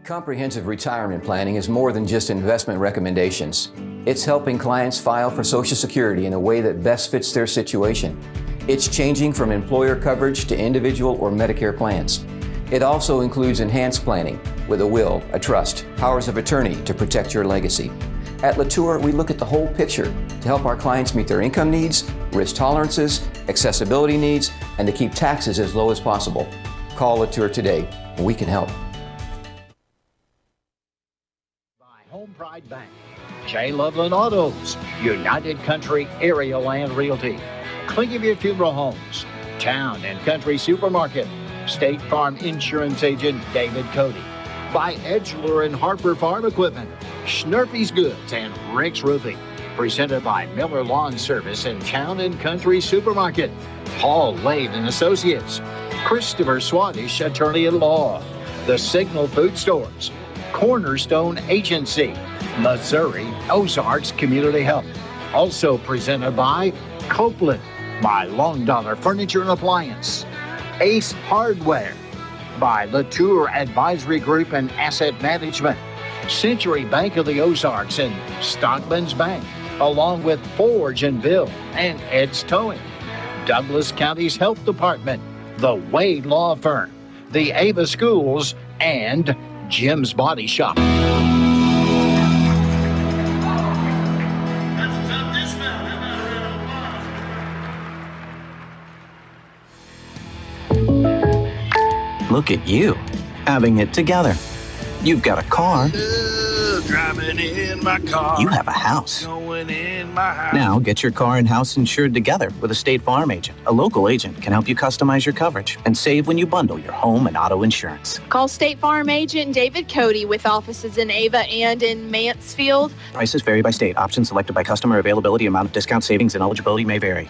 Comprehensive retirement planning is more than just investment recommendations. It's helping clients file for Social Security in a way that best fits their situation. It's changing from employer coverage to individual or Medicare plans. It also includes enhanced planning with a will, a trust, powers of attorney to protect your legacy. At Latour, we look at the whole picture to help our clients meet their income needs, risk tolerances, accessibility needs, and to keep taxes as low as possible. Call Latour today. We can help. Home Pride Bank, J. Loveland Autos, United Country Area Land Realty, Clinkyview Funeral Homes, Town and Country Supermarket, State Farm Insurance Agent David Cody, by Edgeler and Harper Farm Equipment, Schnurpy's Goods and Rick's Roofing, presented by Miller Lawn Service and Town and Country Supermarket, Paul Lade and Associates, Christopher Swadesh, Attorney-at-Law, The Signal Food Stores, Cornerstone Agency, Missouri Ozarks Community Health. Also presented by Copeland, by Long Dollar Furniture and Appliance, Ace Hardware, by Latour Advisory Group and Asset Management, Century Bank of the Ozarks and Stockman's Bank, along with Forge and Bill and Ed's Towing, Douglas County's Health Department, the Wade Law Firm, the Ava Schools, and Jim's Body Shop. Look at you, having it together. You've got a car. Driving in my car. You have a house. Going in my house. Now get your car and house insured together with a State Farm agent. A local agent can help you customize your coverage and save when you bundle your home and auto insurance. Call State Farm agent David Cody with offices in Ava and in Mansfield. Prices vary by state. Options selected by customer. Availability, amount of discount, savings, and eligibility may vary.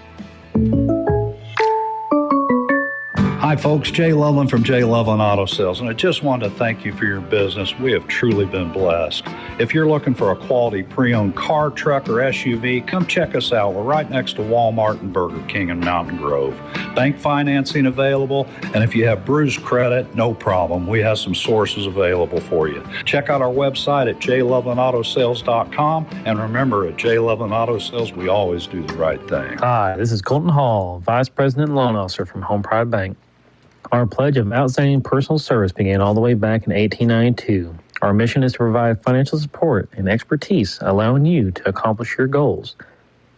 Hi, folks. Jay Loveland from Jay Loveland Auto Sales, and I just wanted to thank you for your business. We have truly been blessed. If you're looking for a quality pre-owned car, truck, or SUV, come check us out. We're right next to Walmart and Burger King in Mountain Grove. Bank financing available, and if you have bruised credit, no problem. We have some sources available for you. Check out our website at jlovelandautosales.com, and remember, at Jay Loveland Auto Sales, we always do the right thing. Hi, this is Colton Hall, Vice President and Loan Officer from Home Pride Bank. Our pledge of outstanding personal service began all the way back in 1892. Our mission is to provide financial support and expertise, allowing you to accomplish your goals.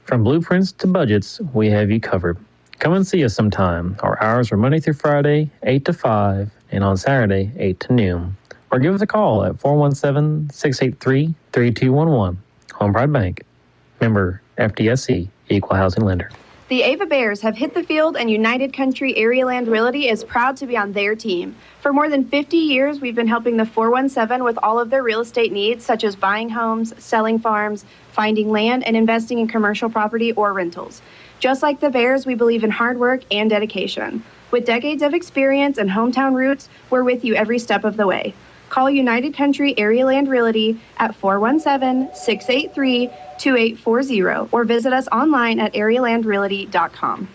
From blueprints to budgets, we have you covered. Come and see us sometime. Our hours are Monday through Friday, 8 to 5, and on Saturday, 8 to noon. Or give us a call at 417-683-3211. Home Pride Bank. Member FDIC, Equal Housing Lender. The Ava Bears have hit the field, and United Country Area Land Realty is proud to be on their team. For more than 50 years, we've been helping the 417 with all of their real estate needs, such as buying homes, selling farms, finding land, and investing in commercial property or rentals. Just like the Bears, we believe in hard work and dedication. With decades of experience and hometown roots, we're with you every step of the way. Call United Country Area Land Realty at 417-683-2840 or visit us online at arealandrealty.com.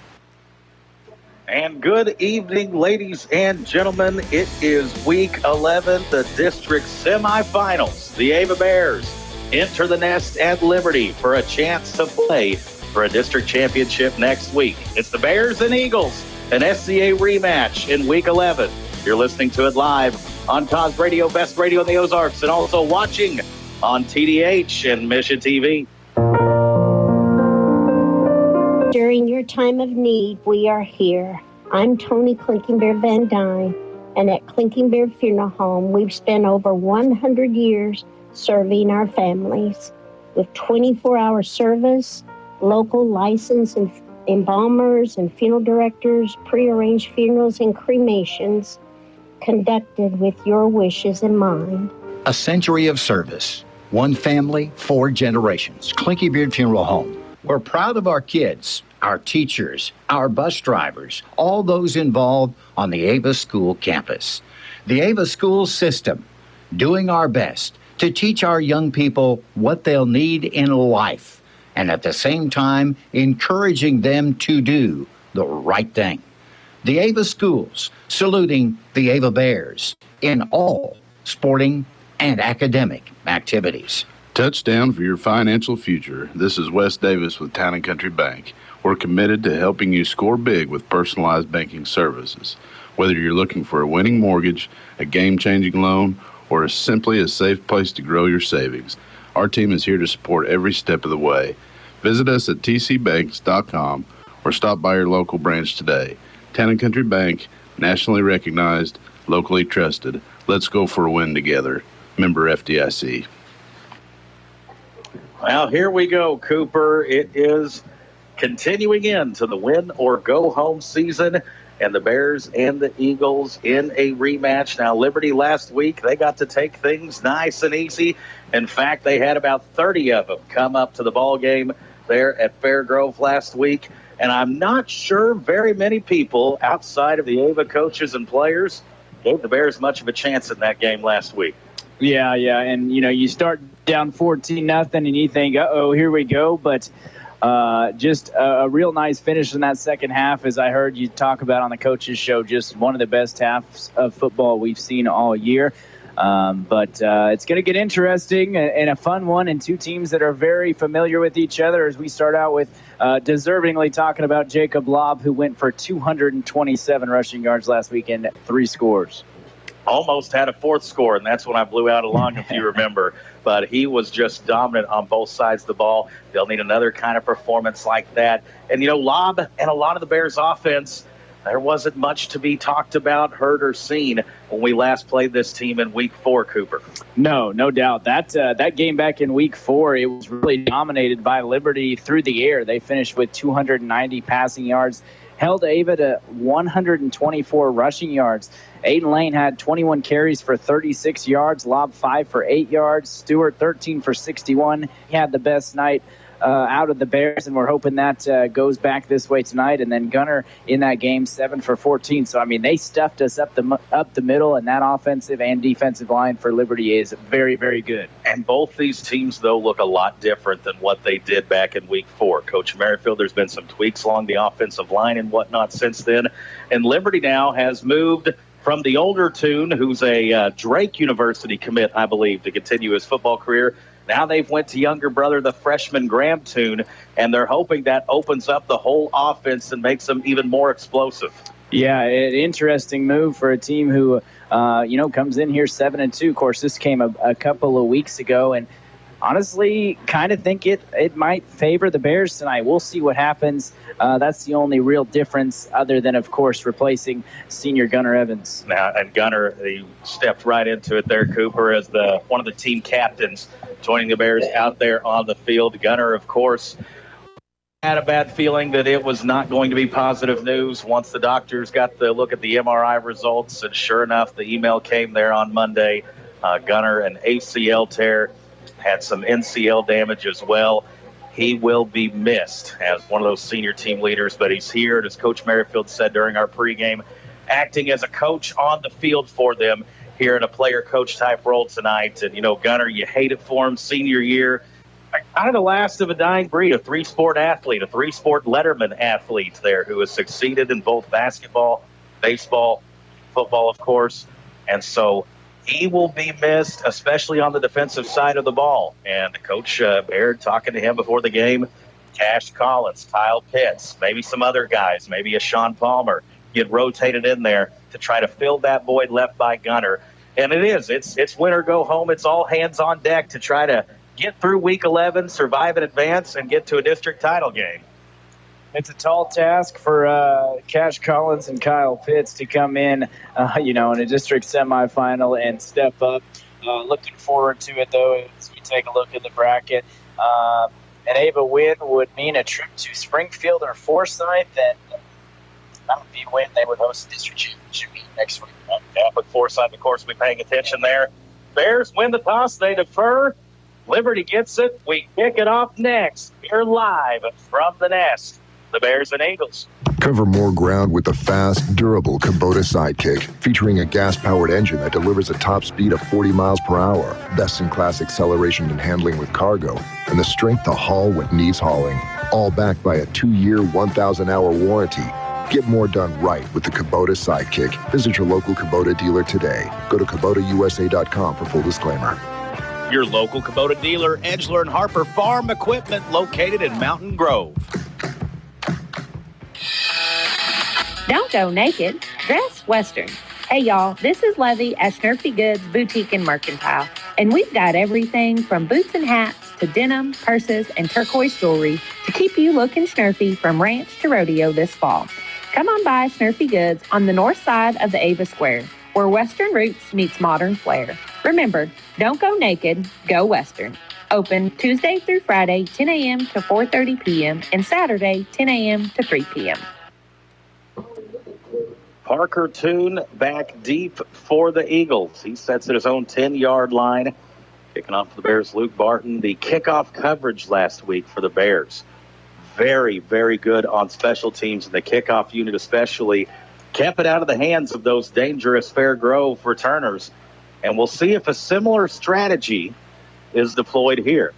And good evening, ladies and gentlemen. It is week 11, the district semifinals. The Ava Bears enter the Nest at Liberty for a chance to play for a district championship next week. It's the Bears and Eagles, an SCA rematch in week 11. You're listening to it live on Cause Radio, Best Radio in the Ozarks, and also watching on TDH and Mission TV. During your time of need, we are here. I'm Tony Clinking Van Dyne, and at Clinking Funeral Home, we've spent over 100 years serving our families with 24-hour service, local licensed embalmers and funeral directors, prearranged funerals and cremations, conducted with your wishes in mind. A century of service. One family, 4 generations. Clinky Beard Funeral Home. We're proud of our kids, our teachers, our bus drivers, all those involved on the Ava School campus. The Ava School system, doing our best to teach our young people what they'll need in life, and at the same time, encouraging them to do the right thing. The Ava Schools, saluting the Ava Bears in all sporting, and academic activities. Touchdown for your financial future. This is Wes Davis with Town & Country Bank. We're committed to helping you score big with personalized banking services. Whether you're looking for a winning mortgage, a game-changing loan, or simply a safe place to grow your savings, our team is here to support every step of the way. Visit us at tcbanks.com or stop by your local branch today. Town & Country Bank, nationally recognized, locally trusted. Let's go for a win together. Member FDIC. Well, here we go, Cooper. It is continuing into the win or go home season, and the Bears and the Eagles in a rematch. Now, Liberty last week, they got to take things nice and easy. In fact, they had about 30 of them come up to the ball game there at Fairgrove last week. And I'm not sure very many people outside of the Ava coaches and players gave the Bears much of a chance in that game last week. Yeah. And, you start down 14-0 and you think, uh-oh, here we go. But just a real nice finish in that second half, as I heard you talk about on the coaches show, just one of the best halves of football we've seen all year. But it's going to get interesting and a fun one, and two teams that are very familiar with each other, as we start out with deservingly talking about Jacob Lobb, who went for 227 rushing yards last weekend, 3 scores. Almost had a 4th score, and that's when I blew out along, if you remember. But he was just dominant on both sides of the ball. They'll need another kind of performance like that. And, Lobb and a lot of the Bears' offense, there wasn't much to be talked about, heard, or seen when we last played this team in Week 4, Cooper. No doubt. That game back in Week 4, it was really dominated by Liberty through the air. They finished with 290 passing yards, held Ava to 124 rushing yards. Aiden Lane had 21 carries for 36 yards, Lobb 5 for 8 yards, Stewart 13 for 61. He had the best night out of the Bears, and we're hoping that goes back this way tonight. And then Gunner in that game, 7 for 14. So, they stuffed us up the middle, and that offensive and defensive line for Liberty is very, very good. And both these teams, though, look a lot different than what they did back in Week 4. Coach Merrifield, there's been some tweaks along the offensive line and whatnot since then. And Liberty now has moved from the older Tune, who's a Drake University commit, I believe, to continue his football career. Now they've went to younger brother, the freshman Graham Tune, and they're hoping that opens up the whole offense and makes them even more explosive. Yeah, an interesting move for a team who, comes in here 7-2. Of course, this came a couple of weeks ago, and honestly, kind of think it might favor the Bears tonight. We'll see what happens. That's the only real difference, other than, of course, replacing senior Gunnar Evans. Now, and Gunnar, he stepped right into it there, Cooper, as one of the team captains, joining the Bears out there on the field. Gunnar, of course, had a bad feeling that it was not going to be positive news once the doctors got the look at the MRI results, and sure enough, the email came there on Monday. Gunnar, an ACL tear, had some NCL damage as well. He will be missed as one of those senior team leaders, but he's here, and as Coach Merrifield said during our pregame, acting as a coach on the field for them here in a player-coach type role tonight. And, Gunnar, you hate it for him, senior year, kind of the last of a dying breed, a 3-sport athlete, a 3-sport Letterman athlete there who has succeeded in both basketball, baseball, football, of course. And so he will be missed, especially on the defensive side of the ball. And Coach Baird talking to him before the game, Cash Collins, Kyle Pitts, maybe some other guys, maybe a Sean Palmer get rotated in there to try to fill that void left by Gunnar. And it's win or go home. It's all hands on deck to try to get through Week 11, survive in advance, and get to a district title game. It's a tall task for Cash Collins and Kyle Pitts to come in, in a district semifinal and step up. Looking forward to it, though, as we take a look at the bracket. An Ava win would mean a trip to Springfield or Forsyth, and that would be a win. They would host the district championship meeting next week. Yeah, but Forsyth, of course, will be paying attention there. Bears win the toss. They defer. Liberty gets it. We kick it off next. Here live from the nest, the Bears and Eagles. Cover more ground with the fast, durable Kubota Sidekick, featuring a gas-powered engine that delivers a top speed of 40 miles per hour, best-in-class acceleration and handling with cargo, and the strength to haul what needs hauling. All backed by a 2-year, 1,000-hour warranty. Get more done right with the Kubota Sidekick. Visit your local Kubota dealer today. Go to KubotaUSA.com for full disclaimer. Your local Kubota dealer, Edgeler and Harper Farm Equipment, located in Mountain Grove. Don't go naked. Dress Western. Hey, y'all, this is Levy at Snurfy Goods Boutique and Mercantile, and we've got everything from boots and hats to denim, purses, and turquoise jewelry to keep you looking snurfy from ranch to rodeo this fall. Come on by Snurfy Goods on the north side of the Ava Square, where Western roots meets modern flair. Remember, don't go naked, go Western. Open Tuesday through Friday, 10 a.m. to 4:30 p.m. and Saturday, 10 a.m. to 3 p.m. Parker Toon back deep for the Eagles. He sets at his own 10-yard line. Kicking off for the Bears, Luke Barton. The kickoff coverage last week for the Bears. Very, very good on special teams, and the kickoff unit especially kept it out of the hands of those dangerous Fair Grove returners. And we'll see if a similar strategy is deployed here.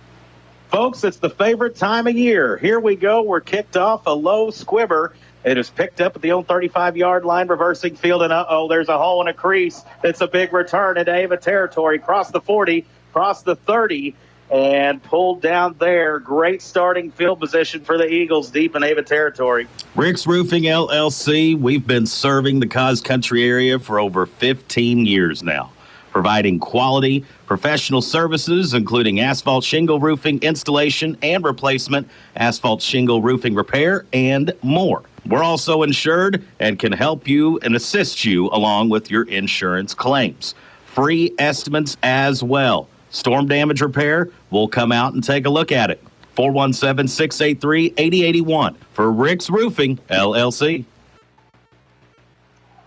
Folks, it's the favorite time of year. Here we go. We're kicked off a low squibber. It is picked up at the own 35-yard line, reversing field, and there's a hole in a crease. It's a big return into Ava territory. Cross the 40, cross the 30, and pulled down there. Great starting field position for the Eagles deep in Ava territory. Rick's Roofing, LLC. We've been serving the Cause Country area for over 15 years now, providing quality professional services, including asphalt shingle roofing installation and replacement, asphalt shingle roofing repair, and more. We're also insured and can help you and assist you along with your insurance claims. Free estimates as well. Storm damage repair, we'll come out and take a look at it. 417-683-8081 for Rick's Roofing, LLC.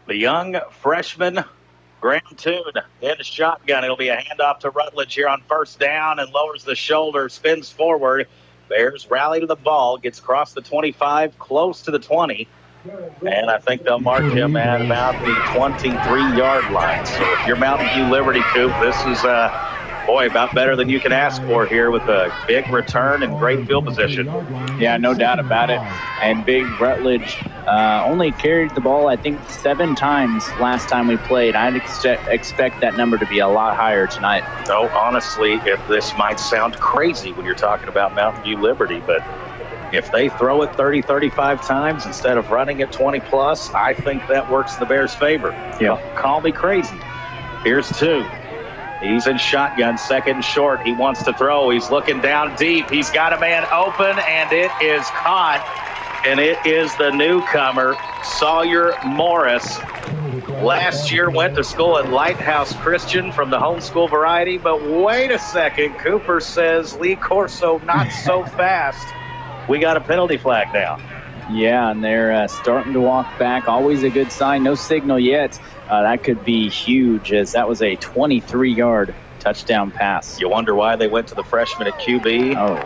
The young freshman, Graham Toon, in the shotgun. It'll be a handoff to Rutledge here on first down and lowers the shoulder, spins forward. Bears rally to the ball, gets across the 25, close to the 20. And I think they'll mark him at about the 23-yard line. So if you're Mountain View Liberty, Coop, this is, about better than you can ask for here with a big return and great field position. Yeah, no doubt about it. And big Rutledge only carried the ball, I think, 7 times last time we played. I'd expect that number to be a lot higher tonight. No, honestly, if this might sound crazy when you're talking about Mountain View Liberty, but if they throw it 30, 35 times instead of running it 20-plus, I think that works in the Bears' favor. Yeah. Call me crazy. Here's Toon. He's in shotgun, second and short. He wants to throw. He's looking down deep. He's got a man open, and it is caught. And it is the newcomer, Sawyer Morris. Last year went to school at Lighthouse Christian from the homeschool variety. But wait a second. Cooper says Lee Corso not so fast. We got a penalty flag now. Yeah, and they're starting to walk back. Always a good sign. No signal yet. That could be huge, as that was a 23-yard touchdown pass. You wonder why they went to the freshman at QB? Oh.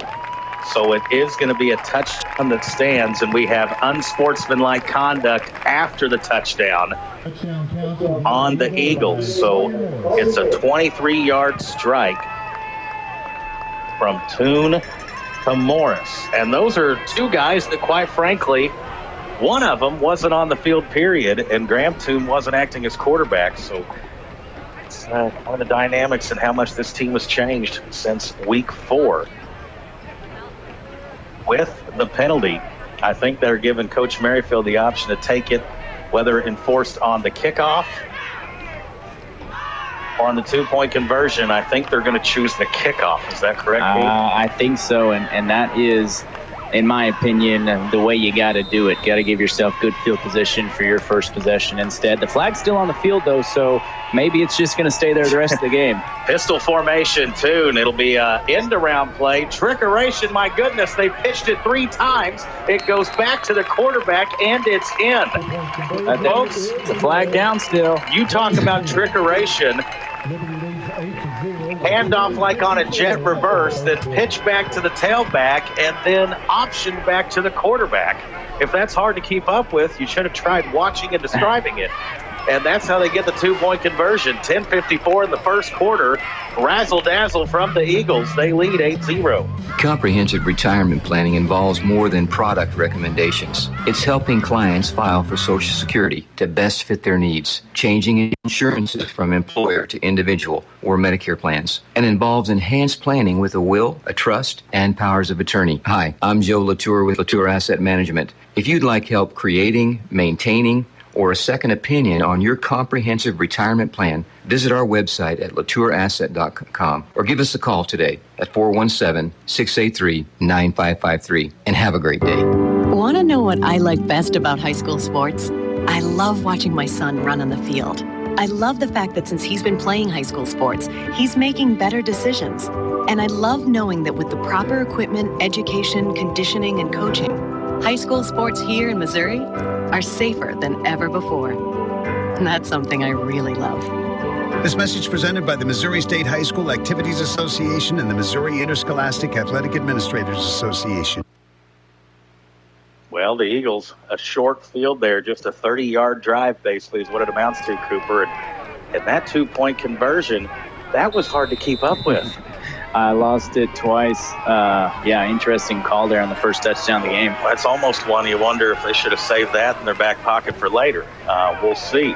So it is going to be a touchdown that stands, and we have unsportsmanlike conduct after the touchdown on the Eagles. So it's a 23-yard strike from Toon to Morris. And those are two guys that, quite frankly, one of them wasn't on the field, period, and Graham Toon wasn't acting as quarterback. So it's one of the dynamics and how much this team has changed since week 4. With the penalty, I think they're giving Coach Merrifield the option to take it, whether enforced on the kickoff or on the 2-point conversion. I think they're going to choose the kickoff. Is that correct, Pete? I think so, and that is, in my opinion, the way you got to do it. Got to give yourself good field position for your first possession instead. The flag's still on the field, though, so maybe it's just going to stay there the rest of the game. Pistol formation, too, and it'll be an end-around play. Trickeration, my goodness, they pitched it 3 times. It goes back to the quarterback, and it's in. Folks, it's a flag down still. You talk about trickeration. Handoff like on a jet reverse, then pitch back to the tailback, and then option back to the quarterback. If that's hard to keep up with, you should have tried watching and describing it. and that's how they get the 2-point conversion. 10:54 in the first quarter. Razzle-dazzle from the Eagles. They lead 8-0. Comprehensive retirement planning involves more than product recommendations. It's helping clients file for Social Security to best fit their needs, changing insurances from employer to individual or Medicare plans, and involves enhanced planning with a will, a trust, and powers of attorney. Hi, I'm Joe Latour with Latour Asset Management. If you'd like help creating, maintaining, or a second opinion on your comprehensive retirement plan, visit our website at latourasset.com or give us a call today at 417-683-9553 and have a great day. Want to know what I like best about high school sports? I love watching my son run on the field. I love the fact that since he's been playing high school sports, he's making better decisions. And I love knowing that with the proper equipment, education, conditioning, and coaching, high school sports here in Missouri are safer than ever before. And that's something I really love. This message presented by the Missouri State High School Activities Association and the Missouri Interscholastic Athletic Administrators Association. Well, the Eagles, a short field there, just a 30-yard drive basically is what it amounts to, Cooper. And that 2-point conversion, that was hard to keep up with. I lost it twice. Interesting call there on the first touchdown of the game. That's almost one you wonder if they should have saved that in their back pocket for later. We'll see.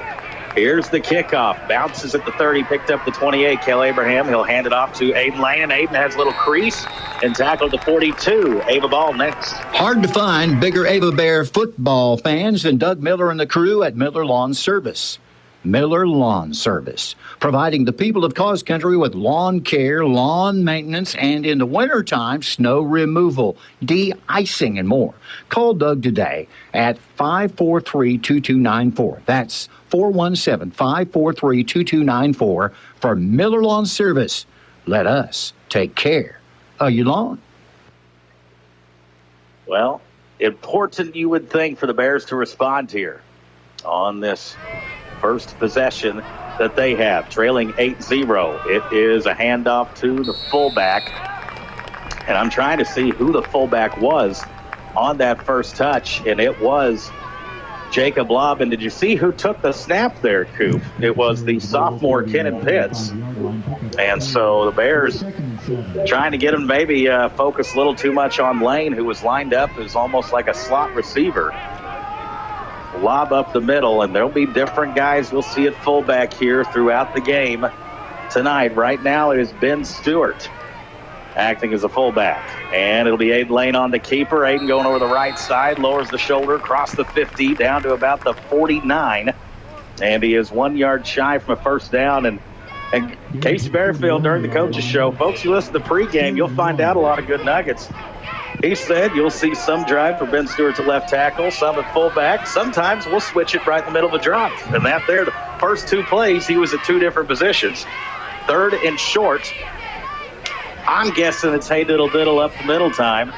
Here's the kickoff. Bounces at the 30, picked up the 28. Kel Abraham, he'll hand it off to Aiden Lane, and Aiden has a little crease and tackled the 42. Ava Ball next. Hard to find bigger Ava Bear football fans than Doug Miller and the crew at Miller Lawn Service. Miller Lawn Service, providing the people of Cause Country with lawn care, lawn maintenance, and in the wintertime, snow removal, de-icing, and more. Call Doug today at 543-2294. That's 417-543-2294 for Miller Lawn Service. Let us take care of your lawn. Well, important you would think for the Bears to respond here on this first possession that they have, trailing 8-0. It is a handoff to the fullback. And I'm trying to see who the fullback was on that first touch, and it was Jacob Lobb. And did you see who took the snap there, Coop? It was the sophomore Kenan Pitts. And so the Bears trying to get him maybe focus a little too much on Lane, who was lined up as almost like a slot receiver. Lob up the middle, and there'll be different guys we'll see at fullback here throughout the game tonight. Right now it is Ben Stewart acting as a fullback, and it'll be Aiden Lane on the keeper. Aiden going over the right side, lowers the shoulder, across the 50, down to about the 49, and he is 1 yard shy from a first down. And Casey Bearfield during the coaches show, folks, you listen to the pregame, you'll find out a lot of good nuggets. He said you'll see some drive for Ben Stewart at left tackle, some at fullback. Sometimes we'll switch it right in the middle of a drive. And that there, the first two plays, he was at two different positions. Third and short. I'm guessing it's hey diddle diddle up the middle time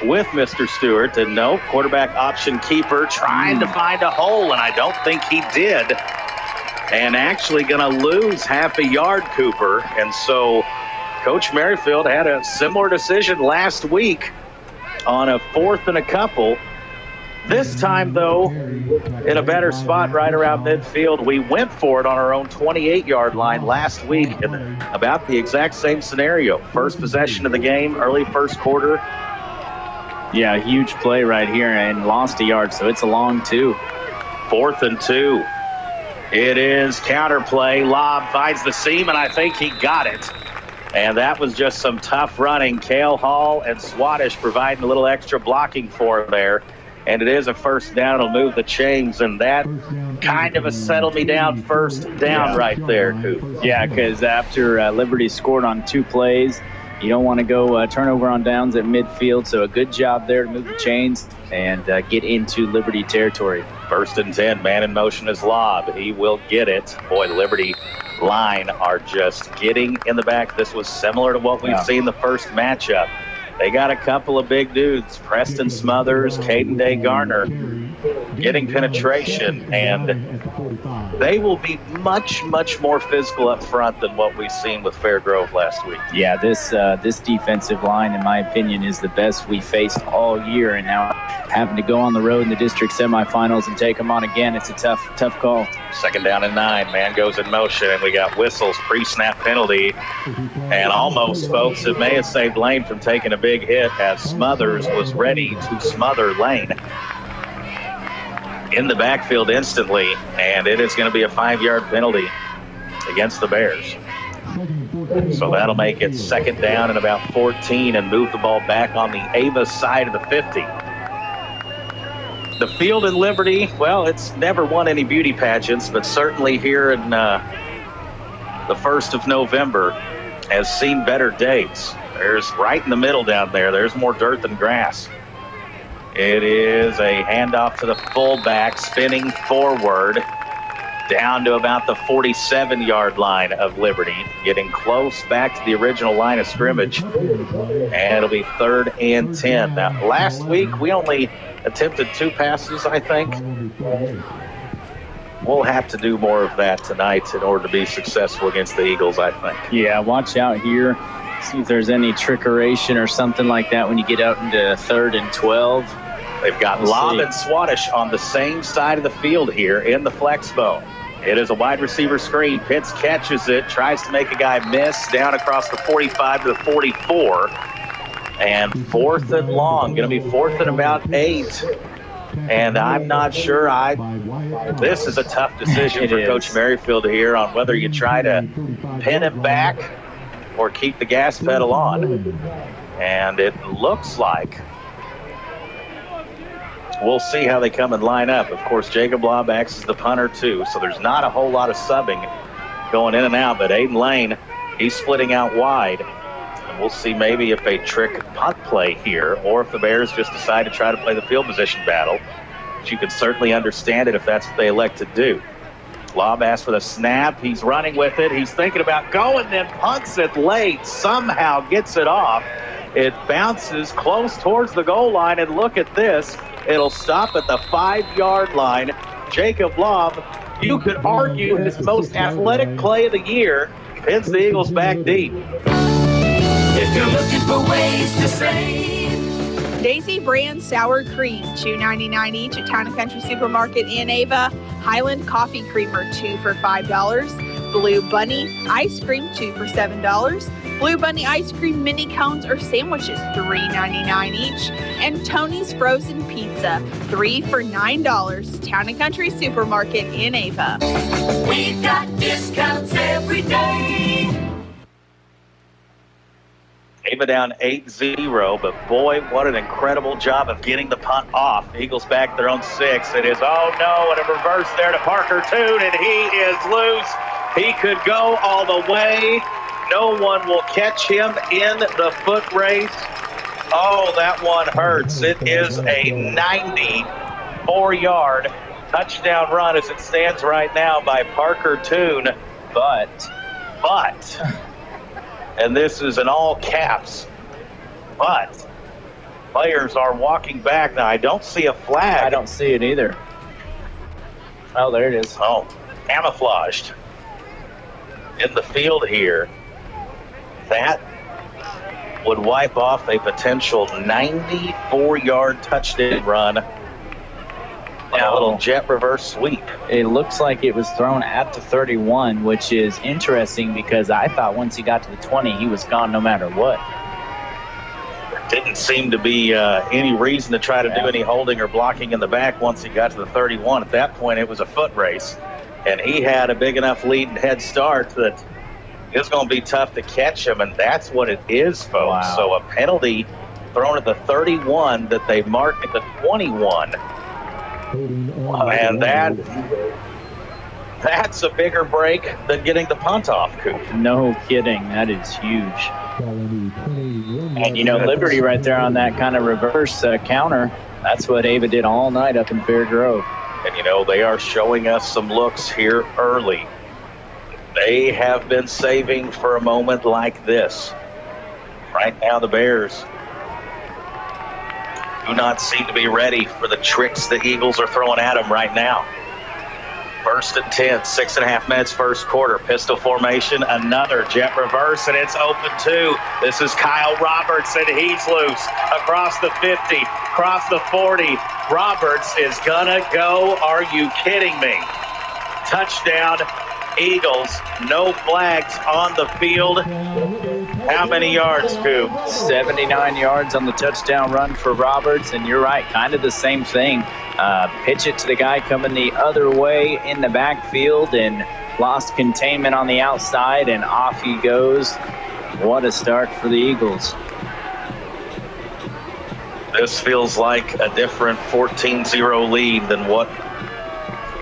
with Mr. Stewart. And no, quarterback option keeper trying to find a hole, and I don't think he did. And actually going to lose half a yard, Cooper. And so Coach Merrifield had a similar decision last week on a 4th and a couple. This time, though, in a better spot right around midfield. We went for it on our own 28-yard line last week in about the exact same scenario. First possession of the game, early first quarter. Yeah, huge play right here, and lost a yard, so it's a long 2. 4th and 2. It is counterplay. Lobb finds the seam, and I think he got it. And that was just some tough running. Cale Hall and Swadesh providing a little extra blocking for him there. And it is a first down. It'll move the chains, and that kind of a settle-me-down first down right there, Coop. Yeah, because after Liberty scored on 2 plays, you don't want to go turnover on downs at midfield. So a good job there to move the chains and get into Liberty territory. 1st and 10, man in motion is Lobb. He will get it. Boy, the Liberty line are just getting in the back. This was similar to what we've seen the first matchup. They got a couple of big dudes, Preston Smothers, Caden Day Garner. getting penetration, and they will be much, much more physical up front than what we've seen with Fairgrove last week. Yeah, this defensive line, in my opinion, is the best we faced all year, and now having to go on the road in the district semifinals and take them on again, it's a tough call. 2nd down and 9. Man goes in motion, and we got whistles, pre-snap penalty, and almost, folks, it may have saved Lane from taking a big hit as Smothers was ready to smother Lane in the backfield instantly, and it is going to be a 5-yard penalty against the Bears. So that'll make it 2nd down and about 14 and move the ball back on the Ava side of the 50. The field in Liberty, well, it's never won any beauty pageants, but certainly here in the 1st of November has seen better days. There's right in the middle down there. There's more dirt than grass. It is a handoff to the fullback, spinning forward down to about the 47-yard line of Liberty, getting close back to the original line of scrimmage, and it'll be 3rd and 10. Now, last week we only attempted 2 passes, I think. We'll have to do more of that tonight in order to be successful against the Eagles, I think. Yeah, watch out here. See if there's any trickeration or something like that when you get out into 3rd and 12. They've got Lobb and Swadesh on the same side of the field here in the flex bone. It is a wide receiver screen. Pitts catches it, tries to make a guy miss down across the 45 to the 44. And 4th and long, going to be 4th and about 8. And I'm not sure this is a tough decision for Coach Merrifield here on whether you try to pin him back or keep the gas pedal on. And it looks like we'll see how they come and line up. Of course, Jacob Lobb acts as the punter too, so there's not a whole lot of subbing going in and out, but Aiden Lane, he's splitting out wide. And we'll see maybe if they trick punt play here or if the Bears just decide to try to play the field position battle. But you can certainly understand it if that's what they elect to do. Lobb asks for the snap. He's running with it. He's thinking about going, then punts it late. Somehow gets it off. It bounces close towards the goal line, and look at this. It'll stop at the 5-yard line. Jacob Lobb, you could argue his most athletic play of the year, pins the Eagles back deep. If you're looking for ways to save. Daisy Brand Sour Cream, $2.99 each at Town & Country Supermarket in Ava. Highland Coffee Creamer, 2 for $5. Blue Bunny Ice Cream, 2 for $7. Blue Bunny Ice Cream mini cones or sandwiches, $3.99 each. And Tony's Frozen Pizza, 3 for $9. Town & Country Supermarket in Ava. We've got discounts every day. Ava down 8-0, but boy, what an incredible job of getting the punt off. The Eagles back at their own 6. It is, oh no, and a reverse there to Parker Toon, and he is loose. He could go all the way. No one will catch him in the foot race. Oh, that one hurts. It is a 94-yard touchdown run as it stands right now by Parker Toon. But, and this is in all caps, but players are walking back. Now, I don't see a flag. I don't see it either. Oh, there it is. Oh, camouflaged in the field here. That would wipe off a potential 94-yard touchdown run. A little jet reverse sweep. It looks like it was thrown at the 31, which is interesting because I thought once he got to the 20, he was gone no matter what. There didn't seem to be any reason to try to do any holding or blocking in the back once he got to the 31. At that point, it was a foot race, and he had a big enough lead and head start that it's going to be tough to catch him, and that's what it is, folks. Wow. So a penalty thrown at the 31 that they marked at the 21. And that's a bigger break than getting the punt off, Coop. No kidding. That is huge. And, you know, Liberty right there on that kind of reverse counter, that's what Ava did all night up in Fairgrove. And, you know, they are showing us some looks here early. They have been saving for a moment like this. Right now, the Bears do not seem to be ready for the tricks the Eagles are throwing at them right now. First and 10, 6.5 minutes first quarter. Pistol formation, another jet reverse, and it's open too. This is Kyle Roberts, and he's loose. Across the 50, across the 40. Roberts is gonna go. Are you kidding me? Touchdown, Eagles. No flags on the field. How many yards, Coop? 79 yards on the touchdown run for Roberts, and you're right, kind of the same thing. Pitch it to the guy coming the other way in the backfield and lost containment on the outside, and off he goes. What a start for the Eagles. This feels like a different 14-0 lead than what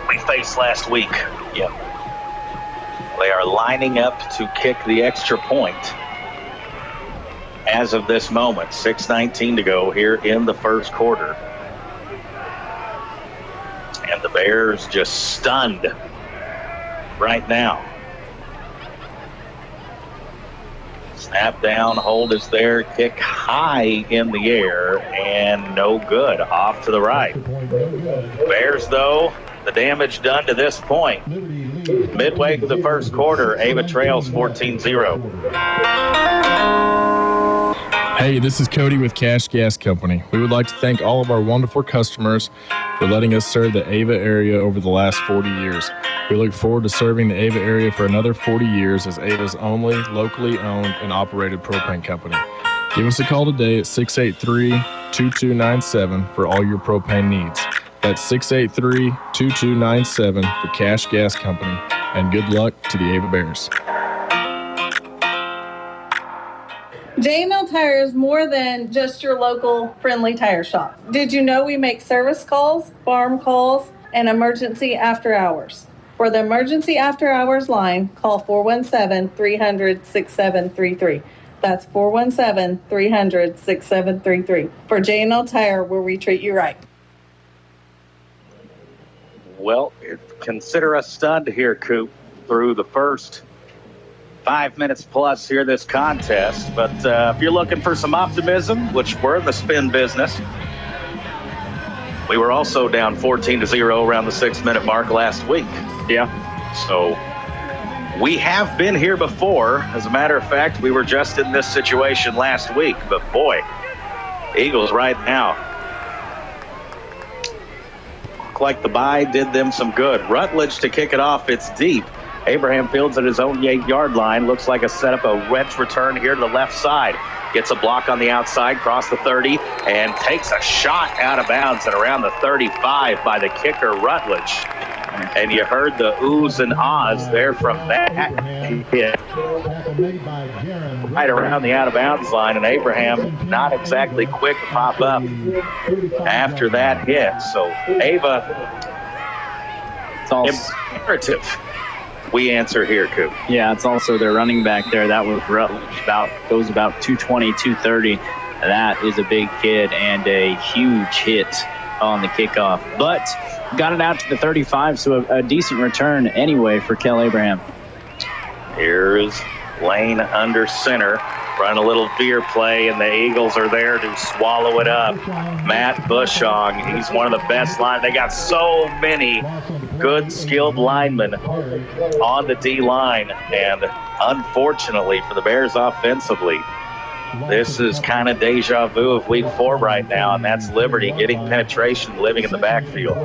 we faced last week. Yep. They are lining up to kick the extra point. As of this moment, 6:19 to go here in the first quarter. And the Bears just stunned right now. Snap down, hold is there, kick high in the air, and no good, off to the right. Bears, though, the damage done to this point. Midway through the first quarter, Ava trails 14-0. Hey, this is Cody with Cash Gas Company. We would like to thank all of our wonderful customers for letting us serve the Ava area over the last 40 years. We look forward to serving the Ava area for another 40 years as Ava's only locally owned and operated propane company. Give us a call today at 683-2297 for all your propane needs. That's 683-2297 for Cash Gas Company. And good luck to the Ava Bears. J&L Tire is more than just your local friendly tire shop. Did you know we make service calls, farm calls, and emergency after hours? For the emergency after hours line, call 417-300-6733. That's 417-300-6733. For J&L Tire, where we treat you right. Well, consider us stunned here, Coop, through the first 5 minutes plus here this contest. But if you're looking for some optimism, which we're in the spin business, we were also down 14-0 around the 6-minute mark last week. Yeah. So we have been here before. As a matter of fact, we were just in this situation last week. But boy, Eagles right now look like the bye did them some good. Rutledge to kick it off. It's deep. Abraham Fields at his own 8-yard line. Looks like a setup, a wedge return here to the left side. Gets a block on the outside, cross the 30, and takes a shot out of bounds and around the 35 by the kicker, Rutledge. And you heard the oohs and ahs there from that hit. Right around the out-of-bounds line, and Abraham not exactly quick to pop up after that hit. So Ava, it's all imperative we answer here, Coop. Yeah, it's also their running back there. That was Rutledge, goes about 220, 230. That is a big kid and a huge hit on the kickoff. But got it out to the 35, so a decent return anyway for Kel Abraham. Here's Lane under center, run a little veer play, and the Eagles are there to swallow it up. Matt Bushong, he's one of the best line. They got so many good, skilled linemen on the D-line, and unfortunately for the Bears offensively, this is kind of deja vu of week 4 right now, and that's Liberty getting penetration, living in the backfield.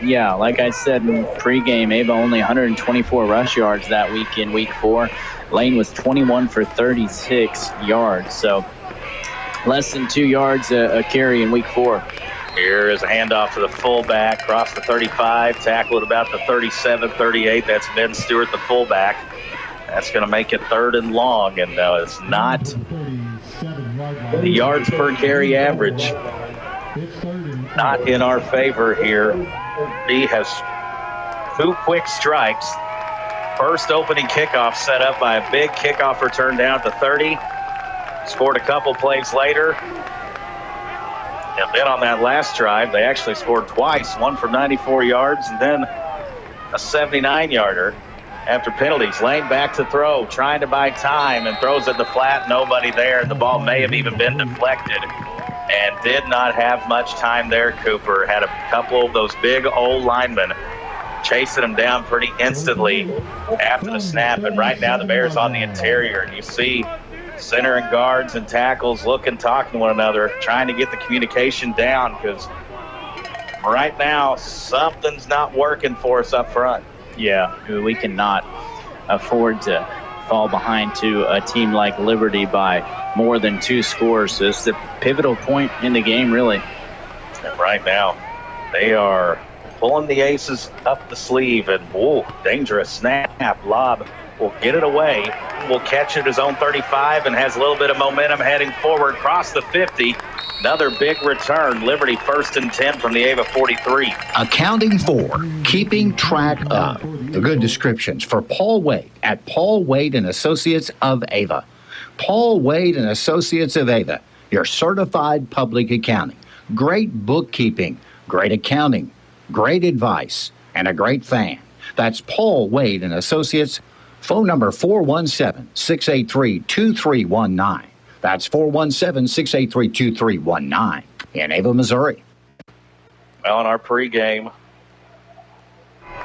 Yeah, like I said in pregame, Ava only 124 rush yards that week in week 4. Lane was 21 for 36 yards, so less than 2 yards a carry in week 4. Here is a handoff to the fullback, across the 35, tackle at about the 37, 38. That's Ben Stewart, the fullback. That's going to make it 3rd and long, and it's not the yards per carry average. Not in our favor here. He has 2 quick strikes. First opening kickoff set up by a big kickoff return down at the 30. Scored a couple plays later. And then on that last drive, they actually scored twice, one from 94 yards and then a 79-yarder after penalties. Lane back to throw, trying to buy time, and throws at the flat, nobody there. The ball may have even been deflected. and did not have much time there. Cooper had a couple of those big old linemen chasing him down pretty instantly after the snap. And right now the Bears on the interior, and you see center and guards and tackles looking, talking to one another, trying to get the communication down, because right now something's not working for us up front. Yeah, we cannot afford to fall behind to a team like Liberty by more than 2 scores. So it's the pivotal point in the game, really. And right now they are pulling the aces up the sleeve, and dangerous snap. Lob will get it away, will catch it his own 35, and has a little bit of momentum heading forward across the 50. Another big return. Liberty 1st and 10 from the Ava 43. Accounting for, keeping track of. The good descriptions for Paul Wade at Paul Wade and Associates of Ava. Paul Wade and Associates of Ava, your certified public accounting. Great bookkeeping, great accounting, great advice, and a great fan. That's Paul Wade and Associates. Phone number 417-683-2319. That's 417-683-2319 in Ava, Missouri. Well, in our pregame,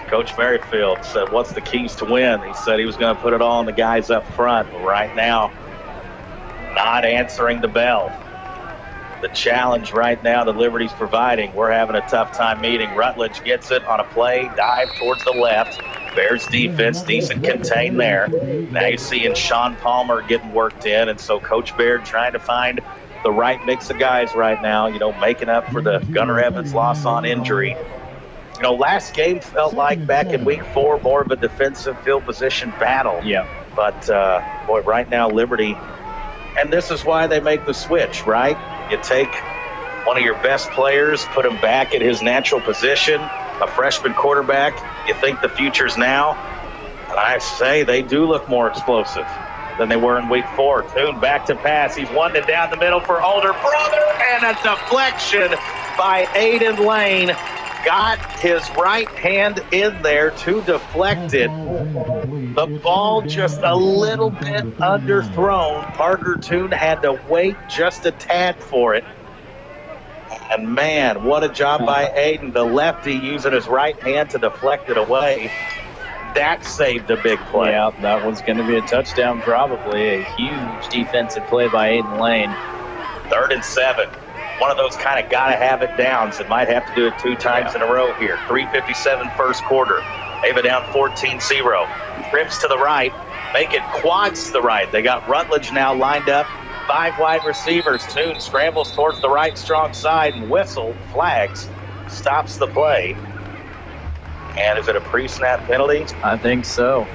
Coach Merrifield said, what's the keys to win? He said he was going to put it all on the guys up front. But right now, not answering the bell. The challenge right now that Liberty's providing, we're having a tough time meeting. Rutledge gets it on a play, dive towards the left. Bears defense, decent contain there. Now you're seeing Sean Palmer getting worked in, and so Coach Baird trying to find the right mix of guys right now, making up for the Gunnar Evans loss on injury. Last game felt like back in week 4, more of a defensive field position battle. Yeah. But, right now, Liberty, and this is why they make the switch, right? You take one of your best players, put him back at his natural position, a freshman quarterback. You think the future's now? And I say they do look more explosive than they were in week 4. Toon back to pass. He's wanting it down the middle for older brother, and a deflection by Aiden Lane. Got his right hand in there to deflect it. The ball just a little bit underthrown. Parker Toon had to wait just a tad for it. And man, what a job by Aiden, the lefty, using his right hand to deflect it away. That saved a big play. Yeah, that was going to be a touchdown, probably. A huge defensive play by Aiden Lane. 3rd and 7. One of those kind of got to have it downs. It might have to do it 2 times in a row here. 3:57 first quarter. Ava down 14-0. Trips to the right. Make it quads to the right. They got Rutledge now lined up. 5 wide receivers. Toon scrambles towards the right strong side and whistle, flags, stops the play. And is it a pre-snap penalty? I think so.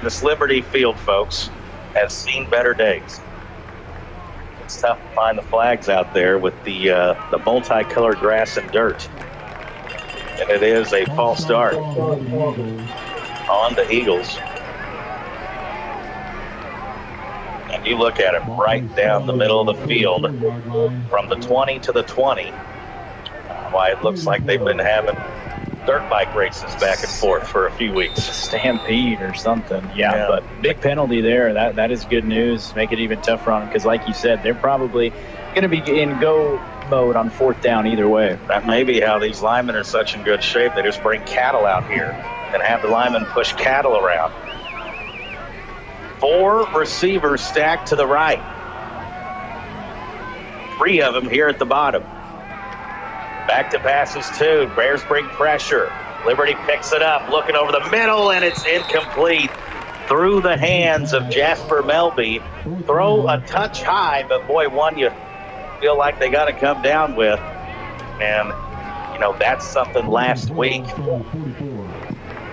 This Liberty field, folks, has seen better days. It's tough to find the flags out there with the multicolored grass and dirt. And it is a false start on the Eagles. And you look at it right down the middle of the field from the 20 to the 20. Why it looks like they've been having dirt bike races back and forth for a few weeks. Stampede or something. Yeah, but big penalty there. That is good news. Make it even tougher on them because, like you said, they're probably going to be in go mode on 4th down either way. That may be how these linemen are such in good shape. They just bring cattle out here and have the linemen push cattle around. 4 receivers stacked to the right. 3 of them here at the bottom. Back to passes 2. Bears bring pressure. Liberty picks it up, looking over the middle, and it's incomplete. Through the hands of Jasper Melby. Throw a touch high, but boy, one you feel like they got to come down with. And, that's something last week.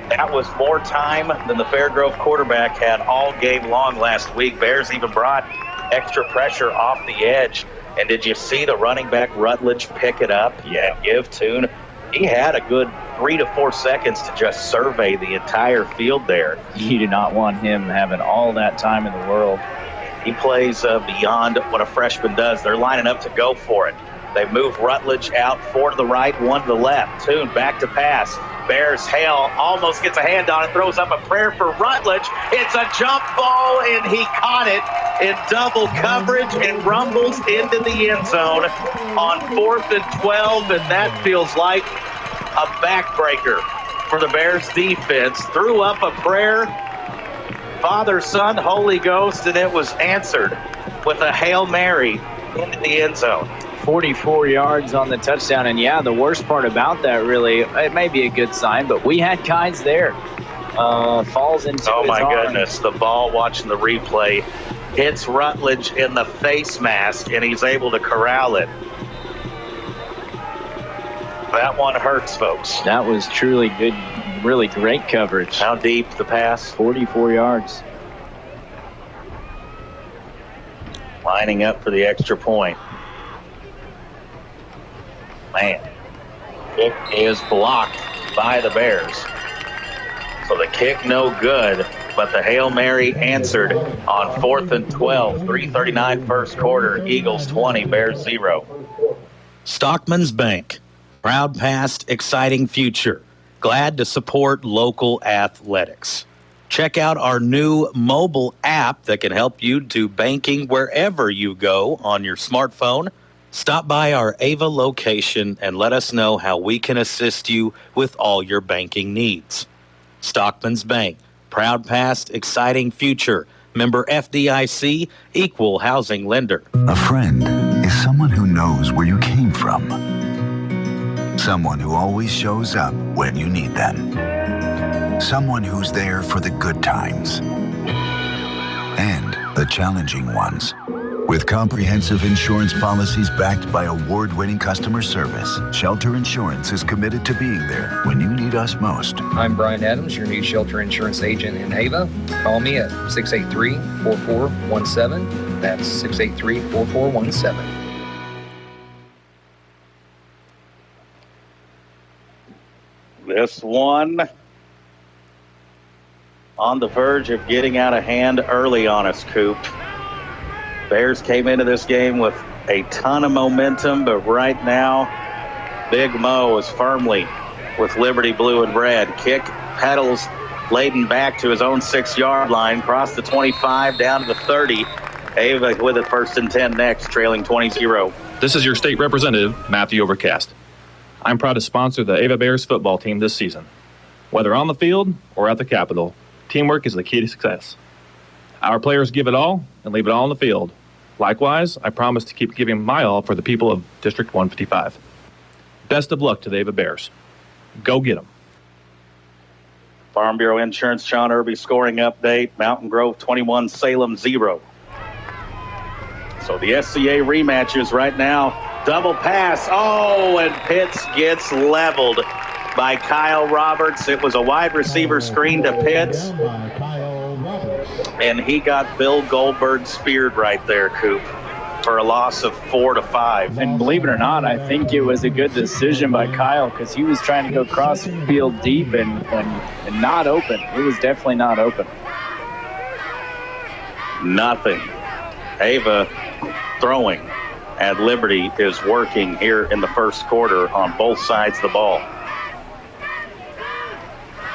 That was more time than the Fairgrove quarterback had all game long last week. Bears even brought extra pressure off the edge. And did you see the running back Rutledge pick it up and give Toon? He had a good 3 to 4 seconds to just survey the entire field there. You do not want him having all that time in the world. He plays beyond what a freshman does. They're lining up to go for it. They move Rutledge out, 4 to the right, 1 to the left. Toon back to pass. Bears Hale almost gets a hand on it, throws up a prayer for Rutledge. It's a jump ball, and he caught it. in double coverage and rumbles into the end zone on 4th and 12, and that feels like a backbreaker for the Bears defense. Threw up a prayer, Father, Son, Holy Ghost, and it was answered with a Hail Mary into the end zone. 44 yards on the touchdown, and yeah, the worst part about that, really, it may be a good sign, but we had guys there. Falls into his arm. Goodness, the ball, watching the replay, hits Rutledge in the face mask, and he's able to corral it. That one hurts, folks. That was truly good, really great coverage. How deep the pass? 44 yards. Lining up for the extra point. Man, kick is blocked by the Bears. So the kick no good, but the Hail Mary answered on 4th and 12. 3:39 first quarter. Eagles 20, Bears 0. Stockman's Bank. Proud past, exciting future. Glad to support local athletics. Check out our new mobile app that can help you do banking wherever you go on your smartphone. Stop by our Ava location and let us know how we can assist you with all your banking needs. Stockman's Bank. Proud past, exciting future. Member FDIC, equal housing lender. A friend is someone who knows where you came from. Someone who always shows up when you need them. Someone who's there for the good times and the challenging ones. With comprehensive insurance policies backed by award-winning customer service, Shelter Insurance is committed to being there when you need us most. I'm Brian Adams, your new Shelter Insurance agent in Ava. Call me at 683-4417. That's 683-4417. This one on the verge of getting out of hand early on us, Coop. Bears came into this game with a ton of momentum, but right now, Big Mo is firmly with Liberty blue and red. Kick pedals laden back to his own 6-yard line, across the 25, down to the 30. Ava with it 1st and 10 next, trailing 20-0. This is your state representative, Matthew Overcast. I'm proud to sponsor the Ava Bears football team this season. Whether on the field or at the Capitol, teamwork is the key to success. Our players give it all and leave it all on the field. Likewise, I promise to keep giving my all for the people of District 155. Best of luck to the Ava Bears. Go get them. Farm Bureau Insurance, Sean Irby scoring update. Mountain Grove 21, Salem 0. So the SCA rematches right now. Double pass. Oh, and Pitts gets leveled by Kyle Roberts. It was a wide receiver screen to Pitts. And he got Bill Goldberg speared right there, Coop, for a loss of 4-5. And believe it or not, I think it was a good decision by Kyle because he was trying to go cross field deep and not open. It was definitely not open. Nothing. Ava throwing at Liberty is working here in the first quarter on both sides of the ball.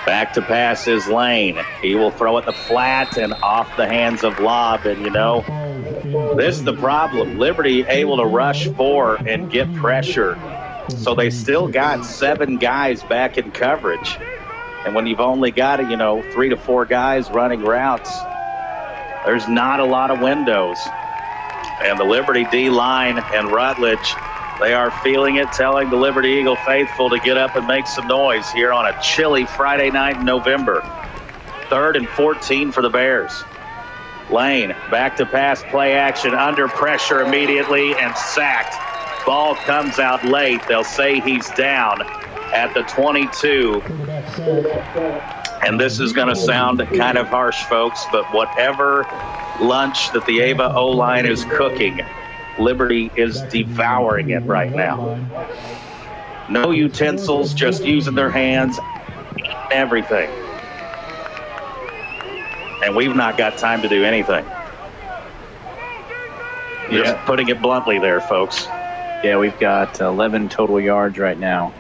Back to pass is Lane. He will throw it the flat and off the hands of Lobb. And, you know, this is the problem. Liberty able to rush 4 and get pressure. So they still got 7 guys back in coverage. And when you've only got, 3 to 4 guys running routes, there's not a lot of windows. And the Liberty D-line and Rutledge, they are feeling it, telling the Liberty Eagle faithful to get up and make some noise here on a chilly Friday night in November. 3rd and 14 for the Bears. Lane, back to pass, play action, under pressure immediately and sacked. Ball comes out late. They'll say he's down at the 22. And this is going to sound kind of harsh, folks, but whatever lunch that the Ava O-line is cooking, Liberty is devouring it right now. No utensils, just using their hands, everything. And we've not got time to do anything. Just putting it bluntly there, folks. Yeah, we've got 11 total yards right now.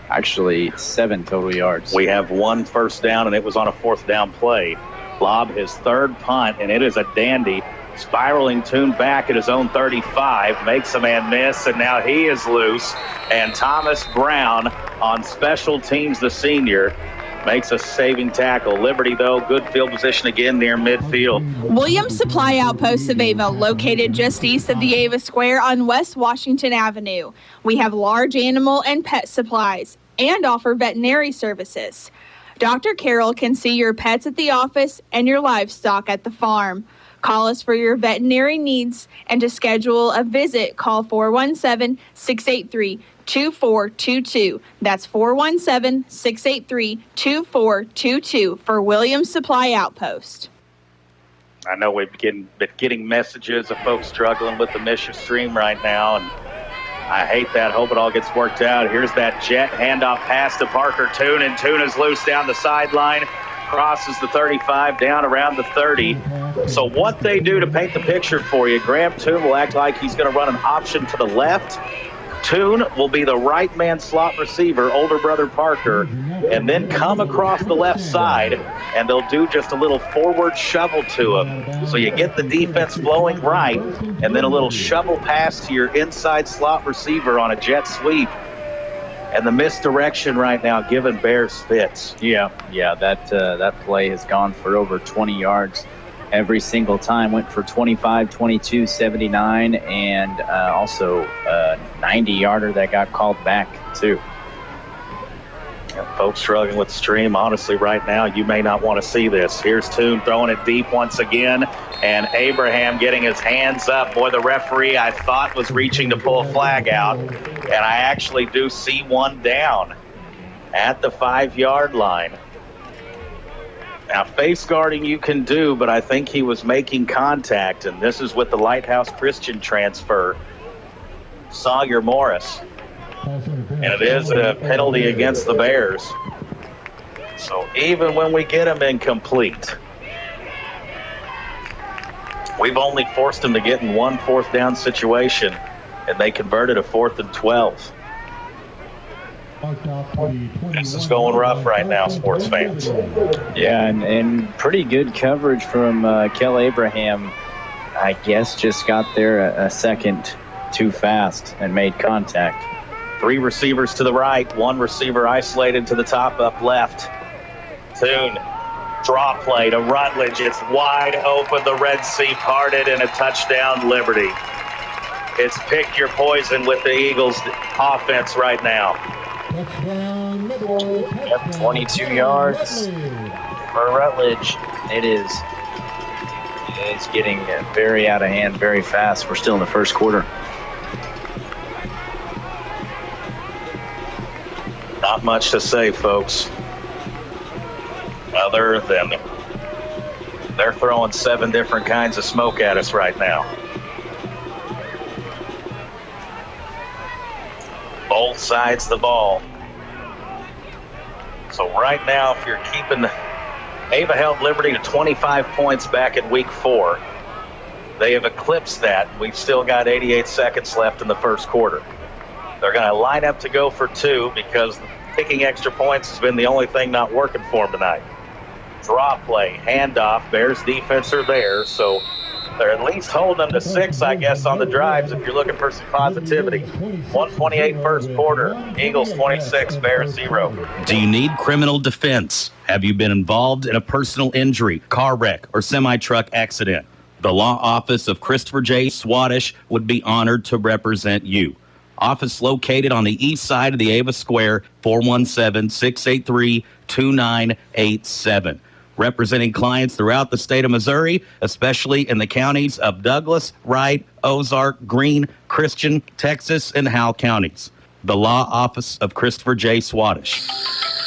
Actually, 7 total yards. We have 1 first down, and it was on a 4th down play. Lobb his 3rd punt, and it is a dandy. Spiraling Tune back at his own 35, makes a man miss, and now he is loose. And Thomas Brown on special teams, the senior, makes a saving tackle. Liberty, though, good field position again near midfield. Williams Supply Outpost of Ava, located just east of the Ava Square on West Washington Avenue. We have large animal and pet supplies and offer veterinary services. Dr. Carroll can see your pets at the office and your livestock at the farm. Call us for your veterinary needs, and to schedule a visit, call 417-683-2422. That's 417-683-2422 for Williams Supply Outpost. I know we've been getting messages of folks struggling with the Mission Stream right now, and I hate that. Hope it all gets worked out. Here's that jet handoff pass to Parker Tune, and Tune is loose down the sideline. Crosses the 35 down around the 30. So what they do to paint the picture for you, Graham Tune will act like he's going to run an option to the left. Tune will be the right man slot receiver, older brother Parker, and then come across the left side, and they'll do just a little forward shovel to him. So you get the defense flowing right, and then a little shovel pass to your inside slot receiver on a jet sweep. And the misdirection right now giving Bears fits. Yeah, that play has gone for over 20 yards every single time. Went for 25, 22, 79, and also a 90-yarder that got called back, too. And folks struggling with the stream, honestly, right now, you may not want to see this. Here's Tune throwing it deep once again, and Abraham getting his hands up. Boy, the referee, I thought, was reaching to pull a flag out, and I actually do see one down at the 5-yard line. Now, face guarding you can do, but I think he was making contact, and this is with the Lighthouse Christian transfer, Sawyer Morris. And it is a penalty against the Bears. So even when we get them incomplete, we've only forced them to get in one 4th down situation, and they converted a 4th and 12. This is going rough right now, sports fans. Yeah, and pretty good coverage from Kel Abraham. I guess just got there a second too fast and made contact. 3 receivers to the right, 1 receiver isolated to the top up left. Tune, draw play to Rutledge. It's wide open. The Red Sea parted, and a touchdown, Liberty. It's pick your poison with the Eagles offense right now. 22 yards for Rutledge. It's getting very out of hand very fast. We're still in the first quarter. Not much to say, folks, other than they're throwing 7 different kinds of smoke at us right now. Both sides of the ball. So right now, if you're keeping Ava held Liberty to 25 points back in week 4. They have eclipsed that. We've still got 88 seconds left in the first quarter. They're going to line up to go for 2 because picking extra points has been the only thing not working for them tonight. Draw play, handoff. Bears defense are there, so they're at least holding them to 6, I guess, on the drives if you're looking for some positivity. 1:28 first quarter. Eagles 26, Bears 0. Do you need criminal defense? Have you been involved in a personal injury, car wreck, or semi-truck accident? The law office of Christopher J. Swadesh would be honored to represent you. Office located on the east side of the Ava Square, 417-683-2987. Representing clients throughout the state of Missouri, especially in the counties of Douglas, Wright, Ozark, Greene, Christian, Texas, and Howell counties. The law office of Christopher J. Swadesh.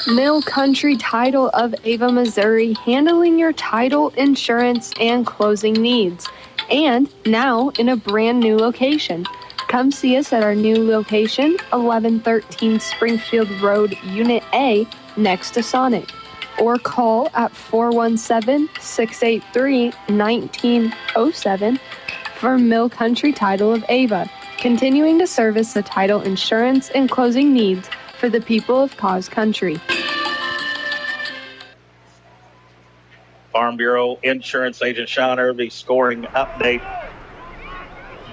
Mill Country Title of Ava, Missouri, handling your title, insurance, and closing needs. And now in a brand new location. Come see us at our new location, 1113 Springfield Road, Unit A, next to Sonic. Or call at 417-683-1907 for Mill Country Title of Ava, continuing to service the title, insurance, and closing needs for the people of Cause Country. Farm Bureau Insurance Agent Sean Irby scoring update.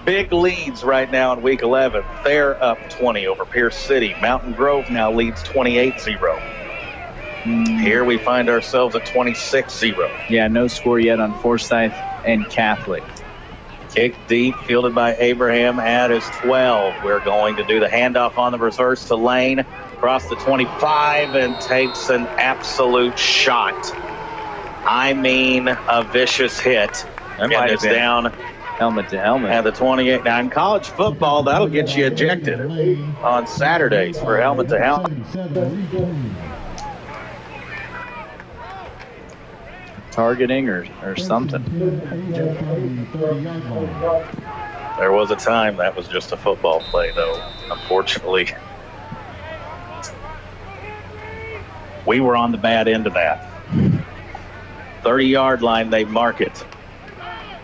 Big leads right now in Week 11. Thayer up 20 over Pierce City. Mountain Grove now leads 28-0. Here we find ourselves at 26-0. Yeah, no score yet on Forsyth and Catholic. Kick deep, fielded by Abraham at his 12. We're going to do the handoff on the reverse to Lane. Across the 25 and takes an absolute shot. I mean, a vicious hit. That might have been down helmet to helmet. At the 28. Now, in college football, that'll get you ejected on Saturdays for helmet to helmet. Targeting or something. There was a time that was just a football play, though. Unfortunately, we were on the bad end of that. 30-yard line, they mark it.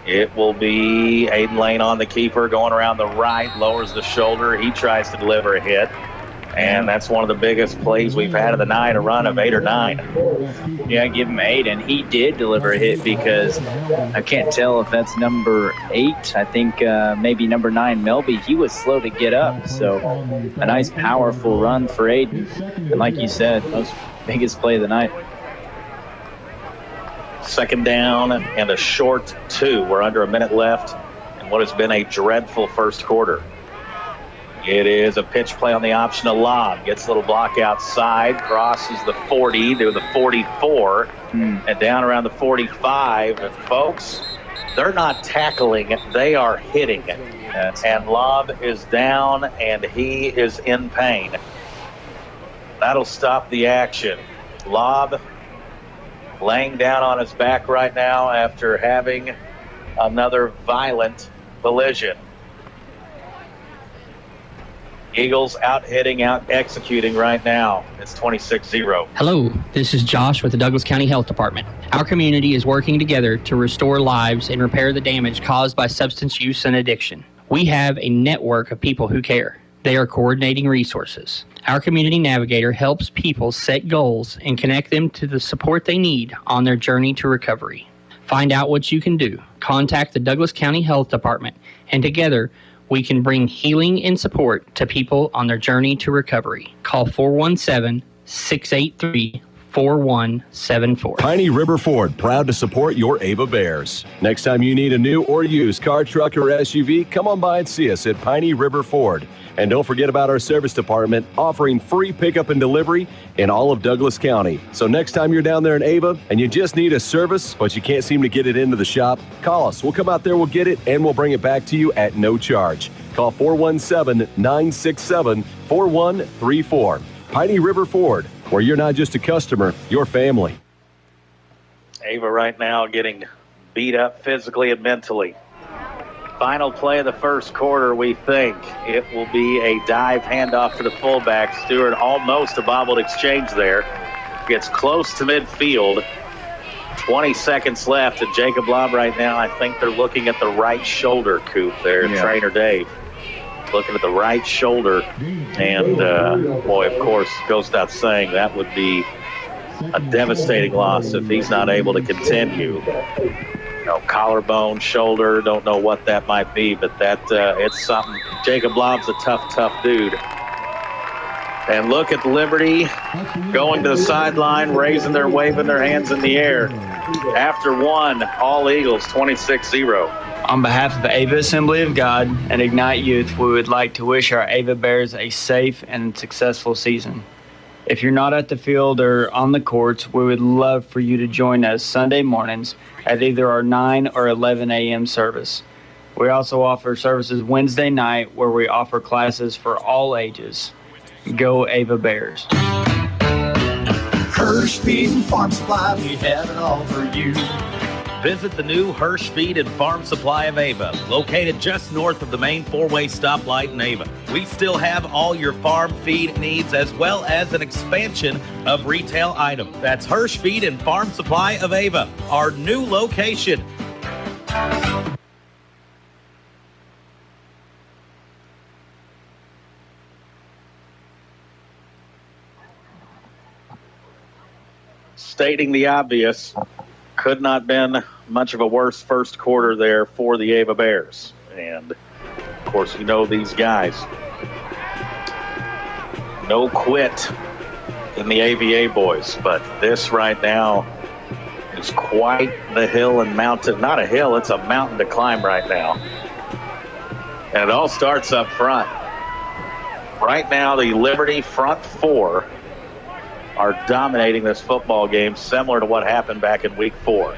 It will be Aiden Lane on the keeper, going around the right, lowers the shoulder. He tries to deliver a hit. And that's one of the biggest plays we've had of the night, a run of 8 or 9. Yeah, give him 8, and he did deliver a hit because I can't tell if that's number 8. I think maybe number 9, Melby. He was slow to get up, so a nice, powerful run for Aiden. And like you said, most biggest play of the night. Second down and a short 2. We're under a minute left in what has been a dreadful first quarter. It is a pitch play on the option of Lob. Gets a little block outside, crosses the 40 to the 44, and down around the 45. And folks, they're not tackling, they are hitting. And Lob is down, and he is in pain. That'll stop the action. Lob laying down on his back right now after having another violent collision. Eagles out hitting, out executing right now. It's 26-0. Hello, this is Josh with the Douglas County Health Department. Our community is working together to restore lives and repair the damage caused by substance use and addiction. We have a network of people who care. They are coordinating resources. Our community navigator helps people set goals and connect them to the support they need on their journey to recovery. Find out what you can do. Contact the Douglas County Health Department, and together we can bring healing and support to people on their journey to recovery. Call 417-683-4174. Piney River Ford, proud to support your Ava Bears. Next time you need a new or used car, truck, or SUV, come on by and see us at Piney River Ford. And don't forget about our service department offering free pickup and delivery in all of Douglas County. So next time you're down there in Ava and you just need a service, but you can't seem to get it into the shop, call us. We'll come out there, we'll get it, and we'll bring it back to you at no charge. Call 417-967-4134. Piney River Ford, where you're not just a customer, you're family. Ava right now getting beat up physically and mentally. Final play of the first quarter, we think. It will be a dive handoff to the fullback. Stewart almost a bobbled exchange there. Gets close to midfield. 20 seconds left, and Jacob Lobb right now, I think they're looking at the right shoulder, Coop, there, Trainer Dave. Looking at the right shoulder. And, boy, of course, goes without saying, that would be a devastating loss if he's not able to continue. Collarbone, shoulder, don't know what that might be, but that it's something. Jacob Lobb's a tough dude. And look at Liberty going to the sideline, waving their hands in the air. After one, all Eagles, 26-0. On behalf of the Ava Assembly of God and Ignite Youth, we would like to wish our Ava Bears a safe and successful season. If you're not at the field or on the courts, we would love for you to join us Sunday mornings at either our 9 or 11 a.m. service. We also offer services Wednesday night where we offer classes for all ages. Go Ava Bears. Hirsch Feed and Farm Supply, we have it all for you. Visit the new Hirsch Feed and Farm Supply of Ava, located just north of the main four-way stoplight in Ava. We still have all your farm feed needs as well as an expansion of retail items. That's Hirsch Feed and Farm Supply of Ava, our new location. Stating the obvious, could not have been much of a worse first quarter there for the Ava Bears. And, of course, you know these guys. No quit in the AVA boys, but this right now is quite the hill and mountain. Not a hill, it's a mountain to climb right now. And it all starts up front. Right now, the Liberty front four are dominating this football game, similar to what happened back in week 4.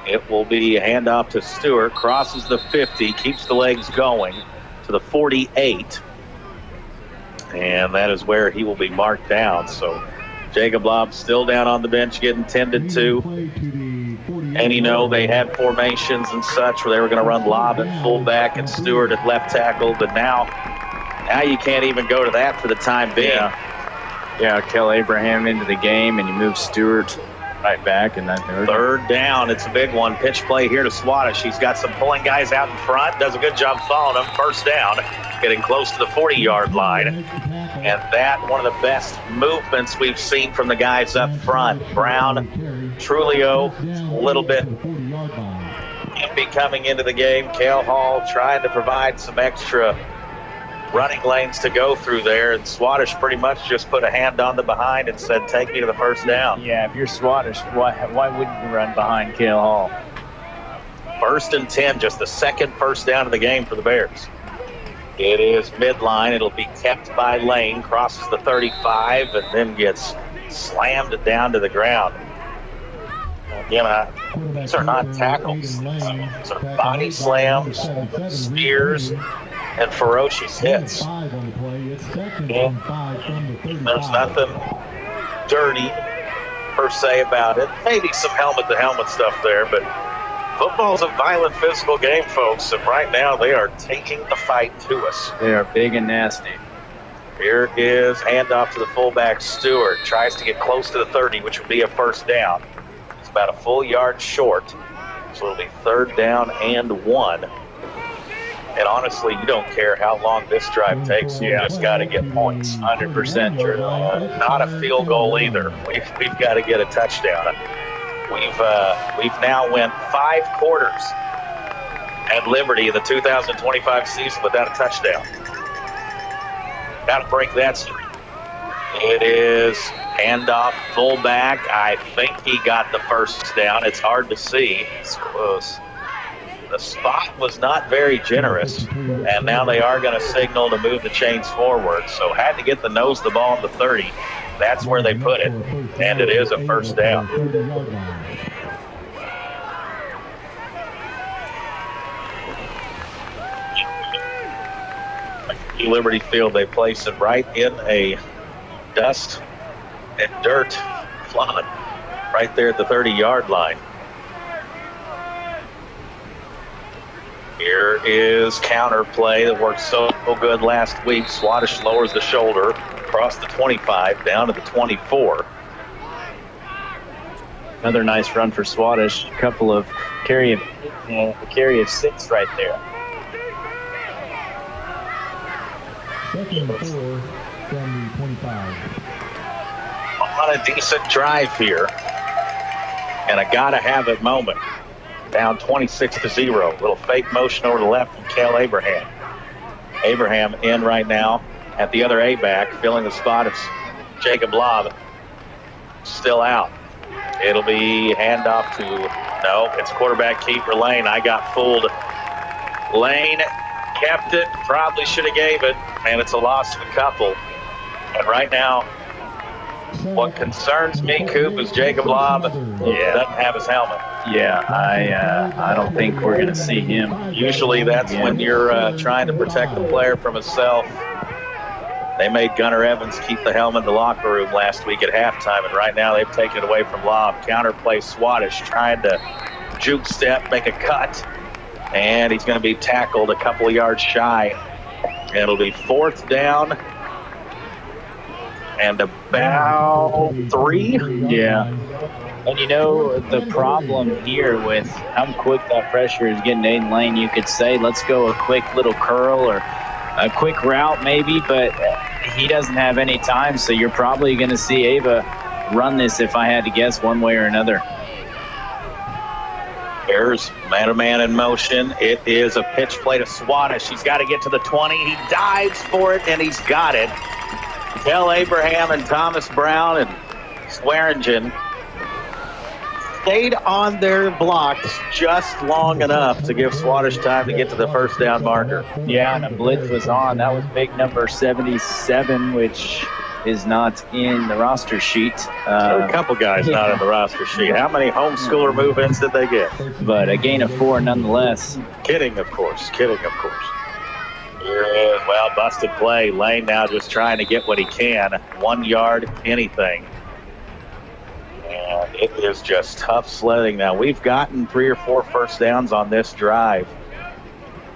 It will be a handoff to Stewart, crosses the 50, keeps the legs going to the 48. And that is where he will be marked down. So Jacob Lobb still down on the bench getting tended to. And, you know, they had formations and such where they were going to run Lobb at fullback and Stewart at left tackle. But now you can't even go to that for the time being. Yeah, Kel Abraham into the game, and you move Stewart right back. And then third down. It's a big one. Pitch play here to Swadesh. He's got some pulling guys out in front. Does a good job following them. First down. Getting close to the 40-yard line. And that, one of the best movements we've seen from the guys up front. Brown, Trulio, a little bit iffy coming into the game. Cale Hall trying to provide some extra running lanes to go through there. And Swadesh pretty much just put a hand on the behind and said, take me to the first down. Yeah, if you're Swadesh, why wouldn't you run behind Cale Hall? 1st and 10, just the second first down of the game for the Bears. It is midline. It'll be kept by Lane. Crosses the 35 and then gets slammed down to the ground. Again, these are not tackles. These are body slams, spears, and ferocious hits. And there's nothing dirty per se about it. Maybe some helmet-to-helmet stuff there, but football's a violent, physical game, folks, and right now they are taking the fight to us. They are big and nasty. Here is handoff to the fullback, Stewart. Tries to get close to the 30, which would be a first down. It's about a full yard short, so it'll be 3rd down and 1. And honestly, you don't care how long this drive takes. You just got to get points. 100% true. Not a field goal either. We've got to get a touchdown. We've now went 5 quarters at Liberty in the 2025 season without a touchdown. Got to break that streak. It is handoff fullback. I think he got the first down. It's hard to see. It's close. The spot was not very generous, and now they are going to signal to move the chains forward. So had to get the nose of the ball in the 30. That's where they put it, and it is a first down. Liberty Field, they place it right in a dust and dirt flood right there at the 30-yard line. Here is counter play that worked so good last week. Swadesh lowers the shoulder across the 25 down to the 24. Another nice run for Swadesh. A couple of carry of 6 right there. 2nd and 4 from the 25. On a decent drive here, and a gotta-have-it moment. Down 26-0. Little fake motion over the left from Cale Abraham. Abraham in right now at the other A-back, filling the spot of Jacob Lobb. Still out. It'll be handoff to, no, it's quarterback keeper Lane. I got fooled. Lane kept it, probably should have gave it, and it's a loss of a couple. And right now, what concerns me, Coop, is Jacob Lobb doesn't have his helmet. Yeah, I don't think we're going to see him. Usually that's when you're trying to protect the player from himself. They made Gunnar Evans keep the helmet in the locker room last week at halftime, and right now they've taken it away from Lobb. Counterplay Swadesh trying to juke step, make a cut, and he's going to be tackled a couple of yards shy. It'll be 4th down and about 3. Yeah. And you know, the problem here with how quick that pressure is getting Aiden Lane, you could say, let's go a quick little curl or a quick route maybe, but he doesn't have any time, so you're probably going to see Ava run this, if I had to guess, one way or another. Bears man-to-man in motion. It is a pitch play to Swadesh. He's got to get to the 20. He dives for it, and he's got it. Kel Abraham and Thomas Brown and Swearingen stayed on their blocks just long enough to give Swadesh time to get to the first down marker. Yeah, and a blitz was on. That was big number 77, which is not in the roster sheet. There are a couple guys not in the roster sheet. How many homeschooler move-ins did they get? But a gain of 4 nonetheless. Kidding, of course. Kidding, of course. Yeah, well, busted play. Lane now just trying to get what he can. 1 yard, anything. And it is just tough sledding. Now, we've gotten 3 or 4 first downs on this drive,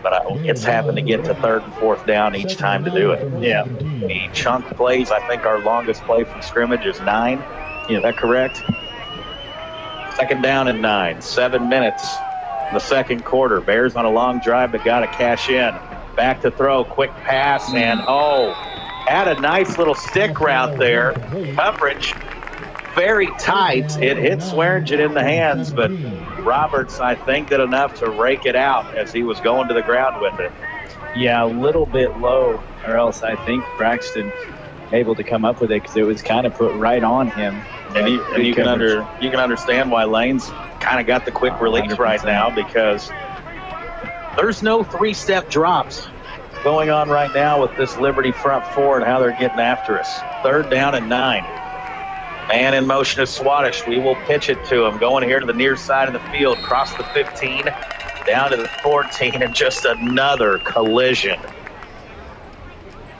but it's happened to get to 3rd and 4th down each time to do it. Yeah. The chunk plays, I think our longest play from scrimmage is 9. Is that correct? 2nd down and 9. 7 minutes in the second quarter. Bears on a long drive but got to cash in. Back to throw, quick pass, and had a nice little stick route there. Coverage very tight. It hit Swearingen in the hands, but Roberts, I think, did enough to rake it out as he was going to the ground with it. Yeah, a little bit low, or else I think Braxton able to come up with it because it was kind of put right on him. And you can understand why Lane's kind of got the quick release 100%. Right now, because there's no 3-step drops going on right now with this Liberty front 4 and how they're getting after us. 3rd down and 9. Man in motion is Swadesh. We will pitch it to him. Going here to the near side of the field, across the 15, down to the 14, and just another collision.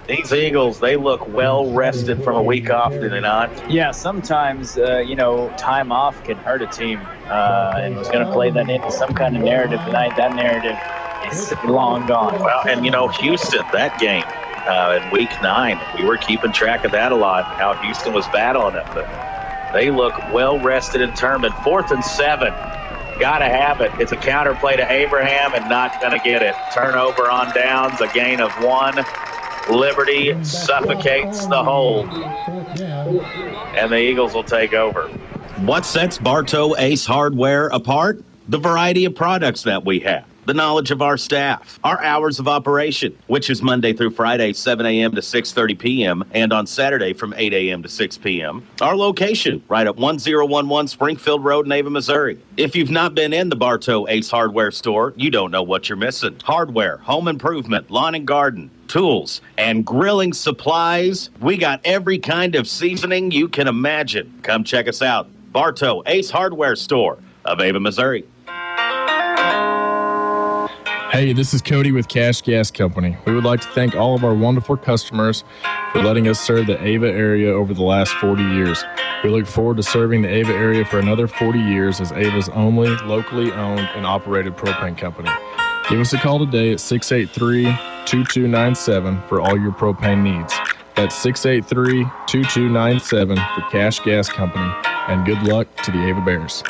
These Eagles, they look well rested from a week off, do they not? Yeah, sometimes, time off can hurt a team. And was going to play that into some kind of narrative tonight. That narrative is long gone. Well, and, Houston, that game in week 9, we were keeping track of that a lot, how Houston was battling it. But they look well rested and determined. 4th and 7. Got to have it. It's a counter play to Abraham and not going to get it. Turnover on downs, a gain of 1. Liberty suffocates the hold, and the Eagles will take over. What sets Bartow Ace Hardware apart? The variety of products that we have, the knowledge of our staff, our hours of operation, which is Monday through Friday, 7 a.m. to 6:30 p.m., and on Saturday from 8 a.m. to 6 p.m. Our location, right at 1011 Springfield Road in Ava, Missouri. If you've not been in the Bartow Ace Hardware store, you don't know what you're missing. Hardware, home improvement, lawn and garden, tools, and grilling supplies. We got every kind of seasoning you can imagine. Come check us out. Bartow Ace Hardware Store of Ava, Missouri. Hey, this is Cody with Cash Gas Company. We would like to thank all of our wonderful customers for letting us serve the Ava area over the last 40 years. We look forward to serving the Ava area for another 40 years as Ava's only locally owned and operated propane company. Give us a call today at 683-2297 for all your propane needs. That's 683-2297 for Cash Gas Company. And good luck to the Ava Bears.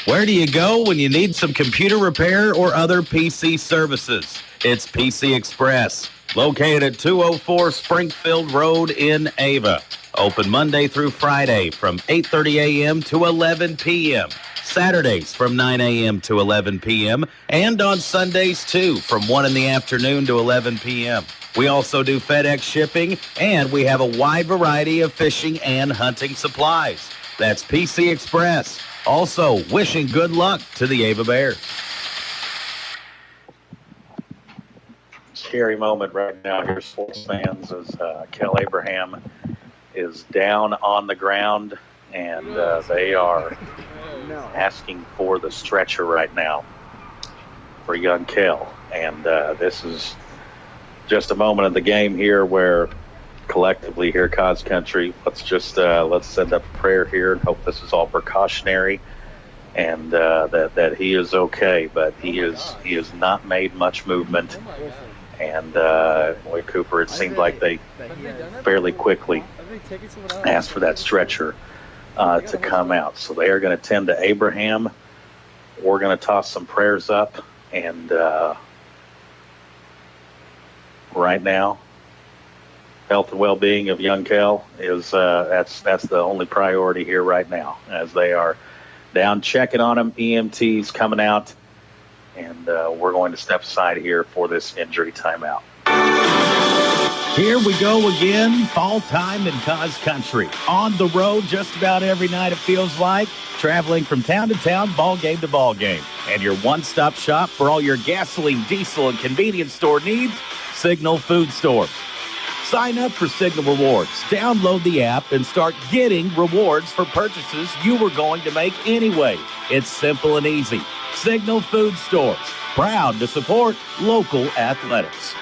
Where do you go when you need some computer repair or other PC services? It's PC Express, located at 204 Springfield Road in Ava. Open Monday through Friday from 8:30 a.m. to 11 p.m. Saturdays from 9 a.m. to 11 p.m. and on Sundays too from 1 in the afternoon to 11 p.m. We also do FedEx shipping, and we have a wide variety of fishing and hunting supplies. That's PC Express. Also, wishing good luck to the Ava Bears. Scary moment right now here, sports fans, as Kel Abraham is down on the ground, and they are asking for the stretcher right now for young Kel. And this is just a moment of the game here where collectively here, Cos Country, let's send up a prayer here and hope this is all precautionary and that he is okay. But he has not made much movement. And Lloyd Cooper, it seemed like they fairly quickly asked for that stretcher to come out. So they are going to tend to Abraham. We're going to toss some prayers up. And right now, health and well-being of young Kel is that's the only priority here right now, as they are down checking on him. EMTs coming out, and we're going to step aside here for this injury timeout. Here we go again, fall time in Cause Country. On the road just about every night, it feels like, traveling from town to town, ball game to ball game. And your one-stop shop for all your gasoline, diesel, and convenience store needs, Signal Food Stores. Sign up for Signal Rewards. Download the app and start getting rewards for purchases you were going to make anyway. It's simple and easy. Signal Food Stores, proud to support local athletics.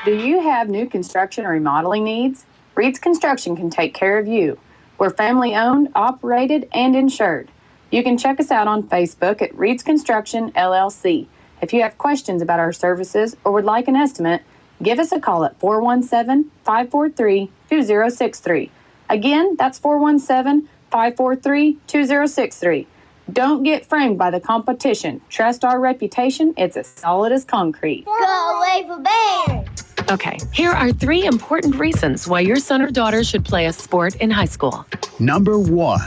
Do you have new construction or remodeling needs? Reed's Construction can take care of you. We're family owned, operated, and insured. You can check us out on Facebook at Reed's Construction LLC. If you have questions about our services or would like an estimate, give us a call at 417-543-2063. Again, that's 417-543-2063. Don't get framed by the competition. Trust our reputation. It's as solid as concrete. Go Ava Bears! Okay, here are 3 important reasons why your son or daughter should play a sport in high school. Number 1.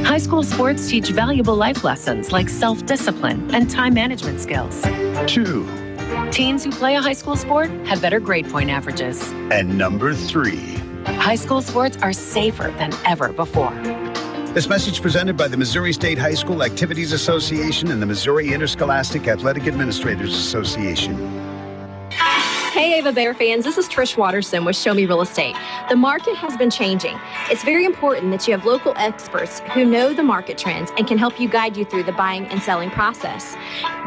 High school sports teach valuable life lessons like self-discipline and time management skills. 2. Teens who play a high school sport have better grade point averages. And number 3. High school sports are safer than ever before. This message presented by the Missouri State High School Activities Association and the Missouri Interscholastic Athletic Administrators Association. Hey Ava Bear fans, this is Trish Watterson with Show Me Real Estate. The market has been changing. It's very important that you have local experts who know the market trends and can help you guide you through the buying and selling process.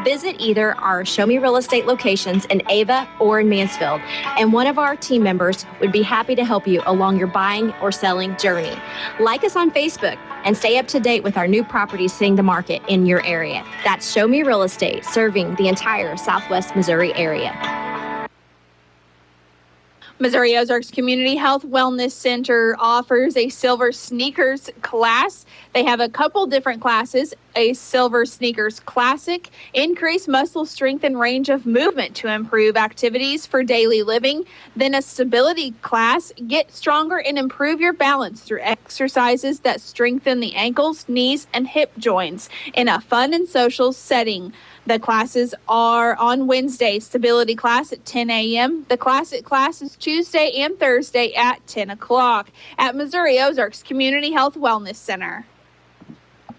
Visit either our Show Me Real Estate locations in Ava or in Mansfield, and one of our team members would be happy to help you along your buying or selling journey. Like us on Facebook and stay up to date with our new properties hitting the market in your area. That's Show Me Real Estate, serving the entire Southwest Missouri area. Missouri Ozarks Community Health Wellness Center offers a Silver Sneakers class. They have a couple different classes. A Silver Sneakers Classic, increase muscle strength and range of movement to improve activities for daily living. Then a Stability class, get stronger and improve your balance through exercises that strengthen the ankles, knees, and hip joints in a fun and social setting. The classes are on Wednesday, Stability class at 10 a.m. The Classic class is Tuesday and Thursday at 10 o'clock at Missouri Ozarks Community Health Wellness Center.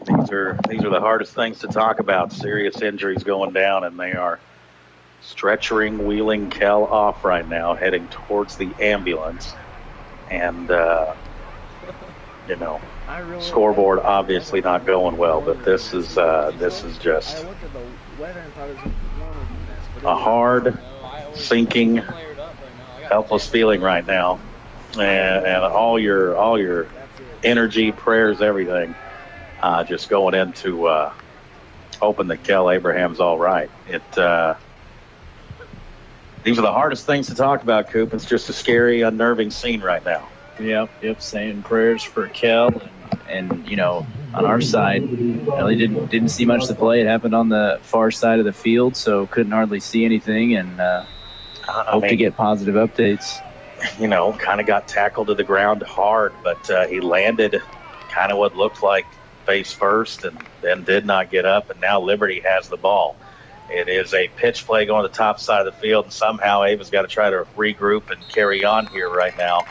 These are the hardest things to talk about. Serious injuries going down, and they are stretchering, wheeling Kel off right now, heading towards the ambulance. And, scoreboard obviously not going well, but this is just a hard, sinking, helpless feeling right now, and all your energy, prayers, everything, just going into hoping that Kel Abraham's all right. These are the hardest things to talk about, Coop. It's just a scary, unnerving scene right now. Yep. Saying prayers for Kel, and on our side, really didn't see much to play. It happened on the far side of the field, so couldn't hardly see anything, and hope to get positive updates. Kind of got tackled to the ground hard, but he landed kind of what looked like face first, and then did not get up, and now Liberty has the ball. It is a pitch play going to the top side of the field, and somehow Ava's got to try to regroup and carry on here right now.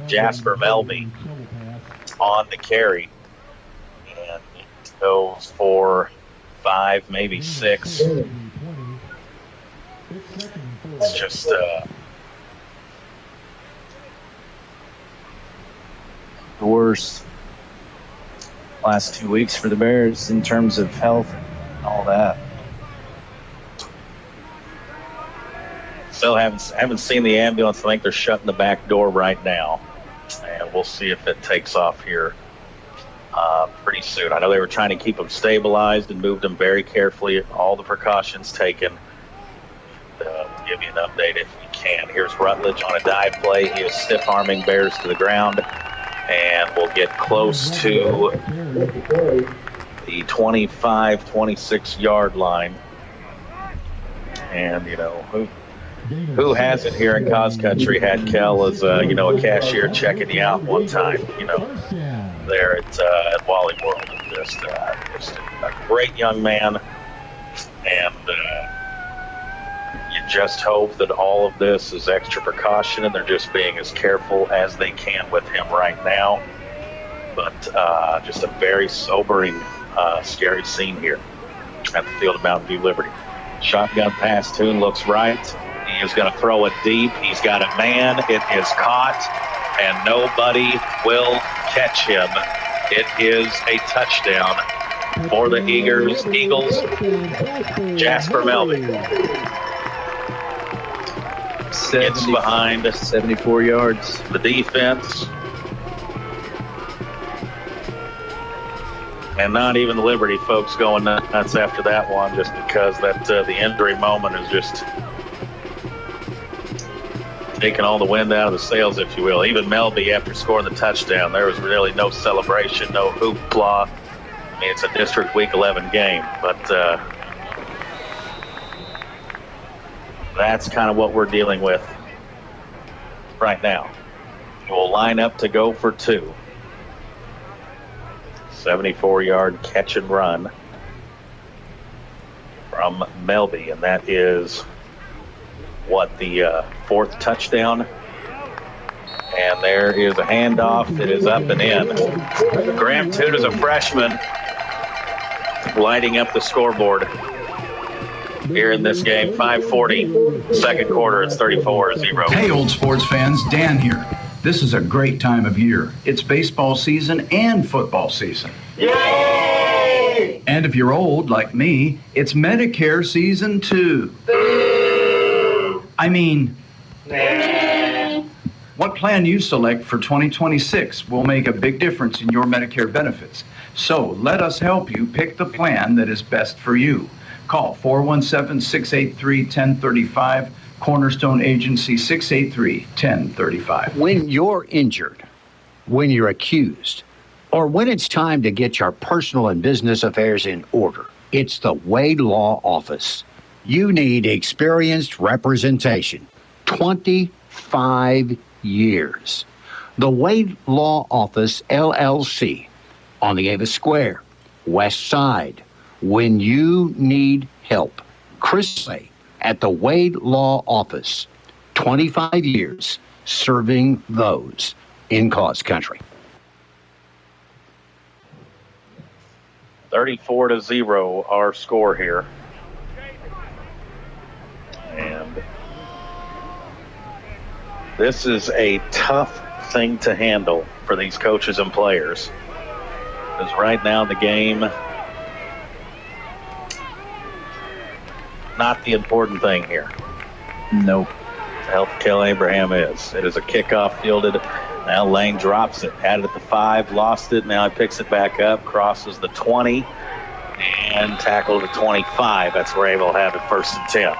Jasper Melby on the carry, and it goes for 5, maybe 6. It's just the worst last 2 weeks for the Bears in terms of health and all that. Still haven't seen the ambulance. I think they're shutting the back door right now, and we'll see if it takes off here pretty soon. I know they were trying to keep him stabilized and moved him very carefully. All the precautions taken. We'll give you an update if we can. Here's Rutledge on a dive play. He is stiff-arming Bears to the ground, and we'll get close to the 25, 26-yard line. And, Who hasn't here in Cause Country had Kel as a cashier checking you out one time, there at Wally World. Just a great young man, and you just hope that all of this is extra precaution and they're just being as careful as they can with him right now. But just a very sobering, scary scene here at the field of Mountain View Liberty. Shotgun pass, Toon looks right. He is going to throw it deep. He's got a man. It is caught, and nobody will catch him. It is a touchdown for the Eagles. Jasper Melby gets behind 74 yards. The defense. And not even the Liberty folks going nuts after that one, just because that the injury moment is just taking all the wind out of the sails, if you will. Even Melby, after scoring the touchdown, there was really no celebration, no hoopla. I mean, it's a District Week 11 game, but that's kind of what we're dealing with right now. We'll line up to go for two. 74-yard catch and run from Melby, and that is the fourth touchdown. And there is a handoff that is up and in. Graham Toon is a freshman, lighting up the scoreboard here in this game. 5:40, second quarter. It's 34-0. Hey, old sports fans, Dan here. This is a great time of year. It's baseball season and football season. Yay! And if you're old like me, it's Medicare season too. I mean, what plan you select for 2026 will make a big difference in your Medicare benefits. So let us help you pick the plan that is best for you. Call 417-683-1035. Cornerstone Agency, 683-1035. When you're injured, when you're accused, or when it's time to get your personal and business affairs in order, it's the Wade Law Office. You need experienced representation. 25 years. The Wade Law Office, LLC, on the Ava Square, West Side. When you need help, Chris Way at the Wade Law Office. 25 years serving those in Cause Country. 34-0 our score here. And this is a tough thing to handle for these coaches and players. Because right now the game, not the important thing here. Nope. Health Kel Abraham is. It is a kickoff fielded. Now Lane drops it. Had it at the 5, lost it. Now he picks it back up, crosses the 20, and tackled the 25. That's where Ava will have it 1st and 10.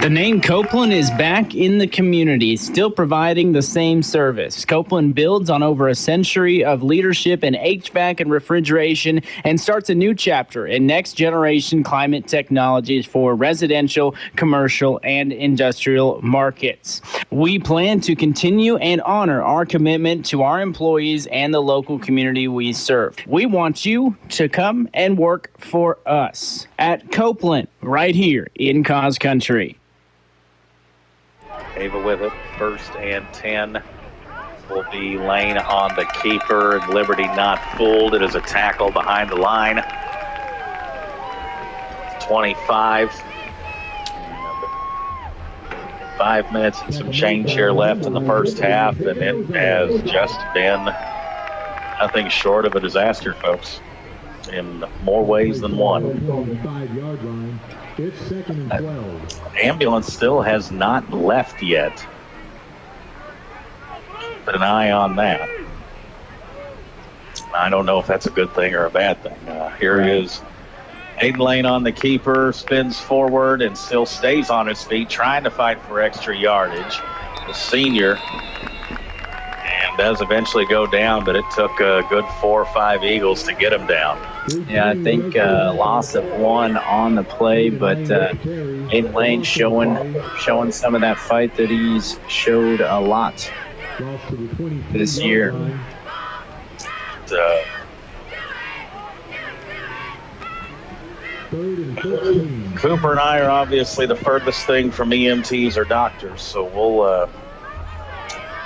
The name Copeland is back in the community, still providing the same service. Copeland builds on over a century of leadership in HVAC and refrigeration and starts a new chapter in next-generation climate technologies for residential, commercial, and industrial markets. We plan to continue and honor our commitment to our employees and the local community we serve. We want you to come and work for us at Copeland, right here in Cause Country. Ava with it, 1st and 10. Will be Lane on the keeper, and Liberty not fooled. It is a tackle behind the line. 25. 5 minutes and some change here left in the first half, and it has just been nothing short of a disaster, folks, in more ways than one. It's 2nd and 12. Ambulance still has not left yet. But an eye on that. I don't know if that's a good thing or a bad thing. Here he is. Aiden Lane on the keeper, spins forward and still stays on his feet, trying to fight for extra yardage. The senior. And and does eventually go down, but it took a good 4 or 5 Eagles to get him down. Yeah, I think loss of 1 on the play, but Aiden Lane showing some of that fight that he's showed a lot this year. Cooper and I are obviously the furthest thing from EMTs or doctors, so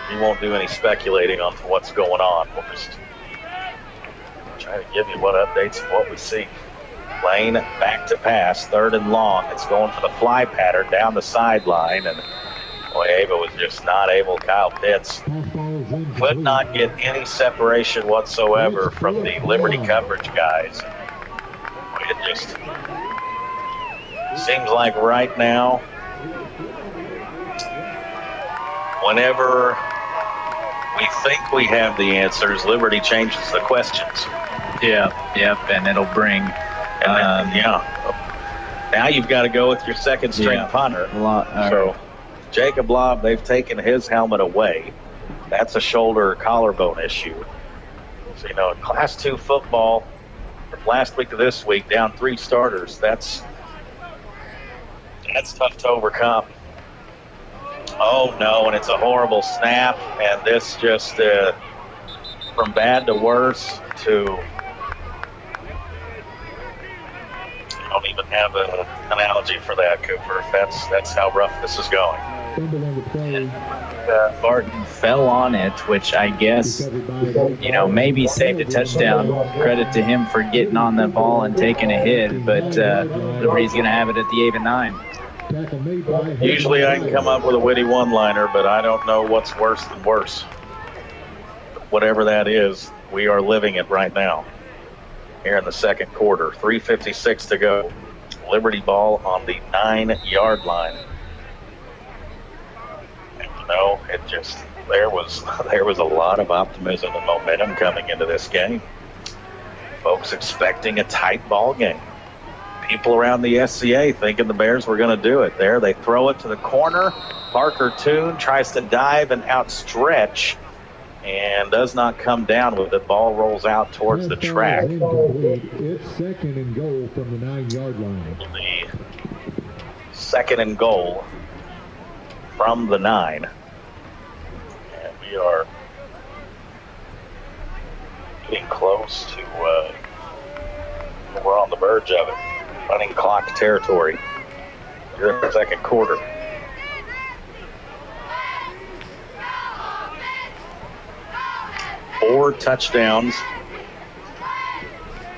we won't do any speculating on what's going on. We'll just try to give you what updates of what we see. Lane back to pass, 3rd and long. It's going for the fly pattern down the sideline, and Ava was just not able. Kyle Pitts could not get any separation whatsoever from the Liberty coverage guys. It just seems like right now, whenever we think we have the answers, Liberty changes the questions. Yep, and it'll bring. Now you've got to go with your second-string punter. So Jacob Lobb, they've taken his helmet away. That's a shoulder or collarbone issue. So, in Class 2 football, from last week to this week, down 3 starters. That's tough to overcome. Oh, no, and it's a horrible snap, and this just, from bad to worse to, I don't even have an analogy for that, Cooper. That's how rough this is going. Barton fell on it, which I guess, maybe saved a touchdown. Credit to him for getting on the ball and taking a hit, but Liberty's going to have it at the Ava 9. Usually I can come up with a witty one-liner, but I don't know what's worse than worse. Whatever that is, we are living it right now here in the second quarter. 3:56 to go. Liberty ball on the 9-yard line. It just there was a lot of optimism and momentum coming into this game. Folks expecting a tight ball game. People around the SCA thinking the Bears were going to do it. There, they throw it to the corner. Parker Toon tries to dive and outstretch and does not come down with it. Ball rolls out towards the track. It's 2nd and goal from the 9-yard line. The 2nd and goal from the 9. And we are getting close to, we're on the verge of it. Running clock territory. You're in the second quarter. Four touchdowns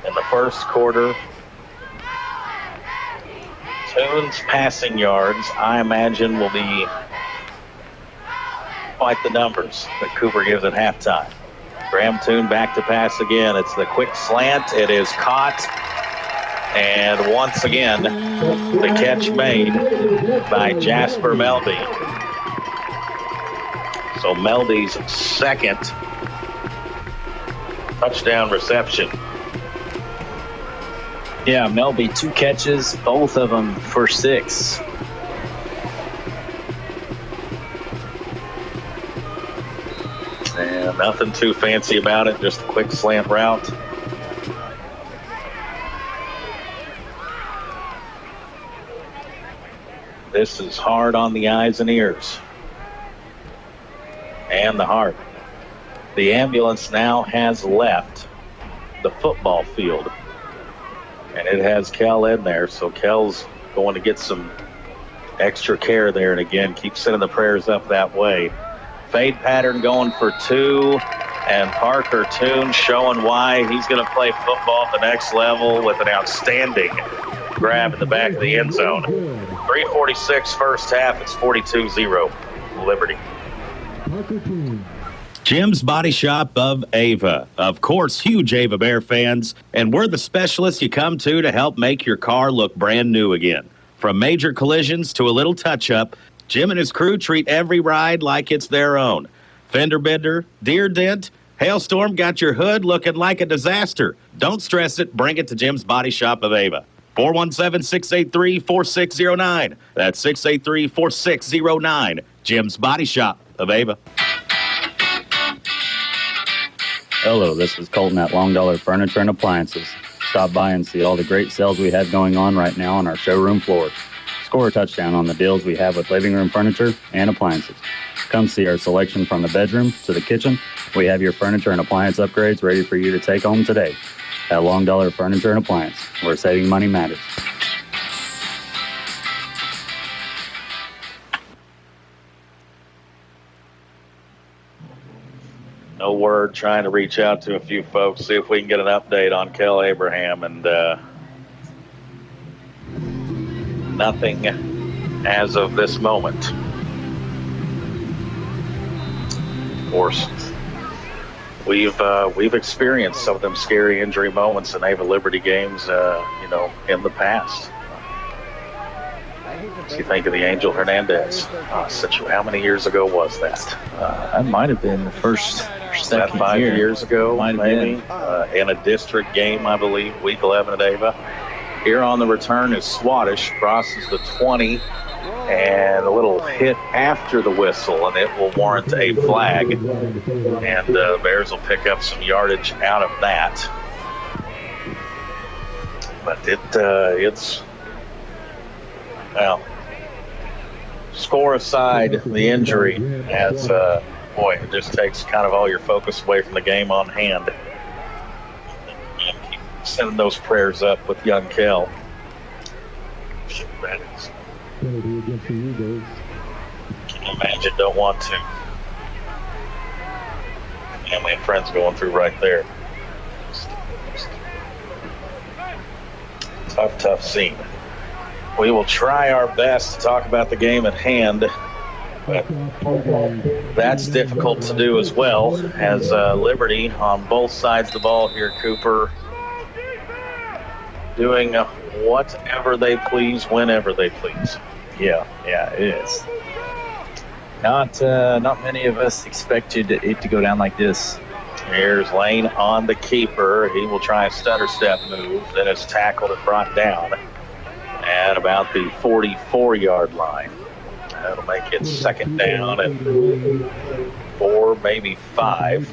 in the first quarter. Toon's passing yards, I imagine, will be quite the numbers that Cooper gives at halftime. Graham Toon back to pass again. It's the quick slant. It is caught. And once again, the catch made by Jasper Melby. So Melby's 2nd touchdown reception. Yeah, Melby, 2 catches, both of them for 6. And nothing too fancy about it, just a quick slant route. This is hard on the eyes and ears. And the heart. The ambulance now has left the football field. And it has Kel in there, so Kel's going to get some extra care there. And again, keep sending the prayers up that way. Fade pattern going for 2. And Parker Toon showing why he's going to play football at the next level with an outstanding grab in the back of the end zone. 3:46 first half. It's 42-0 Liberty. Jim's Body Shop of Ava. Of course, huge Ava Bear fans, and we're the specialists you come to help make your car look brand new again. From major collisions to a little touch-up, Jim and his crew treat every ride like it's their own. Fender bender, deer dent, hailstorm got your hood looking like a disaster. Don't stress it. Bring it to Jim's Body Shop of Ava. 417-683-4609. That's 683-4609. Jim's Body Shop of Ava. Hello, this is Colton at Long Dollar Furniture and Appliances. Stop by and see all the great sales we have going on right now on our showroom floor. Score a touchdown on the deals we have with living room furniture and appliances. Come see our selection from the bedroom to the kitchen. We have your furniture and appliance upgrades ready for you to take home today. At Long Dollar Furniture and Appliance, where saving money matters. No word, trying to reach out to a few folks, see if we can get an update on Kel Abraham, and nothing as of this moment. Of course, we've experienced some of them scary injury moments in Ava Liberty games, in the past. What do you think of the Angel Hernandez situation? How many years ago was that? That might have been the first or second 5 years ago, Might have maybe, in a district game, I believe, week 11 at Ava. Here on the return is Swadesh, crosses the 20, and a little hit after the whistle, and it will warrant a flag. And the Bears will pick up some yardage out of that. But it's, well, score aside, the injury, as, it just takes kind of all your focus away from the game on hand. And keep sending those prayers up with young Kel. That is. Can you imagine? Don't want to. Family and friends going through right there. Tough scene. We will try our best to talk about the game at hand, but that's difficult to do as well, as Liberty on both sides of the ball here, Cooper, doing whatever they please, whenever they please. Yeah, it is. Not many of us expected it to go down like this. Here's Lane on the keeper. He will try a stutter step move, then is tackled and brought down at about the 44-yard line. That'll make it second down and 4, maybe 5.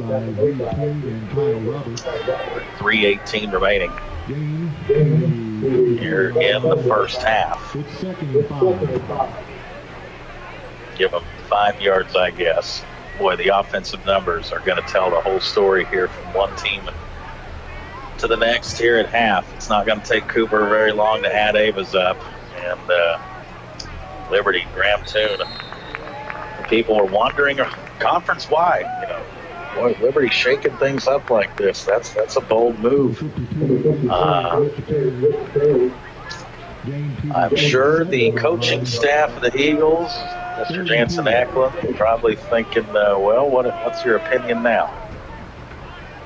3:18 remaining here in the first half. Give them 5 yards, I guess. Boy, the offensive numbers are going to tell the whole story here from one team to the next here at half. It's not going to take Cooper very long to add Ava's up. And Liberty, Graham Toon. People are wondering conference-wide, boy, Liberty shaking things up like this. That's a bold move. I'm sure the coaching staff of the Eagles, Mr. Jansen Ackland, probably thinking, what's your opinion now?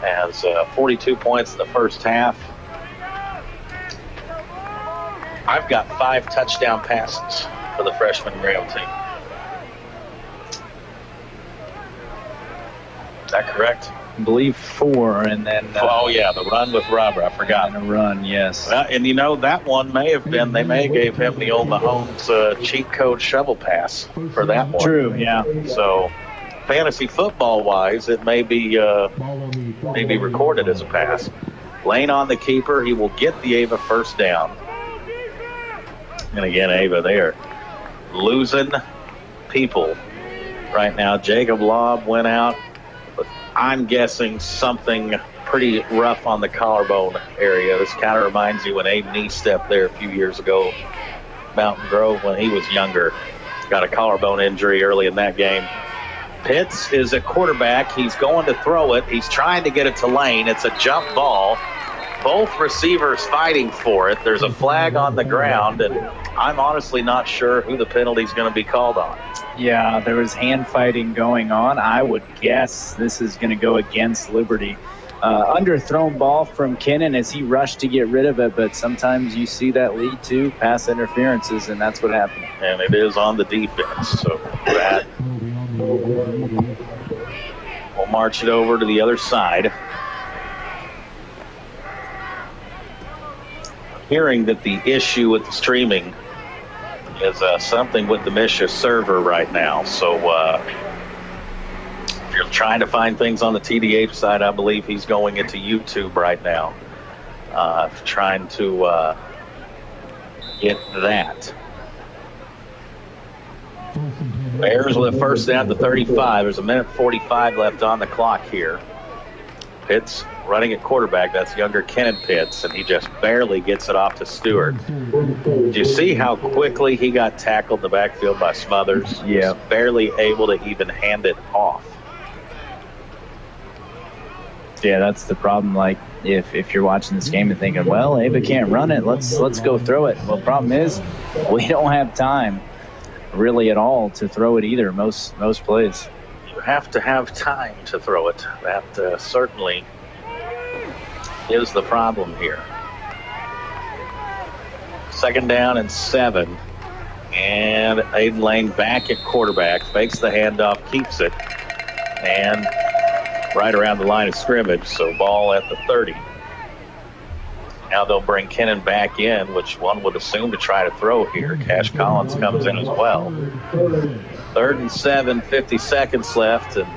As 42 points in the first half. I've got 5 touchdown passes for the freshman Graham team. Is that correct? I believe 4, and then... the run with Robert. I forgot. And a run, yes. Well, and that one may have been, they may have gave him the old Mahomes cheat code shovel pass for that one. True, yeah. So, fantasy football-wise, it may be recorded as a pass. Lane on the keeper. He will get the Ava first down. And again, Ava, they are losing people right now. Jacob Lobb went out, but I'm guessing something pretty rough on the collarbone area. This kind of reminds you when Aiden East stepped there a few years ago, Mountain Grove, when he was younger. Got a collarbone injury early in that game. Pitts is a quarterback. He's going to throw it. He's trying to get it to Lane. It's a jump ball. Both receivers fighting for it. There's a flag on the ground, and I'm honestly not sure who the penalty is going to be called on. Yeah, there was hand fighting going on. I would guess this is going to go against Liberty. Underthrown ball from Kennan as he rushed to get rid of it, but sometimes you see that lead to pass interferences, and that's what happened. And it is on the defense, so that we'll march it over to the other side. Hearing that the issue with the streaming is something with the Misha server right now. So if you're trying to find things on the TDH side, I believe he's going into YouTube right now, trying to get that. Bears with a first down to 35. There's a minute 45 left on the clock here. Pitts running at quarterback. That's younger Kenan Pitts, and he just barely gets it off to Stewart. Do you see how quickly he got tackled in the backfield by Smothers? Yeah. He's barely able to even hand it off. Yeah, that's the problem. Like, if you're watching this game and thinking, well, Ava can't run it, let's go throw it. Well, the problem is we don't have time really at all to throw it either, most plays. You have to have time to throw it. That certainly is the problem here. 2nd down and 7. And Aiden Lane back at quarterback, fakes the handoff, keeps it, and right around the line of scrimmage, so ball at the 30. Now they'll bring Kenan back in, which one would assume to try to throw here. Cash Collins comes in as well. 3rd and 7, 50 seconds left, and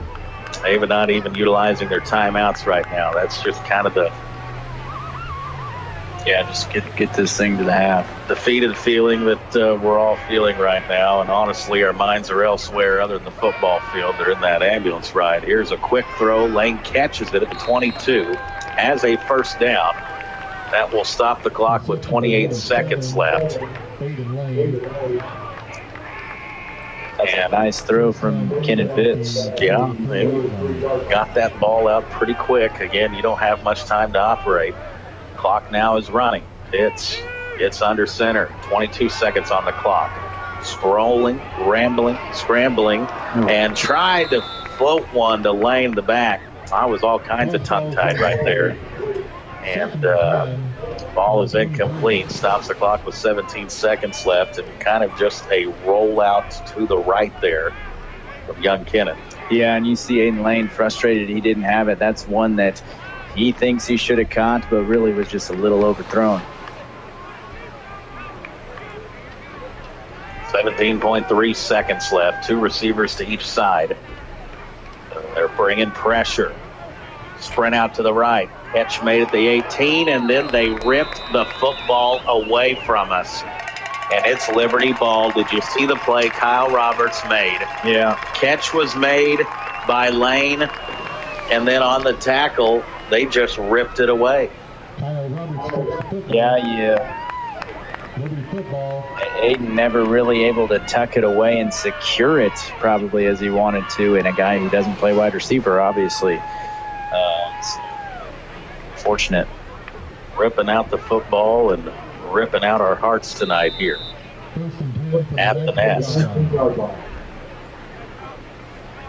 Ava not even utilizing their timeouts right now. That's just kind of the just get this thing to the half. Defeated feeling that we're all feeling right now, and honestly, our minds are elsewhere other than the football field. They're in that ambulance ride. Here's a quick throw. Lane catches it at the 22 as a first down. That will stop the clock with 28 seconds left. That's a nice throw from Kenan Pitts. Yeah, they got that ball out pretty quick. Again, you don't have much time to operate. Clock now is running. Pitts gets under center. 22 seconds on the clock. Scrambling, and tried to float one to Lane the back. I was all kinds of tongue-tied right there. And ball is incomplete. Stops the clock with 17 seconds left, and kind of just a rollout to the right there from young Kenan. Yeah, and you see Aiden Lane frustrated he didn't have it. That's one that he thinks he should have caught, but really was just a little overthrown. 17.3 seconds left. 2 receivers to each side. They're bringing pressure. Sprint out to the right. Catch made at the 18, and then they ripped the football away from us. And it's Liberty ball. Did you see the play Kyle Roberts made? Yeah. Catch was made by Lane, and then on the tackle, they just ripped it away. Yeah. Aiden never really able to tuck it away and secure it probably as he wanted to, and a guy who doesn't play wide receiver, obviously. It's fortunate. Ripping out the football and ripping out our hearts tonight here at the Nest.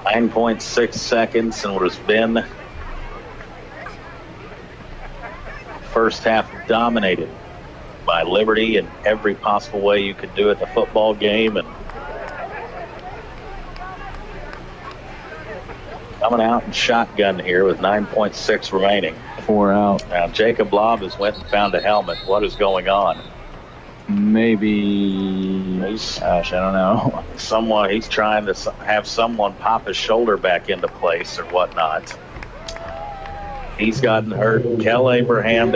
9.6 seconds, and what has been first half dominated by Liberty in every possible way you could do it in the football game, and coming out in shotgun here with 9.6 remaining. 4 out. Now Jacob Lobb has went and found a helmet. What is going on? Maybe, gosh, I don't know. He's trying to have someone pop his shoulder back into place or whatnot. He's gotten hurt. Kel Abraham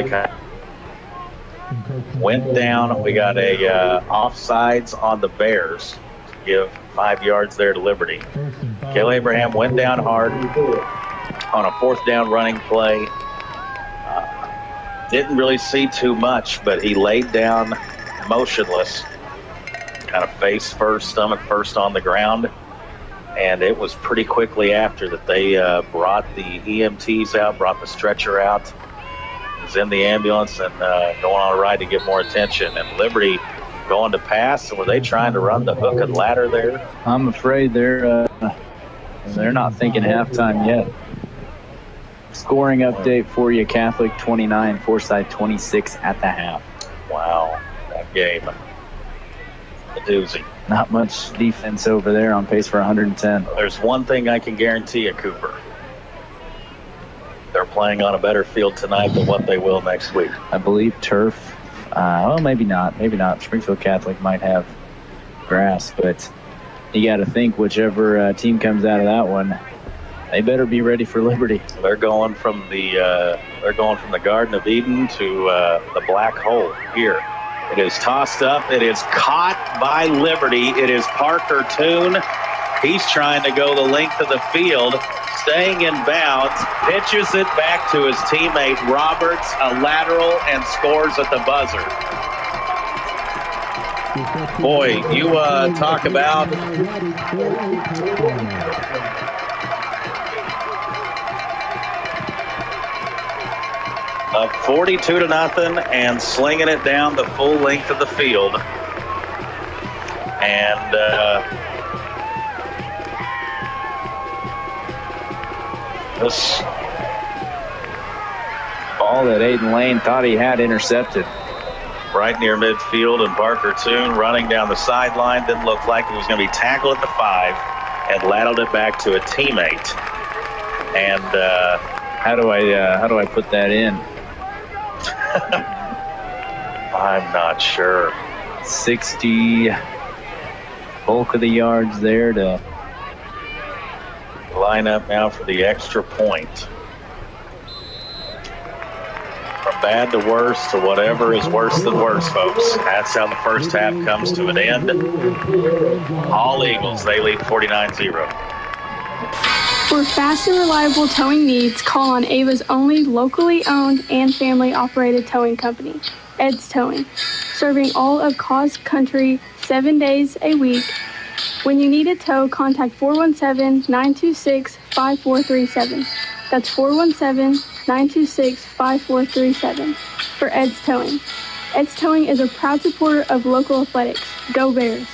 went down. We got a offsides on the Bears to give 5 yards there to Liberty. Kel Abraham went down hard on a 4th down running play. Didn't really see too much, but he laid down motionless, kind of face first, stomach first on the ground. And it was pretty quickly after that they brought the EMTs out, brought the stretcher out. He was in the ambulance and going on a ride to get more attention. And Liberty going to pass. Were they trying to run the hook and ladder there? I'm afraid they're not thinking halftime yet. Scoring update for you: Catholic 29, Forsyth 26 at the half. Wow, that game. A doozy. Not much defense over there, on pace for 110. There's one thing I can guarantee you, Cooper. They're playing on a better field tonight than what they will next week. I believe turf. Well, maybe not. Springfield Catholic might have grass, but you got to think whichever team comes out of that one, They better be ready for Liberty. They're going from the Garden of Eden to the black hole here. It is tossed up. It is caught by Liberty. It is Parker Toon. He's trying to go the length of the field, staying in bounds, pitches it back to his teammate Roberts, a lateral, and scores at the buzzer. Boy, you talk about up 42-0 and slinging it down the full length of the field. And this ball that Aiden Lane thought he had intercepted. Right near midfield, and Parker Toon running down the sideline. Didn't look like he was going to be tackled at the 5 and ladled it back to a teammate. And how do I put that in? I'm not sure. 60, bulk of the yards there to line up now for the extra point. From bad to worse to whatever is worse than worse, folks. That's how the first half comes to an end. All Eagles, they lead 49-0. For fast and reliable towing needs, call on Ava's only locally owned and family-operated towing company, Ed's Towing, serving all of Cause Country 7 days a week. When you need a tow, contact 417-926-5437. That's 417-926-5437 for Ed's Towing. Ed's Towing is a proud supporter of local athletics. Go Bears!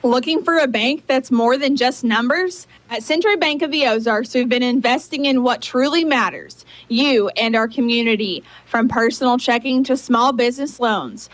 Looking for a bank that's more than just numbers? At Century Bank of the Ozarks, we've been investing in what truly matters, you and our community, from personal checking to small business loans,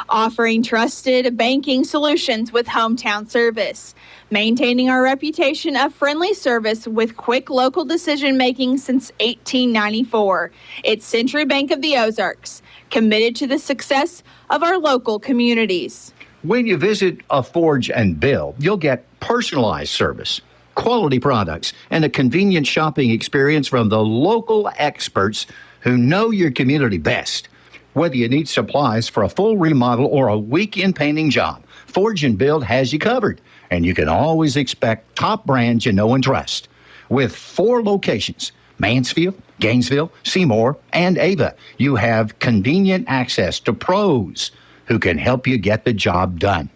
offering trusted banking solutions with hometown service, maintaining our reputation of friendly service with quick local decision-making since 1894. It's Century Bank of the Ozarks, committed to the success of our local communities. When you visit a Forge and Bill, you'll get personalized service, quality products, and a convenient shopping experience from the local experts who know your community best. Whether you need supplies for a full remodel or a weekend painting job, Forge and Build has you covered, and you can always expect top brands you know and trust. With 4 locations, Mansfield, Gainesville, Seymour, and Ava, you have convenient access to pros who can help you get the job done.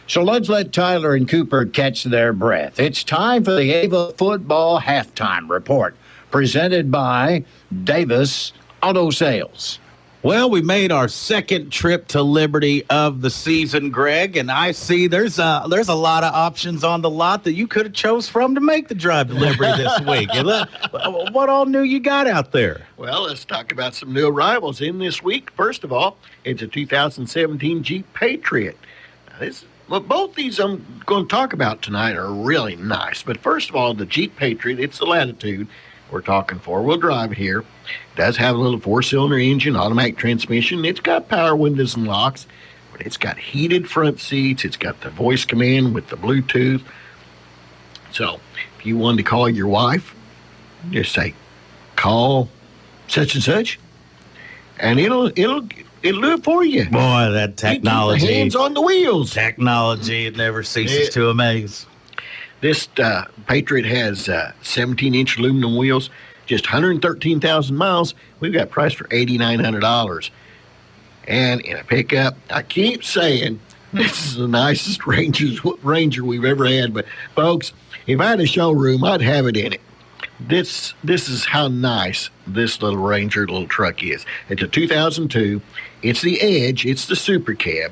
So let's let Tyler and Cooper catch their breath. It's time for the Ava Football Halftime Report, presented by Davis Auto Sales. Well, we made our second trip to Liberty of the season, Greg, and I see there's a lot of options on the lot that you could have chose from to make the drive to Liberty this week. What all new you got out there? Well, let's talk about some new arrivals in this week. First of all, it's a 2017 Jeep Patriot. Now, both these I'm going to talk about tonight are really nice. But first of all, the Jeep Patriot, it's the Latitude. We're talking 4-wheel drive here. It does have a little 4-cylinder engine, automatic transmission. It's got power windows and locks, but it's got heated front seats. It's got the voice command with the Bluetooth. So if you wanted to call your wife, just say, call such and such, and it'll do it for you. Boy, that technology. Keep your hands on the wheels. Technology, it never ceases to amaze. This Patriot has 17-inch aluminum wheels, just 113,000 miles. We've got priced for $8,900. And in a pickup, I keep saying this is the nicest Ranger we've ever had. But, folks, if I had a showroom, I'd have it in it. This is how nice this little Ranger little truck is. It's a 2002. It's the Edge. It's the Super Cab.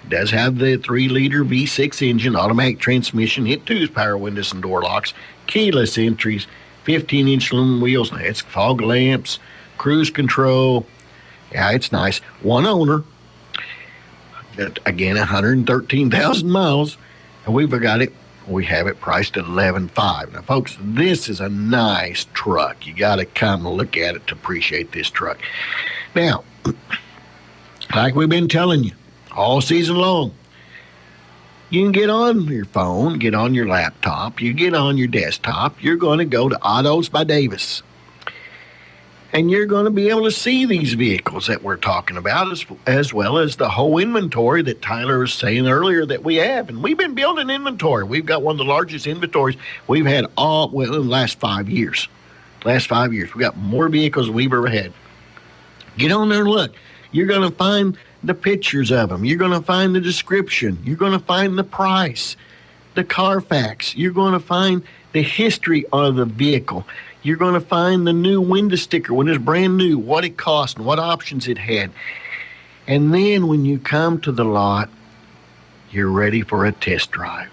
It does have the 3-liter V6 engine, automatic transmission, hit 2 power windows and door locks, keyless entries, 15-inch aluminum wheels. Now, it's fog lamps, cruise control. Yeah, it's nice. One owner. Again, 113,000 miles. And we have it priced at $11,500. Now, folks, this is a nice truck. You got to come and look at it to appreciate this truck. Now, like we've been telling you all season long, You can get on your phone, get on your laptop, you get on your desktop. You're going to go to Autos by Davis. And you're going to be able to see these vehicles that we're talking about, as well as the whole inventory that Tyler was saying earlier that we have. And we've been building inventory. We've got one of the largest inventories we've had in the last 5 years. We've got more vehicles than we've ever had. Get on there and look. You're going to find the pictures of them. You're going to find the description. You're going to find the price, the Carfax. You're going to find the history of the vehicle. You're going to find the new window sticker when it's brand new, what it cost and what options it had. And then when you come to the lot, you're ready for a test drive.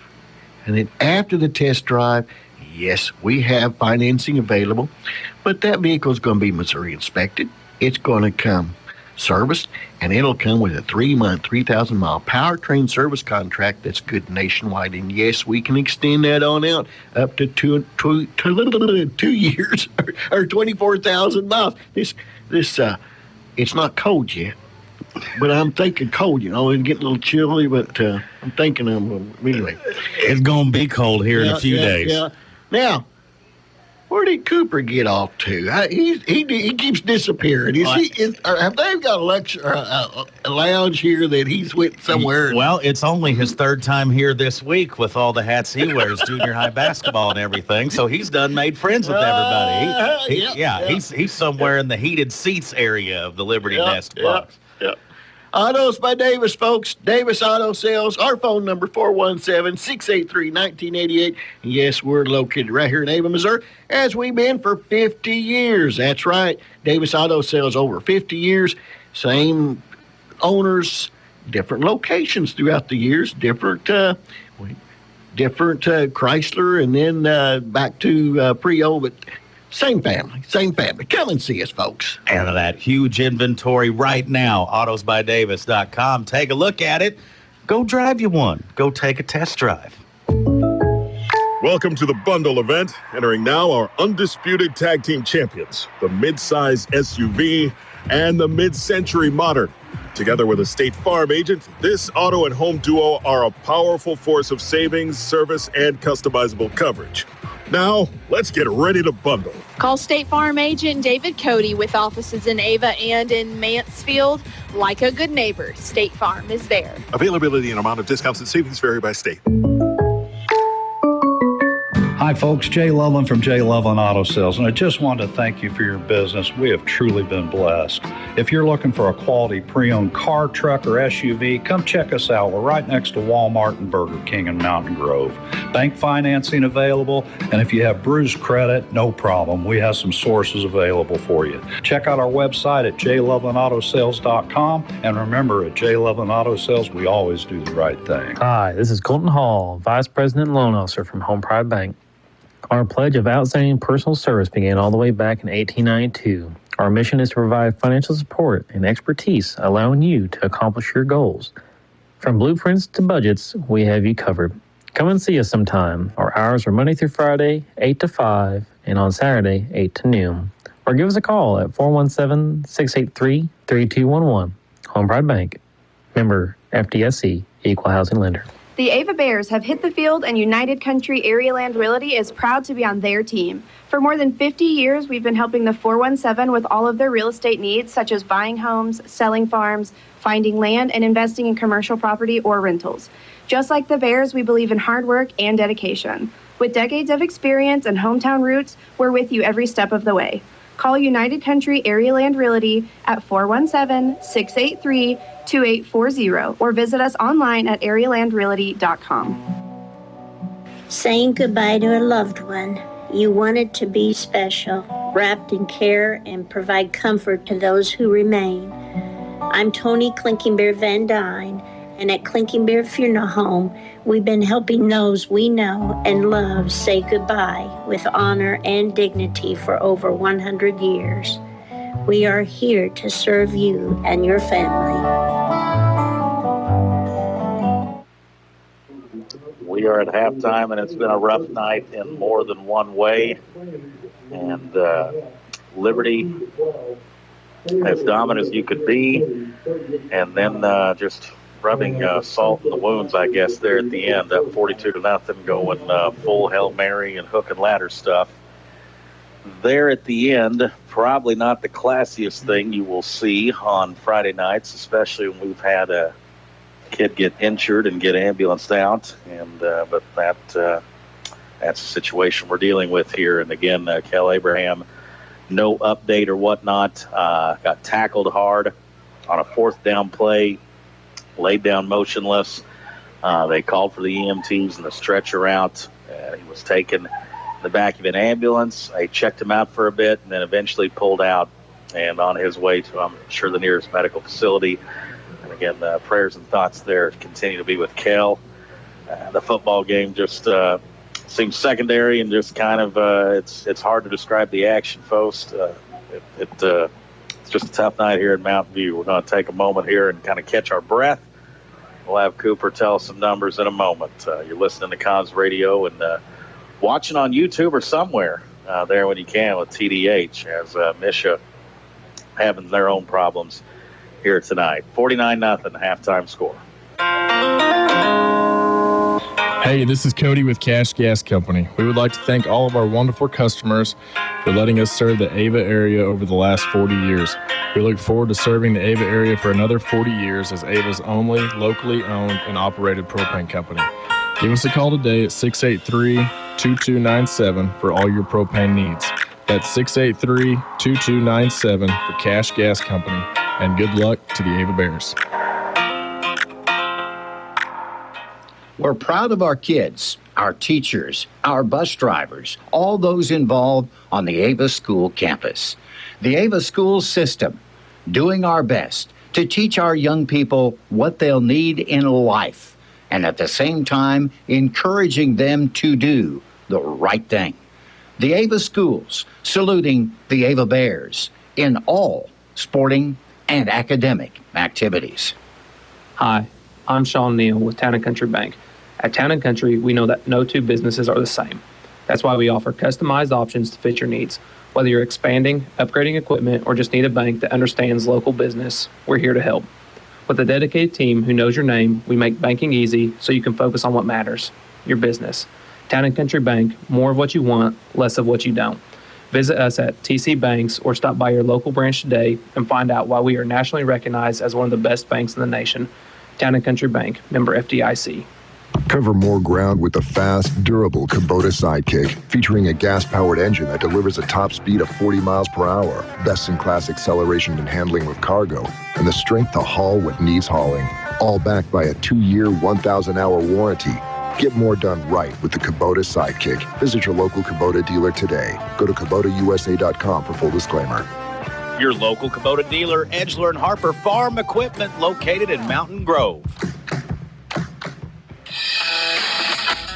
And then after the test drive, yes, we have financing available, but that vehicle is going to be Missouri inspected. It's going to come serviced, and it'll come with a 3-month, 3,000-mile powertrain service contract that's good nationwide. And yes, we can extend that on out up to 2 years or 24,000 miles. This it's not cold yet, but I'm thinking cold. It's getting a little chilly, but I'm thinking anyway. It's gonna be cold here in a few days. Yeah. Now, where did Cooper get off to? He keeps disappearing. Have they got a lounge here that he's went somewhere? Well, it's only his third time here this week with all the hats he wears, junior high basketball and everything. So he's made friends with everybody. He's somewhere in the heated seats area of the Liberty Nest box. Autos by Davis, folks. Davis Auto Sales. Our phone number, 417-683-1988. Yes, we're located right here in Ava, Missouri, as we've been for 50 years. That's right. Davis Auto Sales over 50 years. Same owners, different locations throughout the years, different Chrysler, and then back to pre-old, but same family. Come and see us, folks. And that huge inventory right now, autosbydavis.com. Take a look at it. Go drive you one. Go take a test drive. Welcome to the bundle event. Entering now our undisputed tag team champions, the mid-size SUV and the mid-century modern. Together with a State Farm agent, this auto and home duo are a powerful force of savings, service, and customizable coverage. Now, let's get ready to bundle. Call State Farm agent David Cody with offices in Ava and in Mansfield. Like a good neighbor, State Farm is there. Availability and amount of discounts and savings vary by state. Hi, folks. Jay Loveland from Jay Loveland Auto Sales, and I just wanted to thank you for your business. We have truly been blessed. If you're looking for a quality pre-owned car, truck, or SUV, come check us out. We're right next to Walmart and Burger King in Mountain Grove. Bank financing available, and if you have bruised credit, no problem. We have some sources available for you. Check out our website at jlovelandautosales.com, and remember, at Jay Loveland Auto Sales, we always do the right thing. Hi, this is Colton Hall, Vice President and Loan Officer from Home Pride Bank. Our pledge of outstanding personal service began all the way back in 1892. Our mission is to provide financial support and expertise, allowing you to accomplish your goals. From blueprints to budgets, we have you covered. Come and see us sometime. Our hours are Monday through Friday, 8 to 5, and on Saturday, 8 to noon. Or give us a call at 417-683-3211. Home Pride Bank. Member FDIC, Equal Housing Lender. The Ava Bears have hit the field, and United Country Area Land Realty is proud to be on their team. For more than 50 years, we've been helping the 417 with all of their real estate needs, such as buying homes, selling farms, finding land, and investing in commercial property or rentals. Just like the Bears, we believe in hard work and dedication. With decades of experience and hometown roots, we're with you every step of the way. Call United Country Area Land Realty at 417-683-2840 or visit us online at arealandrealty.com. Saying goodbye to a loved one, you want it to be special, wrapped in care and provide comfort to those who remain. I'm Tony Clinking Bear Van Dyne, and at Clinking Bear Funeral Home, we've been helping those we know and love say goodbye with honor and dignity for over 100 years. We are here to serve you and your family. We are at halftime, and it's been a rough night in more than one way. And Liberty as dominant as you could be, and then just rubbing salt in the wounds, I guess, there at the end. Up 42-0, going full Hail Mary and hook and ladder stuff. There at the end, probably not the classiest thing you will see on Friday nights, especially when we've had a kid get injured and get ambulanced out. And but that's a situation we're dealing with here. And again, Kel Abraham, no update or whatnot. Got tackled hard on a 4th down play, laid down motionless. They called for the EMTs and the stretcher out. He was taken in the back of an ambulance. They checked him out for a bit and then eventually pulled out and on his way to, I'm sure, the nearest medical facility. And again, prayers and thoughts there continue to be with Kel. The football game just seems secondary and just kind of it's hard to describe the action, folks. It's just a tough night here in Mountain View. We're going to take a moment here and kind of catch our breath. We'll have Cooper tell us some numbers in a moment. You're listening to Cons Radio and watching on YouTube or somewhere there when you can with TDH as Misha having their own problems here tonight. 49-0 halftime score. Hey, this is Cody with Cash Gas Company. We would like to thank all of our wonderful customers for letting us serve the Ava area over the last 40 years. We look forward to serving the Ava area for another 40 years as Ava's only locally owned and operated propane company. Give us a call today at 683-2297 for all your propane needs. That's 683-2297 for Cash Gas Company. And good luck to the Ava Bears. We're proud of our kids, our teachers, our bus drivers, all those involved on the Ava School campus. The Ava School system, doing our best to teach our young people what they'll need in life, and at the same time, encouraging them to do the right thing. The Ava Schools, saluting the Ava Bears in all sporting and academic activities. Hi, I'm Sean Neal with Town & Country Bank. At Town & Country, we know that no two businesses are the same. That's why we offer customized options to fit your needs. Whether you're expanding, upgrading equipment, or just need a bank that understands local business, we're here to help. With a dedicated team who knows your name, we make banking easy so you can focus on what matters, your business. Town & Country Bank, more of what you want, less of what you don't. Visit us at TC Banks or stop by your local branch today and find out why we are nationally recognized as one of the best banks in the nation. Town & Country Bank, member FDIC. Cover more ground with the fast, durable Kubota Sidekick, featuring a gas-powered engine that delivers a top speed of 40 miles per hour, best-in-class acceleration and handling with cargo, and the strength to haul what needs hauling, all backed by a 2-year, 1,000-hour warranty. Get more done right with the Kubota Sidekick. Visit your local Kubota dealer today. Go to KubotaUSA.com for full disclaimer. Your local Kubota dealer, Edgeler and Harper Farm Equipment, located in Mountain Grove.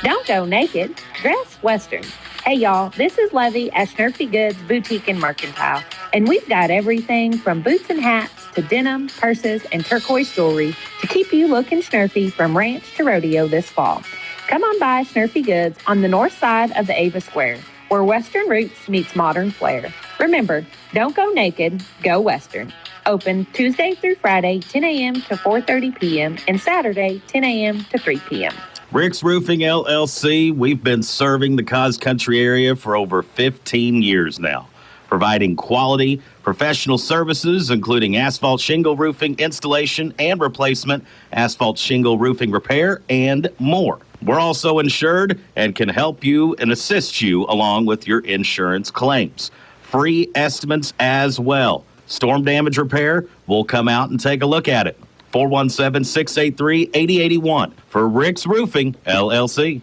Don't go naked. Dress Western. Hey, y'all, this is Levy at Schnurfy Goods Boutique and Mercantile, and we've got everything from boots and hats to denim, purses, and turquoise jewelry to keep you looking schnurfy from ranch to rodeo this fall. Come on by Schnurfy Goods on the north side of the Ava Square, where Western roots meets modern flair. Remember, don't go naked, go Western. Open Tuesday through Friday, 10 a.m. to 4:30 p.m. and Saturday, 10 a.m. to 3 p.m. Rick's Roofing LLC, we've been serving the Cos Country area for over 15 years now, providing quality, professional services, including asphalt shingle roofing installation and replacement, asphalt shingle roofing repair, and more. We're also insured and can help you and assist you along with your insurance claims. Free estimates as well. Storm damage repair, we'll come out and take a look at it. 417-683-8081 for Rick's Roofing, LLC.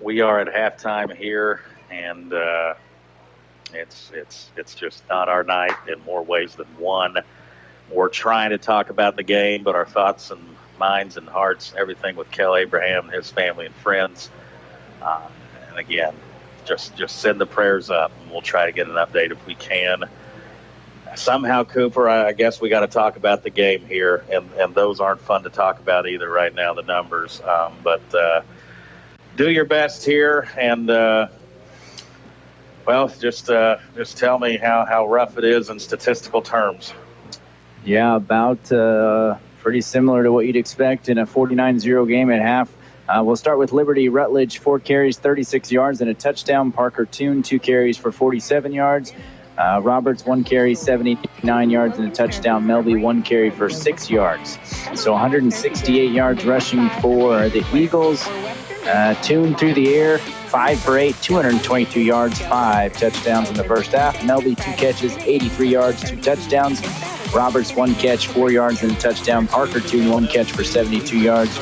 We are at halftime here, and it's just not our night in more ways than one. We're trying to talk about the game, but our thoughts and minds and hearts, everything with Kel Abraham, his family and friends. And again, just send the prayers up, and we'll try to get an update if we can. Somehow, Cooper, I guess we got to talk about the game here, and those aren't fun to talk about either right now, the numbers. But do your best here, and just tell me how rough it is in statistical terms. Yeah, about pretty similar to what you'd expect in a 49-0 game at half. We'll start with Liberty Rutledge, 4 carries, 36 yards, and a touchdown. Parker Toon, 2 carries for 47 yards. Roberts, 1 carry, 79 yards, and a touchdown. Melby, 1 carry for 6 yards. So 168 yards rushing for the Eagles. Toon through the air, 5 for 8, 222 yards, 5 touchdowns in the first half. Melby, 2 catches, 83 yards, 2 touchdowns. Roberts, 1 catch, 4 yards, and a touchdown. Parker Toon, 1 catch for 72 yards.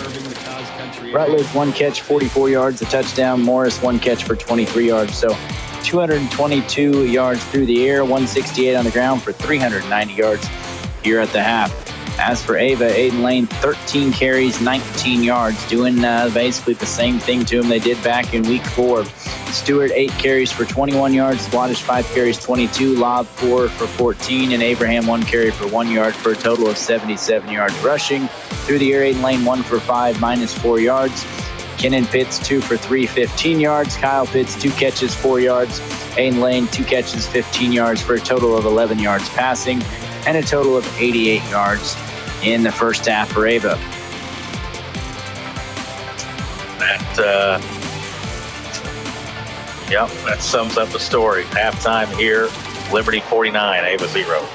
Rutledge, 1 catch, 44 yards, a touchdown. Morris, 1 catch for 23 yards. So 222 yards through the air, 168 on the ground for 390 yards here at the half. As for Ava, Aiden Lane, 13 carries, 19 yards, doing basically the same thing to him they did back in week 4. Stewart, 8 carries for 21 yards. Squatish, 5 carries, 22. Lobb, 4 for 14. And Abraham, 1 carry for 1 yard for a total of 77 yards rushing. Through the air, Aiden Lane, 1 for 5, minus 4 yards. Kenan Pitts, 2 for 3, 15 yards. Kyle Pitts, 2 catches, 4 yards. Aiden Lane, 2 catches, 15 yards for a total of 11 yards passing and a total of 88 yards in the first half for Ava. That sums up the story. Halftime here, Liberty 49, Ava 0.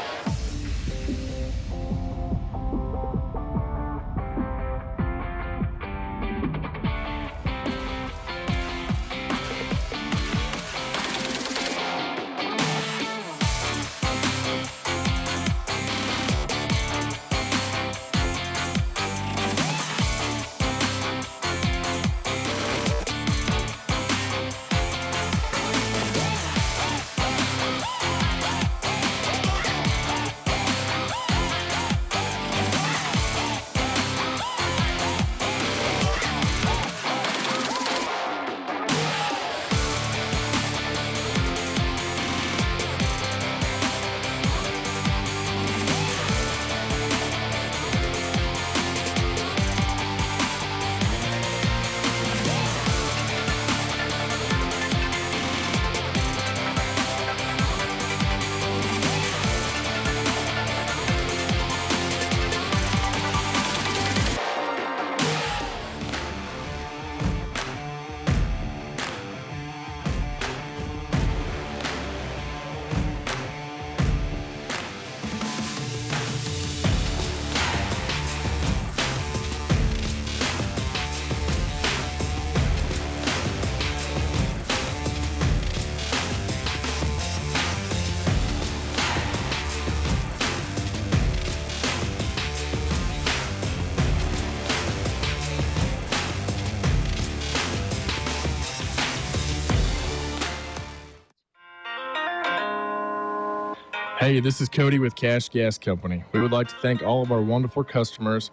Hey, this is Cody with Cash Gas Company. We would like to thank all of our wonderful customers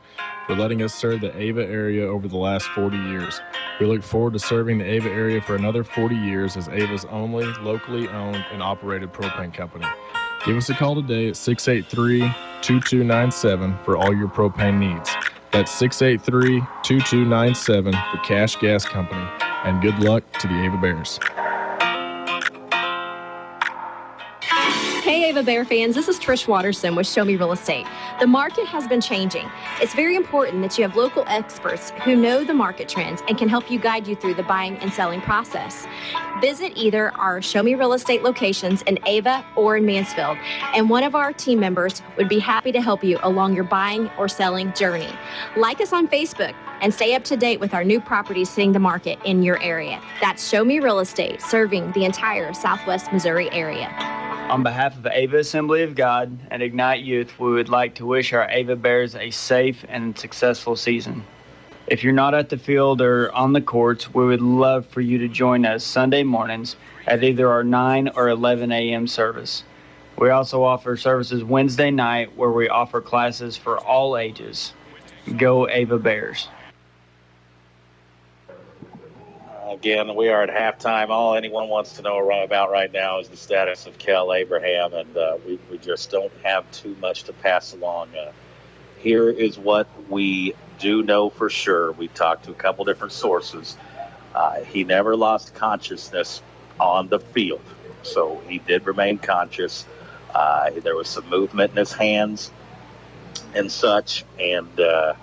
for letting us serve the Ava area over the last 40 years. We look forward to serving the Ava area for another 40 years as Ava's only locally owned and operated propane company. Give us a call today at 683-2297 for all your propane needs. That's 683-2297 for Cash Gas Company. And good luck to the Ava Bears. Hey Ava Bear fans, this is Trish Watterson with Show Me Real Estate. The market has been changing. It's very important that you have local experts who know the market trends and can help you guide you through the buying and selling process. Visit either our Show Me Real Estate locations in Ava or in Mansfield, and one of our team members would be happy to help you along your buying or selling journey. Like us on Facebook and stay up to date with our new properties hitting the market in your area. That's Show Me Real Estate, serving the entire Southwest Missouri area. On behalf of Ava Assembly of God and Ignite Youth, we would like to wish our Ava Bears a safe and successful season. If you're not at the field or on the courts, we would love for you to join us Sunday mornings at either our 9 or 11 a.m. service. We also offer services Wednesday night where we offer classes for all ages. Go Ava Bears. Again, we are at halftime. All anyone wants to know about right now is the status of Kel Abraham, and we just don't have too much to pass along. Here is what we do know for sure. We talked to a couple different sources. He never lost consciousness on the field, so he did remain conscious. There was some movement in his hands, and such, and then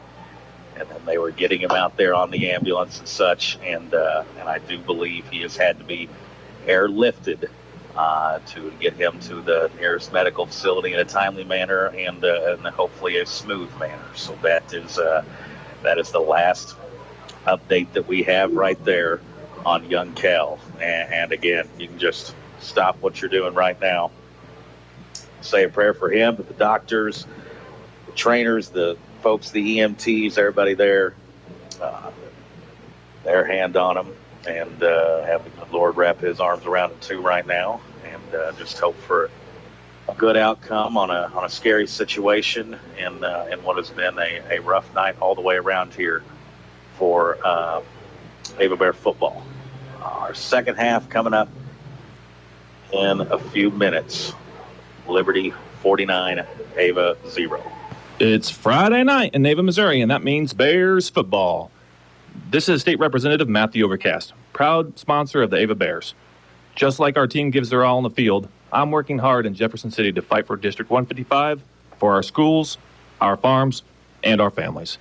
they were getting him out there on the ambulance and such, and I do believe he has had to be airlifted to get him to the nearest medical facility in a timely manner and hopefully a smooth manner. So that is the last update that we have right there on young Cal. And again, you can just stop what you're doing right now, say a prayer for him, but the doctors, the trainers, the folks, the EMTs, everybody there, their hand on him, and have the good Lord wrap his arms around him too right now, and just hope for a good outcome on a scary situation in what has been a rough night all the way around here for Ava Bear football. Our second half coming up in a few minutes. Liberty 49, Ava 0. It's Friday night in Ava, Missouri, and that means Bears football. This is State Representative Matthew Overcast, proud sponsor of the Ava Bears. Just like our team gives their all on the field, I'm working hard in Jefferson City to fight for District 155, for our schools, our farms, and our families.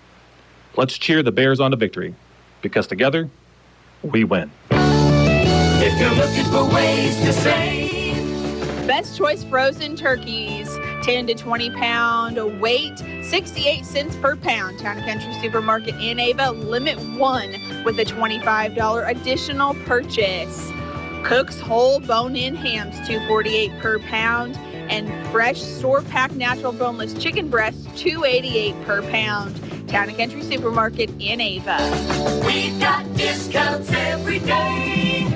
Let's cheer the Bears on to victory, because together, we win. If you're looking for ways to save, Best Choice frozen turkeys, 10 to 20 pound weight, 68 cents per pound. Town and Country Supermarket in Ava, limit one with a $25 additional purchase. Cook's whole bone-in hams, $2.48 per pound, and fresh store-packed natural boneless chicken breasts, $2.88 per pound. Town and Country Supermarket in Ava. we've got discounts every day.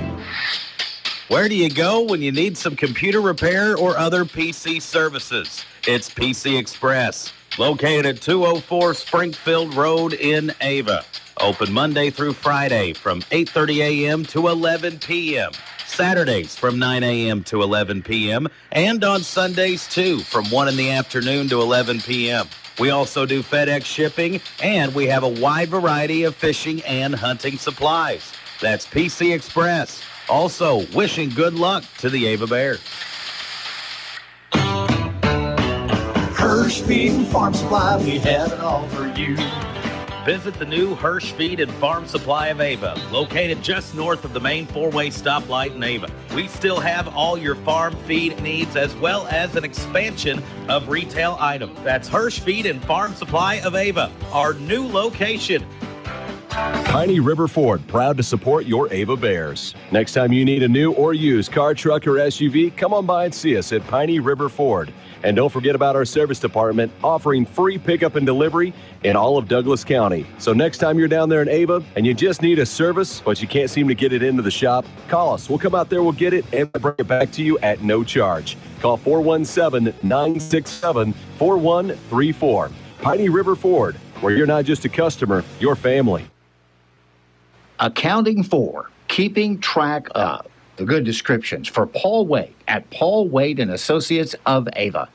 Where do you go when you need some computer repair or other PC services? It's PC Express, located at 204 Springfield Road in Ava. Open Monday through Friday from 8:30 a.m. to 11 p.m. Saturdays from 9 a.m. to 11 p.m. and on Sundays too from 1 in the afternoon to 11 p.m. We also do FedEx shipping, and we have a wide variety of fishing and hunting supplies. That's PC Express. Also, wishing good luck to the Ava Bears. Hirsch Feed and Farm Supply, we have it all for you. Visit the new Hirsch Feed and Farm Supply of Ava, located just north of the main four-way stoplight in Ava. We still have all your farm feed needs as well as an expansion of retail items. That's Hirsch Feed and Farm Supply of Ava, our new location. Piney River Ford, proud to support your Ava Bears. Next time you need a new or used car, truck, or SUV, come on by and see us at Piney River Ford. And don't forget about our service department offering free pickup and delivery in all of Douglas County. So next time you're down there in Ava and you just need a service, but you can't seem to get it into the shop, call us. We'll come out there, we'll get it, and bring it back to you at no charge. Call 417-967-4134. Piney River Ford, where you're not just a customer, you're family. Accounting for, keeping track of. The good descriptions for Paul Wade at Paul Wade and Associates of Ava.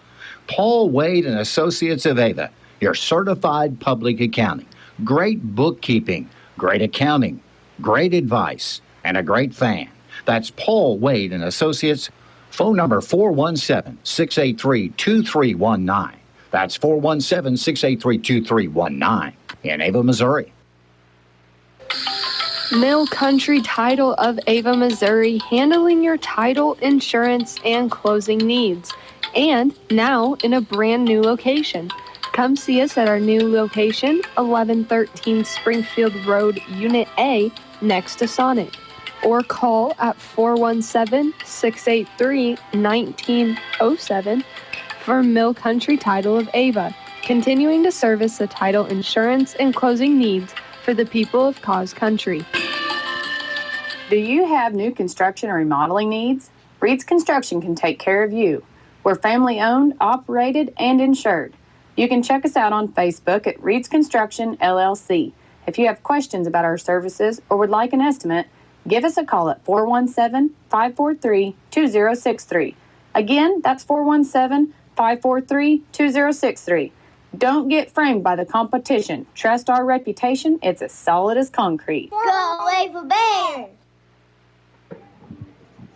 Paul Wade and Associates of Ava, your certified public accounting. Great bookkeeping, great accounting, great advice, and a great fan. That's Paul Wade and Associates. Phone number 417-683-2319. That's 417-683-2319 in Ava, Missouri. Mill Country Title of Ava, Missouri, handling your title, insurance, and closing needs. And now in a brand new location. Come see us at our new location, 1113 Springfield Road, Unit A, next to Sonic. Or call at 417-683-1907 for Mill Country Title of Ava, continuing to service the title, insurance, and closing needs for the people of Cause Country. Do you have new construction or remodeling needs? Reed's Construction can take care of you. We're family owned, operated, and insured. You can check us out on Facebook at Reed's Construction LLC. If you have questions about our services or would like an estimate, give us a call at 417-543-2063. Again, that's 417-543-2063. Don't get framed by the competition. Trust our reputation. It's as solid as concrete. Go Ava Bears!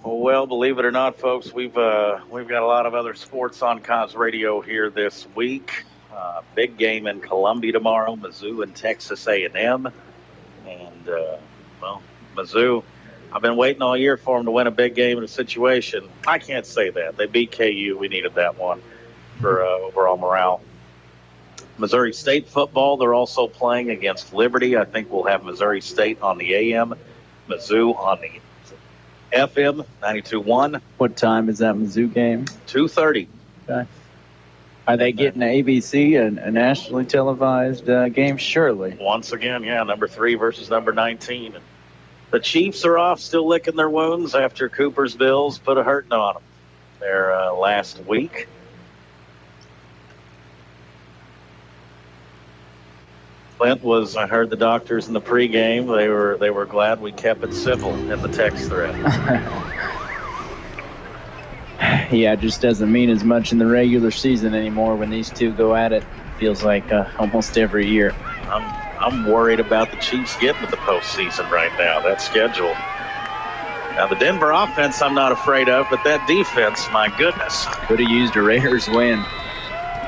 Well, believe it or not, folks, we've got a lot of other sports on Cause Radio here this week. Big game in Columbia tomorrow, Mizzou and Texas A&M. And, Mizzou, I've been waiting all year for them to win a big game in a situation. I can't say that. They beat KU. We needed that one for overall morale. Missouri State football, they're also playing against Liberty. I think we'll have Missouri State on the AM, Mizzou on the FM, 92.1. What time is that Mizzou game? 2:30. Okay. Are they getting ABC, a nationally televised game? Surely. Once again, yeah, number 3 versus number 19. The Chiefs are off, still licking their wounds after Cooper's Bills put a hurting on them there last week. Clint was, I heard the doctors in the pregame, they were glad we kept it civil in the text thread. Yeah, it just doesn't mean as much in the regular season anymore when these two go at it. Feels like almost every year. I'm worried about the Chiefs getting to the postseason right now, that schedule. Now, the Denver offense I'm not afraid of, but that defense, my goodness. Could have used a Raiders win.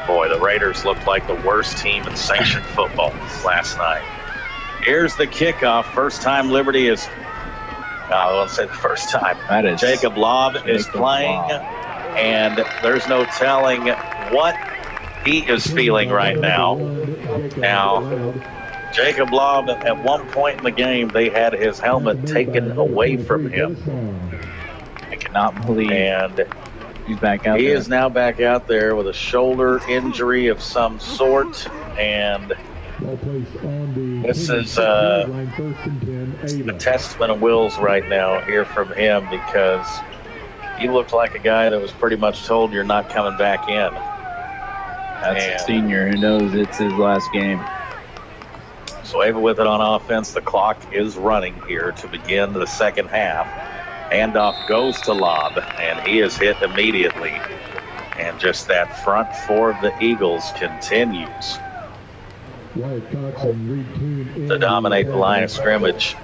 Boy, the Raiders looked like the worst team in sanctioned football last night. Here's the kickoff. First time Liberty is, I won't say the first time. That is Jacob Lobb is playing, and there's no telling what he is feeling right now. Now, Jacob Lobb, at one point in the game, they had his helmet taken away from him. I cannot believe. And he's back out he there. is now back out there with a shoulder injury of some sort, and this is a testament of Will's right now, hear from him, because he looked like a guy that was pretty much told you're not coming back in. That's a senior who knows it's his last game. So Ava with it on offense. The clock is running here to begin the second half. Handoff goes to Lobb, and he is hit immediately. And just that front four of the Eagles continues to dominate the line of scrimmage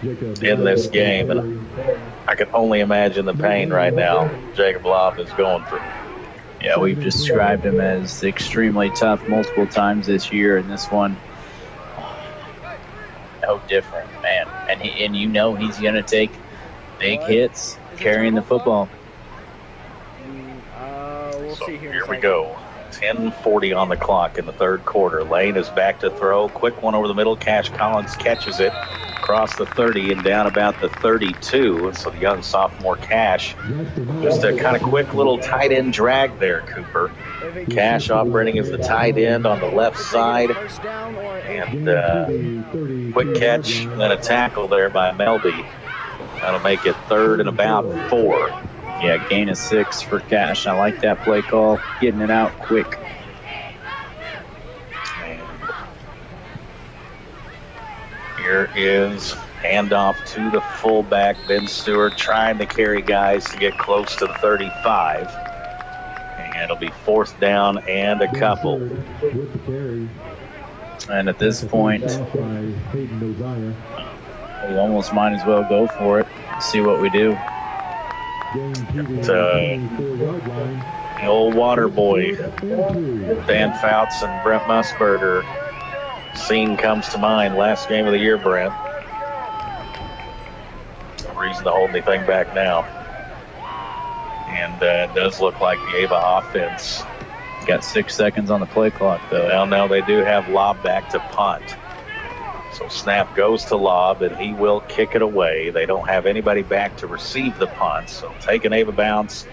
in this game. And I can only imagine the pain right now Jacob Lobb is going through. Yeah, we've described him as extremely tough multiple times this year, and this one, no different, man. And you know he's going to take big hits carrying the football. So here we go. 10:40 on the clock in the third quarter. Lane is back to throw. Quick one over the middle. Cash Collins catches it across the 30 and down about the 32. So the young sophomore Cash, just a kind of quick little tight end drag there, Cooper. Cash operating as the tight end on the left side. And quick catch and then a tackle there by Melby. That'll make it third and about 4. Yeah, gain of 6 for Cash. I like that play call, getting it out quick. And here is handoff to the fullback, Ben Stewart, trying to carry guys to get close to the 35. And it'll be fourth down and a couple. And at this point, we almost might as well go for it, see what we do. The old water boy, Dan Fouts and Brent Musburger. Scene comes to mind. Last game of the year, Brent. No reason to hold anything back now. And it does look like the Ava offense. Got 6 seconds on the play clock, though. Well, now they do have Lobb back to punt. So snap goes to Lobb, and he will kick it away. They don't have anybody back to receive the punt. So take an Ava bounce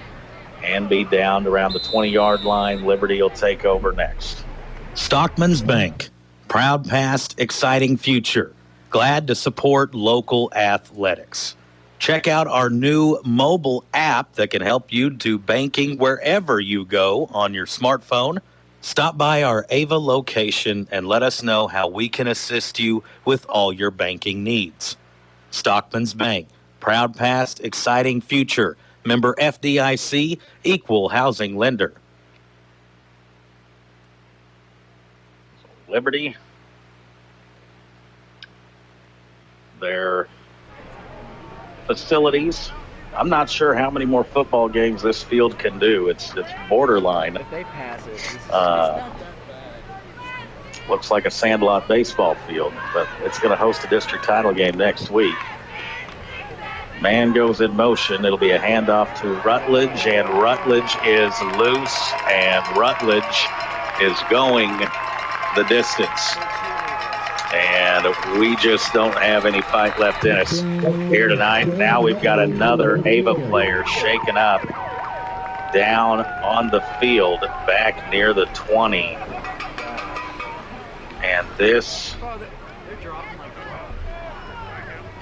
and be down around the 20-yard line. Liberty will take over next. Stockman's Bank. Proud past, exciting future. Glad to support local athletics. Check out our new mobile app that can help you do banking wherever you go on your smartphone. Stop by our Ava location and let us know how we can assist you with all your banking needs. Stockman's Bank. Proud past, exciting future. Member FDIC, equal housing lender. Liberty, their facilities. I'm not sure how many more football games this field can do. It's borderline. looks like a sandlot baseball field, but it's going to host a district title game next week. Man goes in motion. It'll be a handoff to Rutledge, and Rutledge is loose, and Rutledge is going the distance. And we just don't have any fight left in us here tonight. Now we've got another Ava player shaken up down on the field back near the 20. And this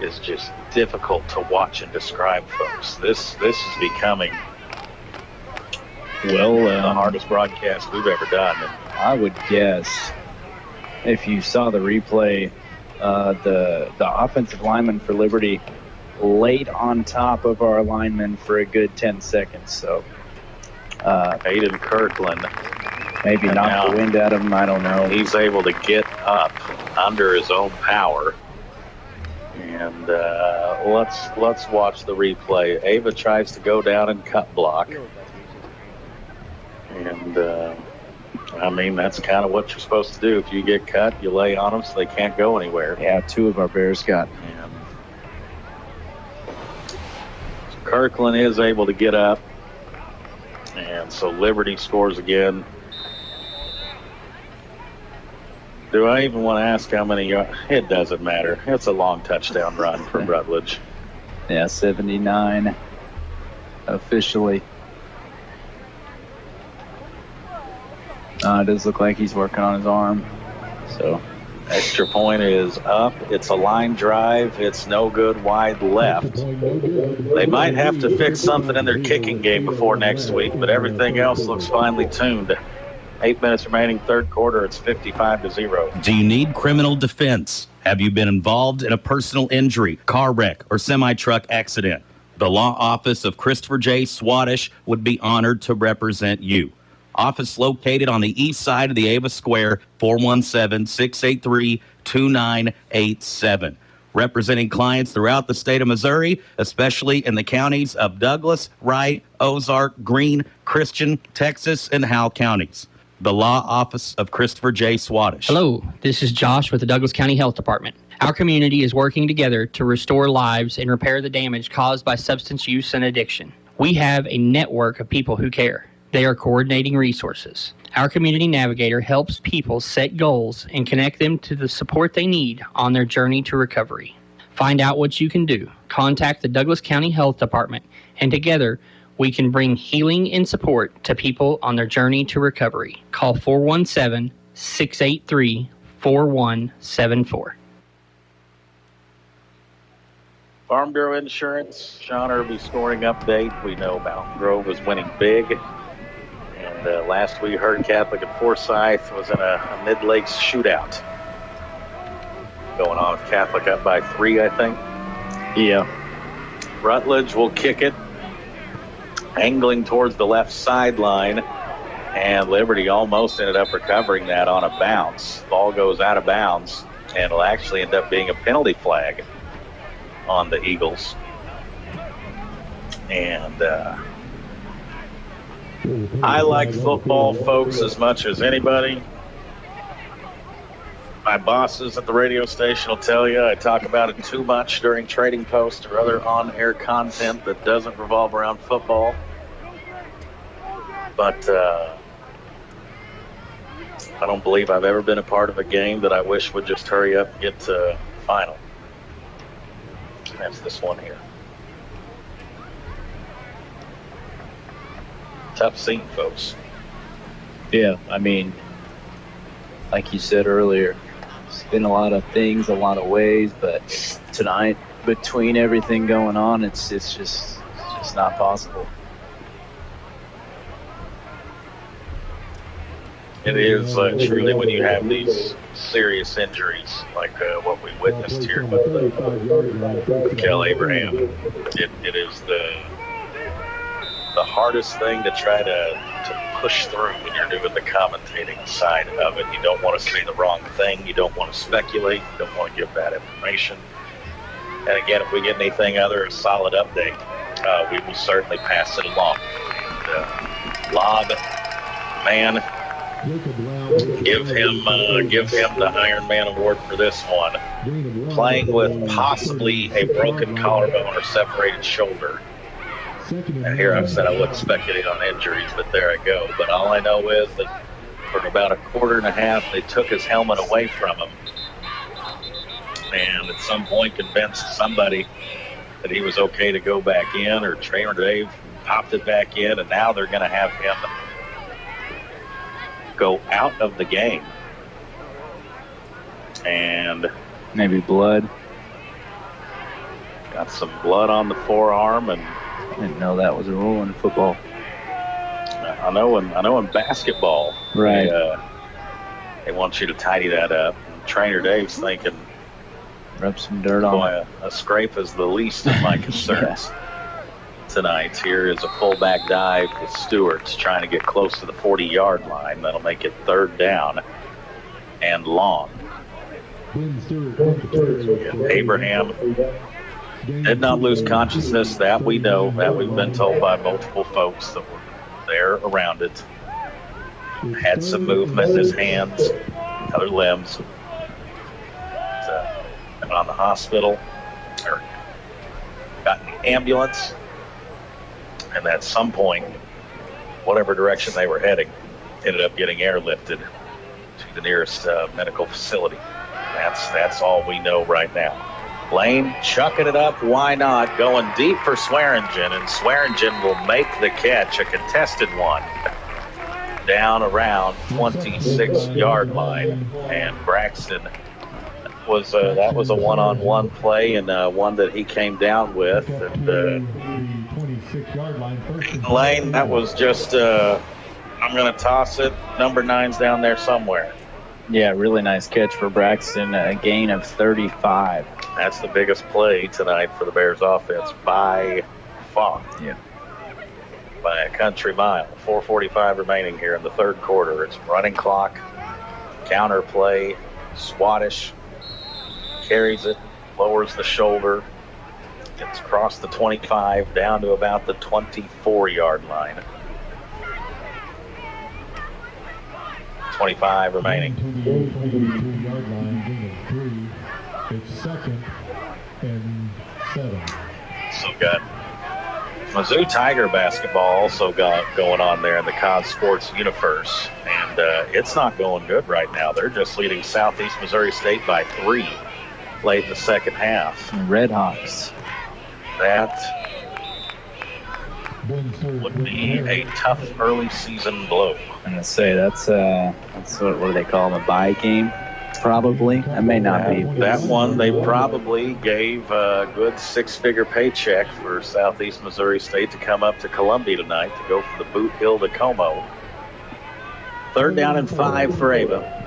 is just difficult to watch and describe, folks. This is becoming the hardest broadcast we've ever done. And I would guess if you saw the replay, the offensive lineman for Liberty laid on top of our lineman for a good 10 seconds. So Aiden Kirkland maybe knocked the wind out of him. I don't know. He's able to get up under his own power. And let's watch the replay. Ava tries to go down and cut block. And, I mean, that's kind of what you're supposed to do. If you get cut, you lay on them so they can't go anywhere. Yeah, 2 of our Bears got. And Kirkland is able to get up. And so Liberty scores again. Do I even want to ask how many yards? It doesn't matter. It's a long touchdown run from Rutledge. Yeah, 79 officially. It does look like he's working on his arm. So extra point is up. It's a line drive. It's no good wide left. They might have to fix something in their kicking game before next week, but everything else looks finely tuned. 8 minutes remaining, third quarter. It's 55-0. Do you need criminal defense? Have you been involved in a personal injury, car wreck, or semi-truck accident? The law office of Christopher J. Swadesh would be honored to represent you. Office located on the east side of the Ava Square, 417-683-2987. Representing clients throughout the state of Missouri, especially in the counties of Douglas, Wright, Ozark, Greene, Christian, Texas, and Howell counties. The law office of Christopher J. Swadesh. Hello, this is Josh with the Douglas County Health Department. Our community is working together to restore lives and repair the damage caused by substance use and addiction. We have a network of people who care. They are coordinating resources. Our community navigator helps people set goals and connect them to the support they need on their journey to recovery. Find out what you can do. Contact the Douglas County Health Department, and together we can bring healing and support to people on their journey to recovery. Call 417-683-4174. Farm Bureau Insurance, Sean Irby scoring update. We know Mountain Grove is winning big. And last we heard, Catholic at Forsyth was in a mid-lakes shootout. Going on with Catholic up by 3, I think. Yeah. Rutledge will kick it, angling towards the left sideline, and Liberty almost ended up recovering that on a bounce. Ball goes out of bounds, and it'll actually end up being a penalty flag on the Eagles. And I like football, folks, as much as anybody. My bosses at the radio station will tell you I talk about it too much during Trading Post or other on-air content that doesn't revolve around football. But I don't believe I've ever been a part of a game that I wish would just hurry up and get to final. That's this one here. Tough scene, folks. Yeah, I mean, like you said earlier, it's been a lot of things, a lot of ways, but tonight, between everything going on, it's just not possible. It is truly when you have these serious injuries like what we witnessed here with Kel Abraham. It is the hardest thing to try to push through when you're doing the commentating side of it. You don't want to say the wrong thing. You don't want to speculate. You don't want to give bad information. And again, if we get anything other than a solid update, we will certainly pass it along. And, Lob, man, Give him the Iron Man Award for this one. Playing with possibly a broken collarbone or separated shoulder. And here I've said I wouldn't speculate on injuries, but there I go. But all I know is that for about a quarter and a half, they took his helmet away from him. And at some point convinced somebody that he was okay to go back in, or Trainer Dave popped it back in, and now they're going to have him go out of the game. And maybe blood. Got some blood on the forearm, and I didn't know that was a rule in football. I know in basketball, right? They want you to tidy that up. Trainer Dave's thinking, rub some dirt on it. A scrape is the least of my concerns. Tonight, here is a fullback dive with Stewart's trying to get close to the 40-yard line. That'll make it 3rd down and long. Abraham did not lose consciousness. That we know. That we've been told by multiple folks that were there around it. Had some movement in his hands, other limbs. Been on the hospital, or got in the ambulance, and at some point, whatever direction they were heading, ended up getting airlifted to the nearest medical facility. That's all we know right now. Lane chucking it up, why not? Going deep for Swearingen, and Swearingen will make the catch, a contested one, down around 26-yard line. And Braxton that was a one-on-one play, and one that he came down with. And Lane, that was just, I'm going to toss it. Number 9's down there somewhere. Yeah, really nice catch for Braxton, a gain of 35. That's the biggest play tonight for the Bears offense by far. Yeah. By a country mile. 4:45 remaining here in the 3rd quarter. It's running clock, counter play, Swadesh carries it, lowers the shoulder, gets across the 25 down to about the 24-yard line. 25 remaining. It's 2nd and 7. So got Mizzou Tiger basketball also got going on there in the COD Sports universe, and it's not going good right now. They're just leading Southeast Missouri State by 3 late in the 2nd half. Red Hawks. That would be a tough early season blow. I'm going to say that's what do they call them, a bye game? Probably. That may not be. That one, they probably gave a good 6-figure paycheck for Southeast Missouri State to come up to Columbia tonight to go for the Boot Hill to Como. 3rd down and 5 for Ava.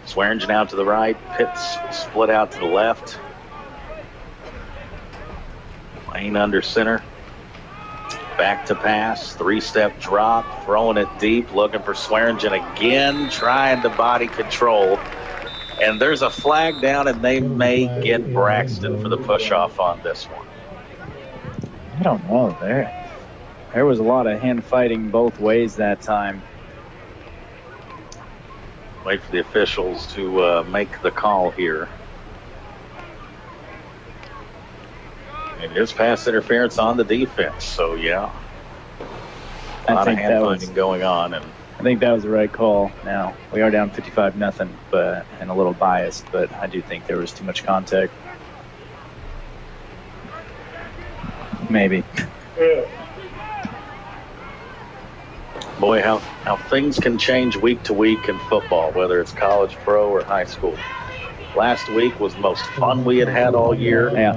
Swearingen out to the right. Pitts split out to the left. Lane under center. Back to pass. 3-step drop. Throwing it deep. Looking for Swearingen again. Trying to body control. And there's a flag down, and they may get Braxton for the push-off on this one. I don't know. There was a lot of hand fighting both ways that time. Wait for the officials to make the call here. It is pass interference on the defense, so yeah. A lot of hand fighting going on. And I think that was the right call. Now, we are down 55-0, but and a little biased, but I do think there was too much contact. Maybe. Boy, how things can change week to week in football, whether it's college, pro, or high school. Last week was the most fun we had all year. Yeah.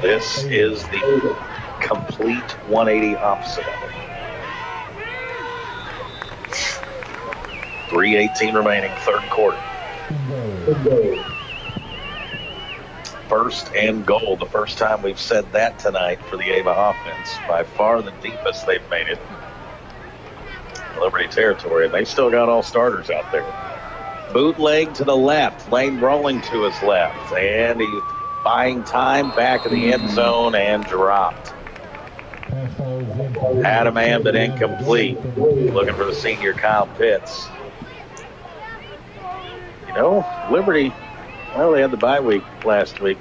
This is the complete 180 opposite of it. 3:18 remaining, 3rd quarter. 1st and goal. The first time we've said that tonight for the Ava offense. By far the deepest they've made it. Liberty territory, and they still got all starters out there. Bootleg to the left. Lane rolling to his left. And he's buying time back in the end zone and dropped. Had a man, but incomplete. Looking for the senior Kyle Pitts. You know, Liberty, well, they had the bye week last week.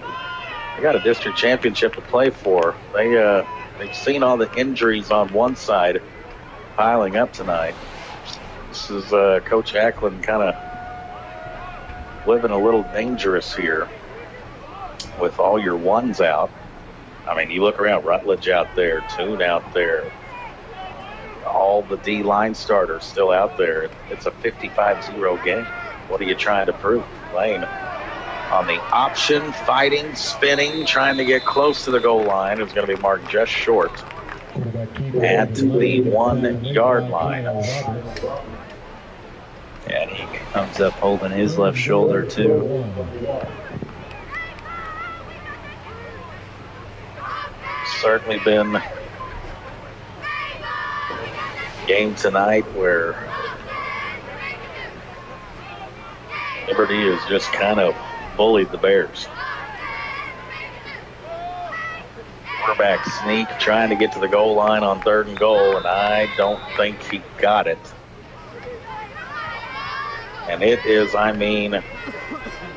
They got a district championship to play for. They've seen all the injuries on one side piling up tonight. This is Coach Ackland kind of living a little dangerous here with all your ones out. I mean, you look around, Rutledge out there, Toon out there, all the D-line starters still out there. It's a 55-0 game. What are you trying to prove? Lane on the option, fighting, spinning, trying to get close to the goal line. It's going to be marked just short at the 1 yard line. And he comes up holding his left shoulder, too. Certainly been a game tonight where Liberty has just kind of bullied the Bears. Quarterback sneak trying to get to the goal line on 3rd and goal, and I don't think he got it. And it is, I mean,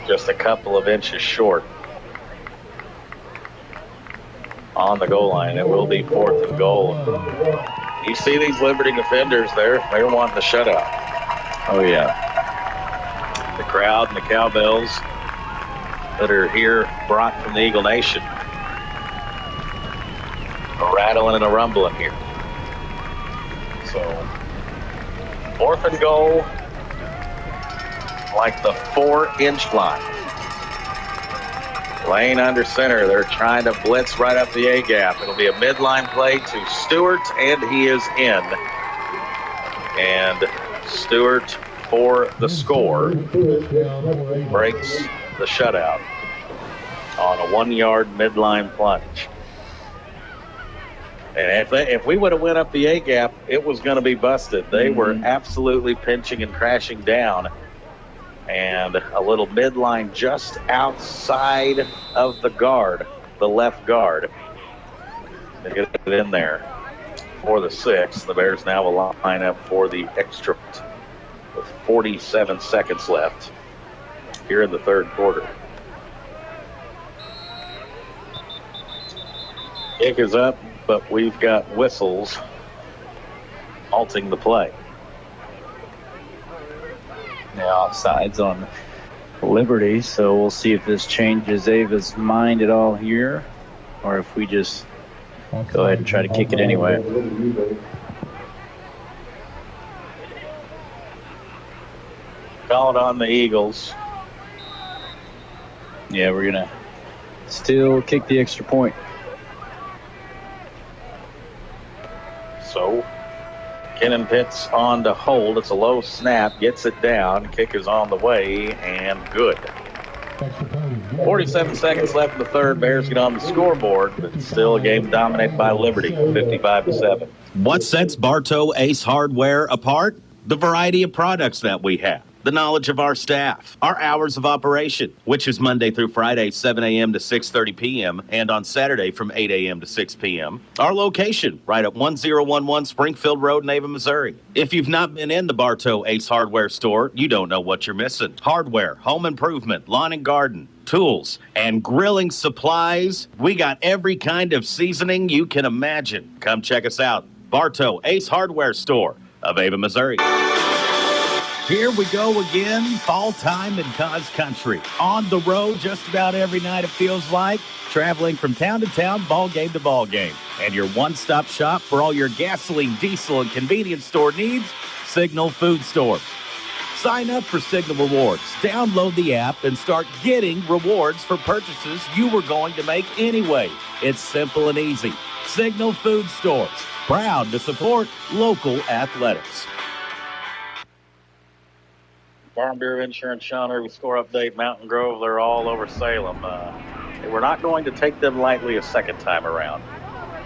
just a couple of inches short on the goal line. It will be 4th and goal. You see these Liberty defenders there, they're wanting the shutout. Oh, yeah. The crowd and the cowbells that are here brought from the Eagle Nation are rattling and a rumbling here. So, 4th and goal, like the 4-inch line. Lane under center. They're trying to blitz right up the A-gap. It'll be a midline play to Stewart, and he is in. And Stewart, for the score, breaks the shutout on a 1-yard midline plunge. And if we would have went up the A-gap, it was going to be busted. They were absolutely pinching and crashing down. And a little midline just outside of the guard, the left guard. They get it in there for the 6. The Bears now will line up for the extra with 47 seconds left here in the 3rd quarter. Kick is up, but we've got whistles halting the play. Now offsides on Liberty, so we'll see if this changes Ava's mind at all here, or if we just go ahead and try to kick it anyway. Called on the Eagles. Yeah, we're going to still kick the extra point. So, Kenan Pitts on to hold. It's a low snap. Gets it down. Kick is on the way, and good. 47 seconds left in the 3rd. Bears get on the scoreboard, but still a game dominated by Liberty, 55-7. What sets Bartow Ace Hardware apart? The variety of products that we have. The knowledge of our staff, our hours of operation, which is Monday through Friday, 7 a.m. to 6:30 p.m., and on Saturday from 8 a.m. to 6 p.m. Our location, right at 1011 Springfield Road in Ava, Missouri. If you've not been in the Bartow Ace Hardware store, you don't know what you're missing. Hardware, home improvement, lawn and garden, tools, and grilling supplies. We got every kind of seasoning you can imagine. Come check us out. Bartow Ace Hardware Store of Ava, Missouri. Here we go again, fall time in Cause Country. On the road just about every night, it feels like. Traveling from town to town, ball game to ball game. And your one-stop shop for all your gasoline, diesel, and convenience store needs, Signal Food Stores. Sign up for Signal Rewards. Download the app and start getting rewards for purchases you were going to make anyway. It's simple and easy. Signal Food Stores, proud to support local athletics. Farm Bureau Insurance, Sean Irving score update, Mountain Grove, they're all over Salem. We're not going to take them lightly a second time around.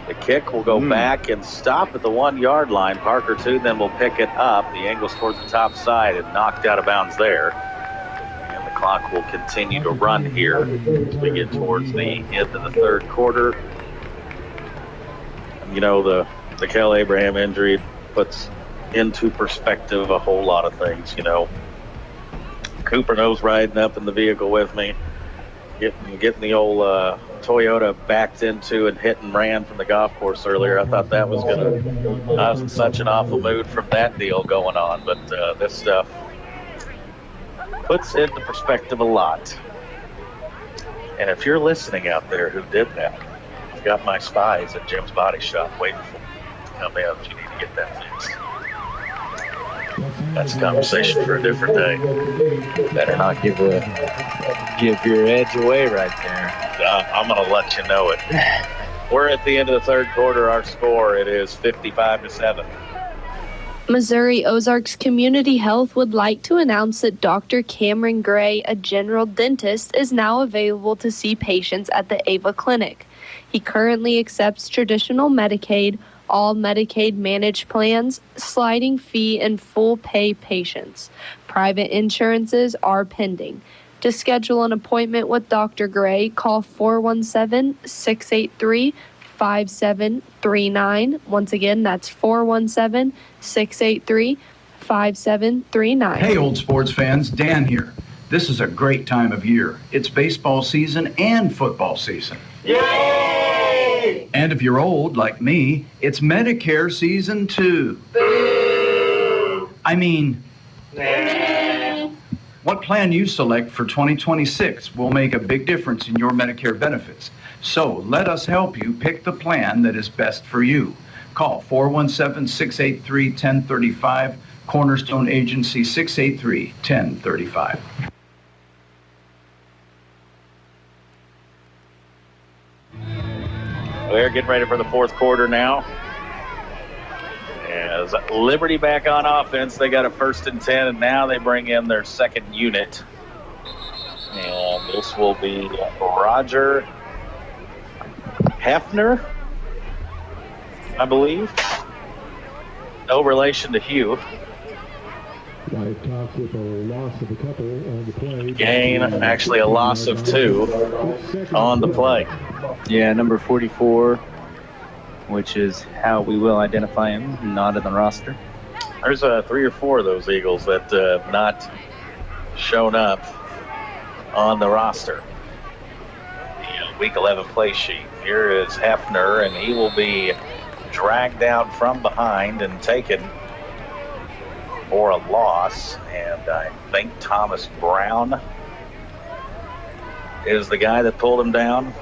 The kick will go back and stop at the 1 yard line. Parker Toon then will pick it up. The angle's towards the top side and knocked out of bounds there. And the clock will continue to run here as we get towards the end of the 3rd quarter. the Kel Abraham injury puts into perspective a whole lot of things. Cooper knows riding up in the vehicle with me, getting the old Toyota backed into and hit and ran from the golf course earlier. I thought that was I was in such an awful mood from that deal going on, but this stuff puts into perspective a lot. And if you're listening out there who did that, I've got my spies at Jim's Body Shop waiting for you to come in if you need to get that fixed. That's a conversation for a different day. Better not give your edge away right there. I'm going to let you know it. We're at the end of the third quarter. Our score, it is 55-7. Missouri Ozarks Community Health would like to announce that Dr. Cameron Gray, a general dentist, is now available to see patients at the Ava Clinic. He currently accepts traditional Medicaid, all Medicaid managed plans, sliding fee, and full pay patients. Private insurances are pending. To schedule an appointment with Dr. Gray, call 417-683-5739. Once again, that's 417-683-5739. Hey, old sports fans, Dan here. This is a great time of year. It's baseball season and football season. Yay! And if you're old like me, it's Medicare season too. Boo! I mean, nah. What plan you select for 2026 will make a big difference in your Medicare benefits. So let us help you pick the plan that is best for you. Call 417-683-1035, Cornerstone Agency 683-1035. We're getting ready for the fourth quarter now. As Liberty back on offense, they got a 1st and 10, and now they bring in their second unit. And this will be Roger Hefner, I believe. No relation to Hugh. Gain, actually a loss of 2 on the play. Yeah, number 44, which is how we will identify him, not in the roster. There's 3 or 4 of those Eagles that have not shown up on the roster. The Week 11 play sheet. Here is Hefner, and he will be dragged out from behind and taken for a loss. And I think Thomas Brown is the guy that pulled him down.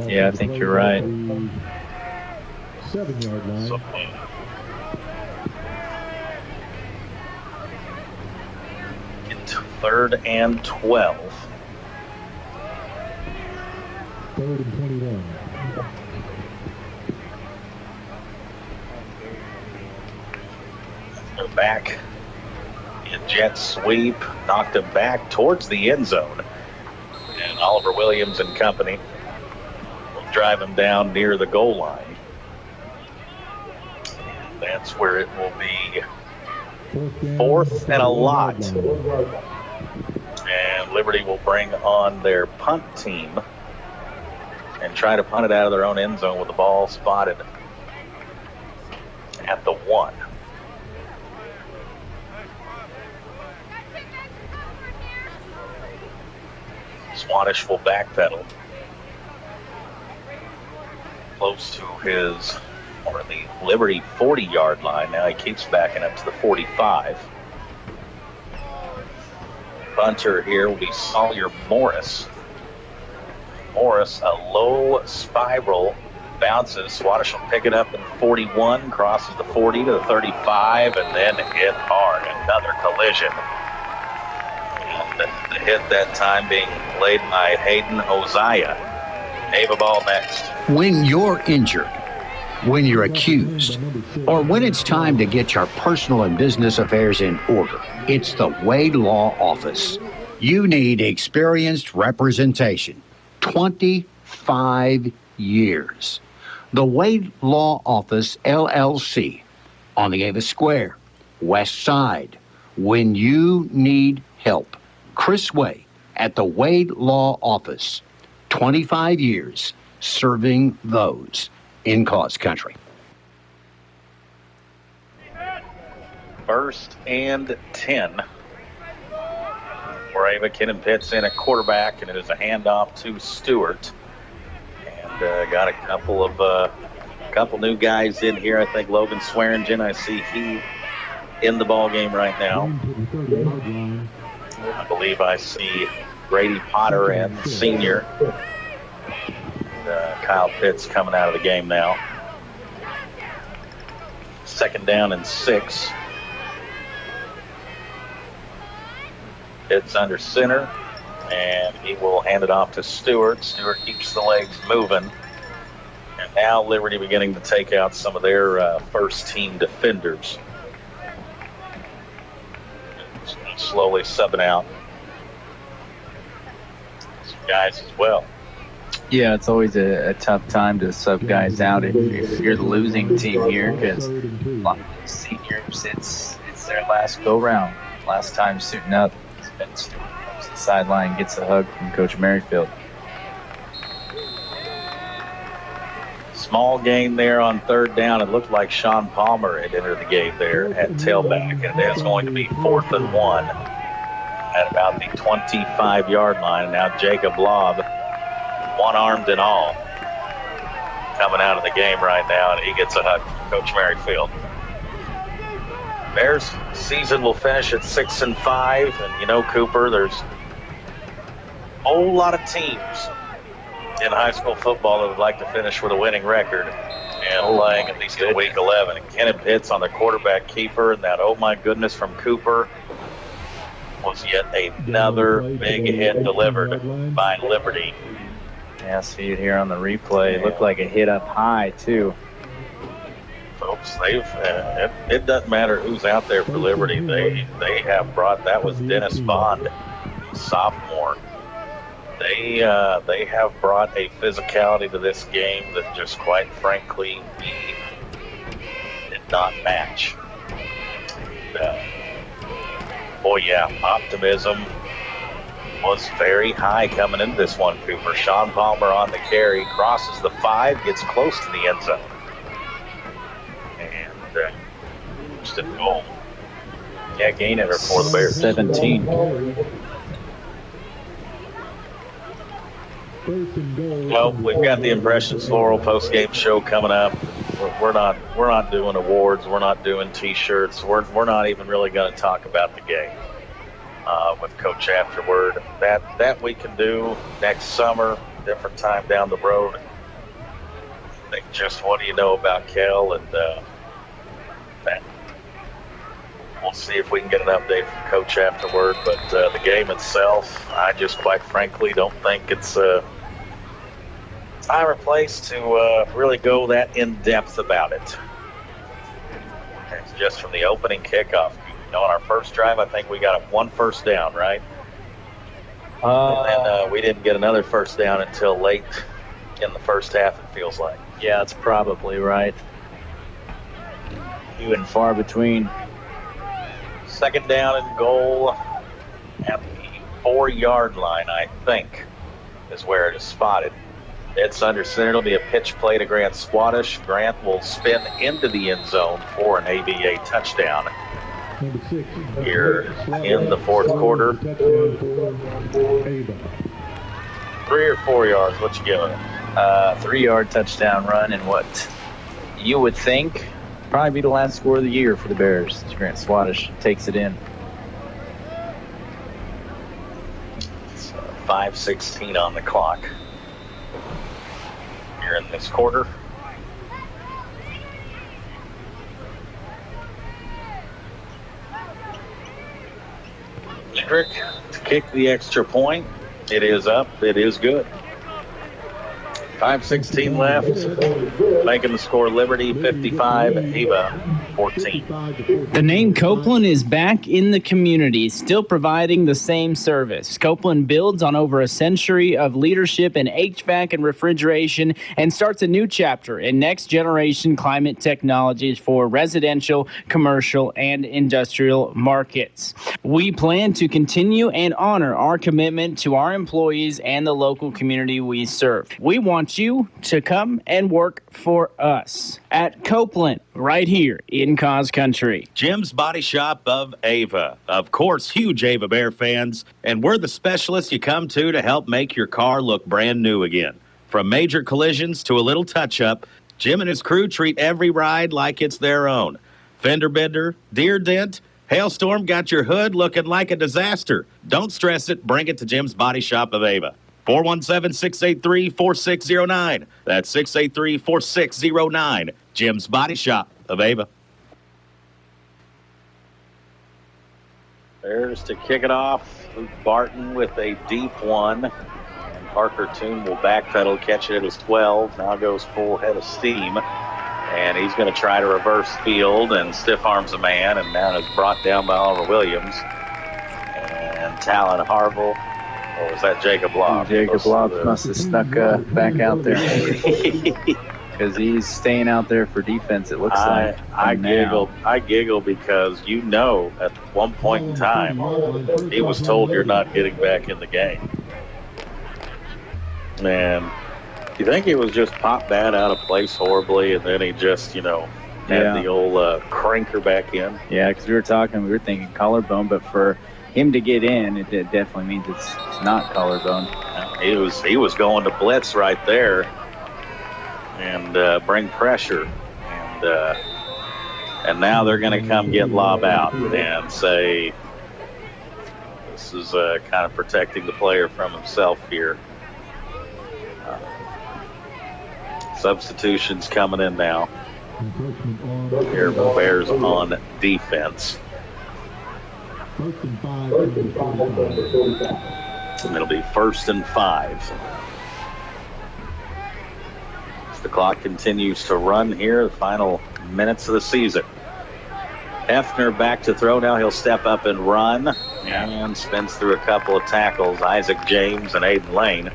Yeah, I think you're right. 7-yard line. So, into 3rd and 12. 3rd and 21. They're back. In jet sweep, knocked him back towards the end zone. And Oliver Williams and company will drive him down near the goal line. And that's where it will be 4th and a lot. And Liberty will bring on their punt team and try to punt it out of their own end zone with the ball spotted at the 1. Swannish will backpedal close to the Liberty 40-yard line. Now he keeps backing up to the 45. Punter here will be Sawyer Morris. Morris, a low spiral, bounces. Swannish will pick it up in 41, crosses the 40 to the 35, and then hit hard. Another collision. The hit that time being played by Hayden Oziah. Ava ball next. When you're injured, when you're accused, or when it's time to get your personal and business affairs in order, it's the Wade Law Office. You need experienced representation. 25 years. The Wade Law Office, LLC, on the Ava Square, West Side. When you need help. Chris Way at the Wade Law Office. 25 years serving those in Cause Country. First and 10. For Ava, Kenan Pitts in at quarterback, and it is a handoff to Stewart. And got a couple new guys in here. I think Logan Swearingen, I see he in the ball game right now. I believe I see Brady Potter and senior. Kyle Pitts coming out of the game now. Second down and 6. Pitts under center, and he will hand it off to Stewart. Stewart keeps the legs moving. And now Liberty beginning to take out some of their first-team defenders. Slowly subbing out some guys as well. Yeah, it's always a tough time to sub guys out if you're the losing team here, because a lot of these seniors, it's their last go-round, last time suiting up. Ben Stewart comes to the sideline, gets a hug from Coach Merrifield. Small gain there on third down. It looked like Sean Palmer had entered the game there at tailback, and it's going to be 4th and 1 at about the 25-yard line. Now Jacob Lobb, one-armed and all, coming out of the game right now, and he gets a hug from Coach Merrifield. Bears season will finish at 6-5, and you know, Cooper, there's a whole lot of teams in high school football that would like to finish with a winning record and playing at least in week 11. And Kenan Pitts on the quarterback keeper, and that oh my goodness from Cooper was yet another big hit delivered by Liberty. Yeah, see it here on the replay. It looked like a hit up high too. Folks, it doesn't matter who's out there for Liberty. They have brought, that was Dennis Bond, sophomore. They have brought a physicality to this game that just quite frankly we did not match. Boy, yeah, optimism was very high coming into this one, Cooper. Sean Palmer on the carry, crosses the 5, gets close to the end zone. And just a goal. Yeah, gain it for the Bears. 17. Well, we've got the Impressions Floral post-game show coming up. We're not doing awards. We're not doing T-shirts. We're not even really going to talk about the game with Coach afterward. That we can do next summer, different time down the road. I think just what do you know about Kel, and that we'll see if we can get an update from Coach afterward. But the game itself, I just quite frankly don't think it's time or place to really go that in depth about it. It's just from the opening kickoff. You know, on our first drive, I think we got one first down, right? And then we didn't get another first down until late in the first half, it feels like. Yeah, that's probably right. Few and far between. Second down and goal at the 4-yard line, I think, is where it is spotted. It's under center. It'll be a pitch play to Grant Squatish. Grant will spin into the end zone for an ABA touchdown here in the fourth quarter. 3 or 4 yards, what you giving it? 3-yard touchdown run, and what you would think probably be the last score of the year for the Bears. Grant Squatish takes it in. It's 5:16 on the clock here in this quarter. Hendrick to kick the extra point. It is up. It is good. 5:16 left. Making the score Liberty 55, Ava 14. The name Copeland is back in the community, still providing the same service. Copeland builds on over a century of leadership in HVAC and refrigeration and starts a new chapter in next-generation climate technologies for residential, commercial, and industrial markets. We plan to continue and honor our commitment to our employees and the local community we serve. We want want you to come and work for us at Copeland, right here in Cause Country. Jim's Body Shop of Ava. Of course, huge Ava Bear fans, and we're the specialists you come to help make your car look brand new again. From major collisions to a little touch-up, Jim and his crew treat every ride like it's their own. Fender bender, deer dent, hailstorm got your hood looking like a disaster. Don't stress it. Bring it to Jim's Body Shop of Ava. 417-683-4609. That's 683-4609. Jim's Body Shop of Ava. Bears to kick it off. Luke Barton with a deep one. And Parker Toon will backpedal, catch it at his 12. Now goes full head of steam. And he's going to try to reverse field and stiff arms a man. And now is brought down by Oliver Williams. And Talon Harville. Or was that Jacob Lobb? Jacob Lobb must have snuck back out there. Because he's staying out there for defense, it looks like. I giggle because at one point in time he was told you're not getting back in the game. And you think he was just popped bad out of place horribly, and then he just had the old cranker back in? Yeah, because we were thinking collarbone, but for him to get in, it definitely means it's not collarbone. He was going to blitz right there and bring pressure, and now they're going to come get Lobb out and say this is kind of protecting the player from himself here. Substitutions coming in now. Here, the Bears on defense. And it'll be 1st and 5. As the clock continues to run here, the final minutes of the season. Hefner back to throw now. He'll step up and run and spins through a couple of tackles. Isaac James and Aiden Lane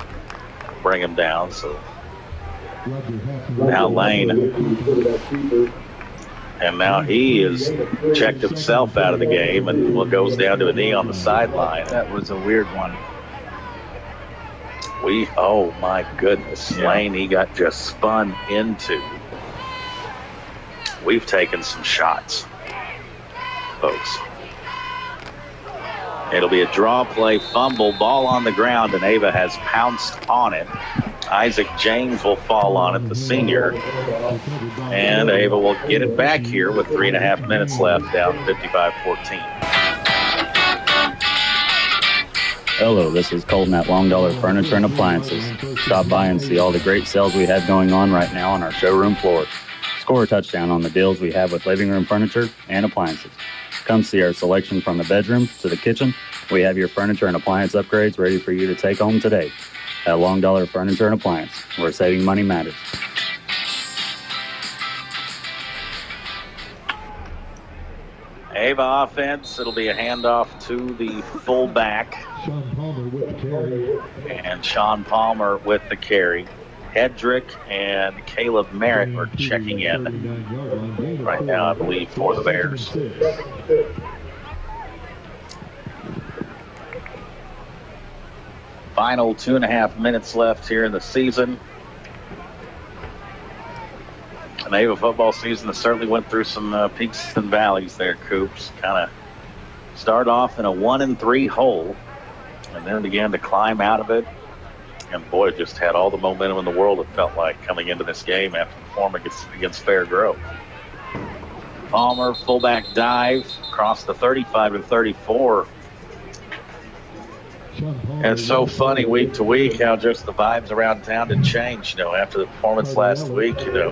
bring him down. So now Lane. And now he has checked himself out of the game and goes down to a knee on the sideline. That was a weird one. Oh my goodness. Yeah. Lane, he got just spun into. We've taken some shots, folks. It'll be a draw play, fumble, ball on the ground, and Ava has pounced on it. Isaac James will fall on it, the senior. And Ava will get it back here with 3.5 minutes left, down 55-14. Hello, this is Colton at Long Dollar Furniture and Appliances. Stop by and see all the great sales we have going on right now on our showroom floor. Score a touchdown on the deals we have with living room furniture and appliances. Come see our selection from the bedroom to the kitchen. We have your furniture and appliance upgrades ready for you to take home today. At Long Dollar Furniture and Appliance, where saving money matters. Ava offense, it'll be a handoff to the fullback. And Sean Palmer with the carry. Hedrick and Caleb Merritt are checking in right now, I believe, for the Bears. Final 2.5 minutes left here in the season. An Ava football season that certainly went through some peaks and valleys there, Coops. Kind of started off in a 1-3 hole and then began to climb out of it. And boy, just had all the momentum in the world, it felt like, coming into this game after performing against Fair Grove. Palmer, fullback dive, across the 35 and 34. And it's so funny week to week how just the vibes around town did change, after the performance last week, I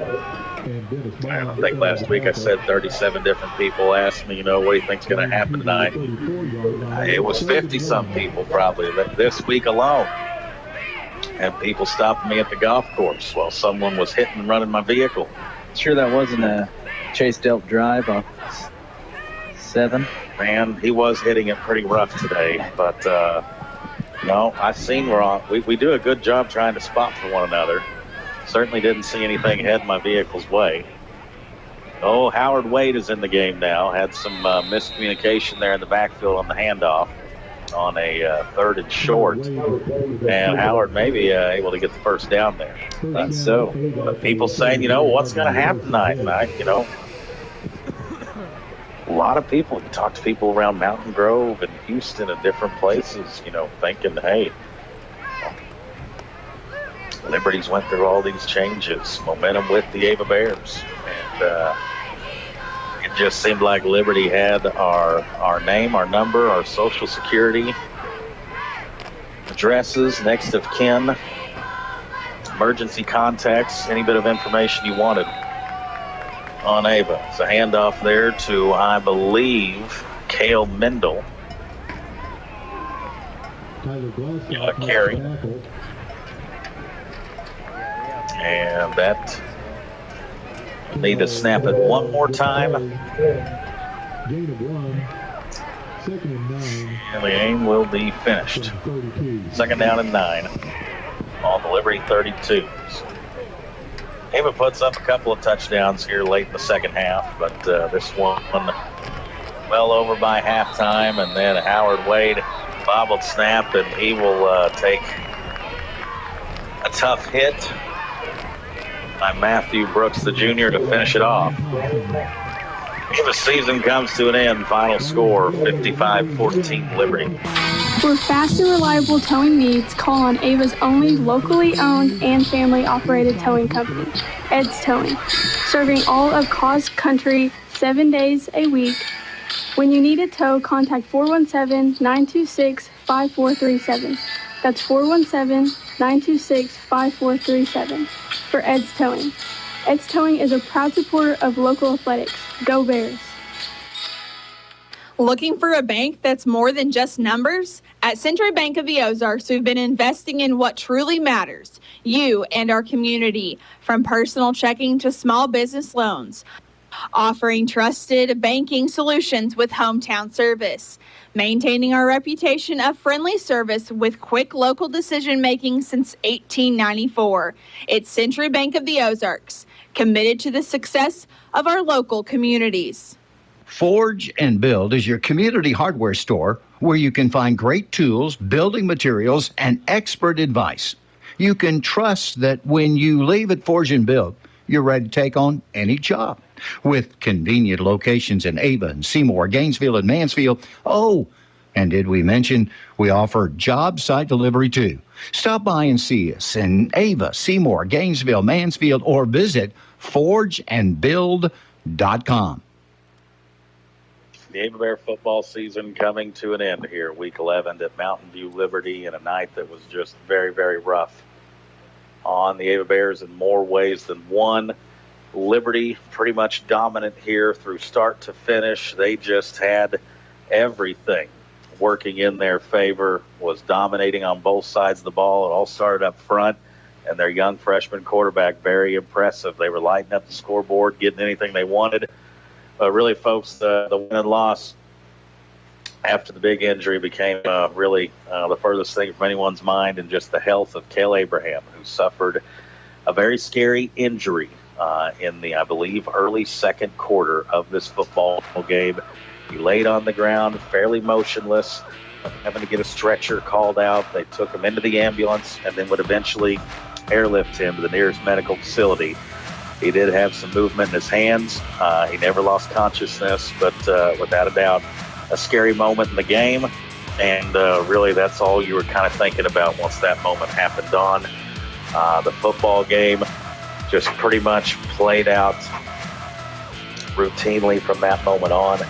think last week I said 37 different people asked me, what do you think's going to happen tonight? It was 50-some people probably this week alone. And people stopped me at the golf course while someone was hitting and running my vehicle. Sure that wasn't a Chase Delp drive off 7? Man, he was hitting it pretty rough today, but no, I've seen we do a good job trying to spot for one another. Certainly didn't see anything head my vehicle's way. Oh, Howard Wade is in the game now. Had some miscommunication there in the backfield on the handoff. on a 3rd and short. And Howard may be able to get the first down there. So, but people saying, what's going to happen tonight? A lot of people, you talk to people around Mountain Grove and Houston and different places, thinking, hey, Liberty's went through all these changes, momentum with the Ava Bears. And it just seemed like Liberty had our name, our number, our social security, addresses, next of kin, emergency contacts, any bit of information you wanted on Ava. It's a handoff there to, I believe, Cale Mendel. Carry. And that need to snap it one more time. Gain of 1. 2nd and 9. And the game will be finished. 2nd down and 9 on the Liberty 32s. Ava puts up a couple of touchdowns here late in the second half, but this one well over by halftime, and then Howard Wade bobbled snap, and he will take a tough hit by Matthew Brooks, the junior, to finish it off. The season comes to an end. Final score, 55-14 Liberty. For fast and reliable towing needs, call on Ava's only locally owned and family-operated towing company, Ed's Towing, serving all of Cause Country 7 days a week. When you need a tow, contact 417-926-5437. That's 417-926-5437 for Ed's Towing. Ed's Towing is a proud supporter of local athletics. Go Bears! Looking for a bank that's more than just numbers? At Century Bank of the Ozarks, we've been investing in what truly matters, you and our community, from personal checking to small business loans, offering trusted banking solutions with hometown service, maintaining our reputation of friendly service with quick local decision-making since 1894. It's Century Bank of the Ozarks, committed to the success of our local communities. Forge and Build is your community hardware store where you can find great tools, building materials, and expert advice. You can trust that when you leave at Forge and Build, you're ready to take on any job. With convenient locations in Ava and Seymour, Gainesville, and Mansfield. Oh, and did we mention we offer job site delivery too? Stop by and see us in Ava, Seymour, Gainesville, Mansfield, or visit forgeandbuild.com. The Ava Bear football season coming to an end here, Week 11 at Mountain View Liberty, in a night that was just very, very rough on the Ava Bears in more ways than one. Liberty pretty much dominant here through start to finish. They just had everything working in their favor, was dominating on both sides of the ball. It all started up front, and their young freshman quarterback, very impressive. They were lighting up the scoreboard, getting anything they wanted. Really, folks, the win and loss after the big injury became really the furthest thing from anyone's mind, and just the health of Cale Abraham, who suffered a very scary injury in the, I believe, early second quarter of this football game. He laid on the ground, fairly motionless, having to get a stretcher called out. They took him into the ambulance and then would eventually airlift him to the nearest medical facility. He did have some movement in his hands. He never lost consciousness, but without a doubt, a scary moment in the game. And really, that's all you were kind of thinking about once that moment happened on. The football game just pretty much played out routinely from that moment on.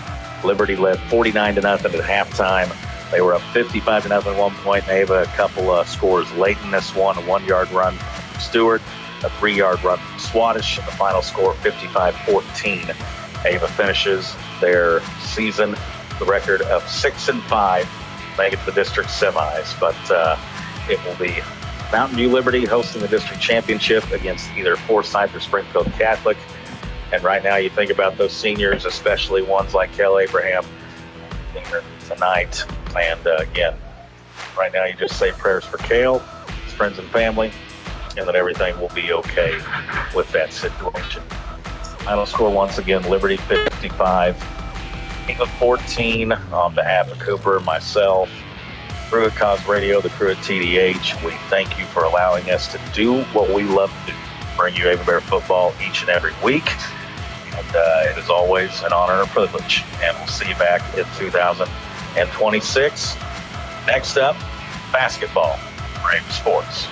Liberty led 49-0 at halftime. They were up 55-0 at one point. Ava, a couple of scores late in this one, a 1-yard run from Stewart, a 3-yard run from Swadesh, and the final score 55-14. Ava finishes their season, the record of 6-5, make it to the district semis. But it will be Mountain View Liberty hosting the district championship against either Forsyth or Springfield Catholic. And right now you think about those seniors, especially ones like Cale Abraham tonight. And again, right now you just say prayers for Cale, his friends and family, and that everything will be okay with that situation. Final score once again, Liberty 55, Ava 14. On behalf of Cooper, myself, crew at Cause Radio, the crew at TDH, we thank you for allowing us to do what we love to do, bring you Ava Bear football each and every week. And it is always an honor and a privilege. And we'll see you back in 2026. Next up, basketball, Brave Sports.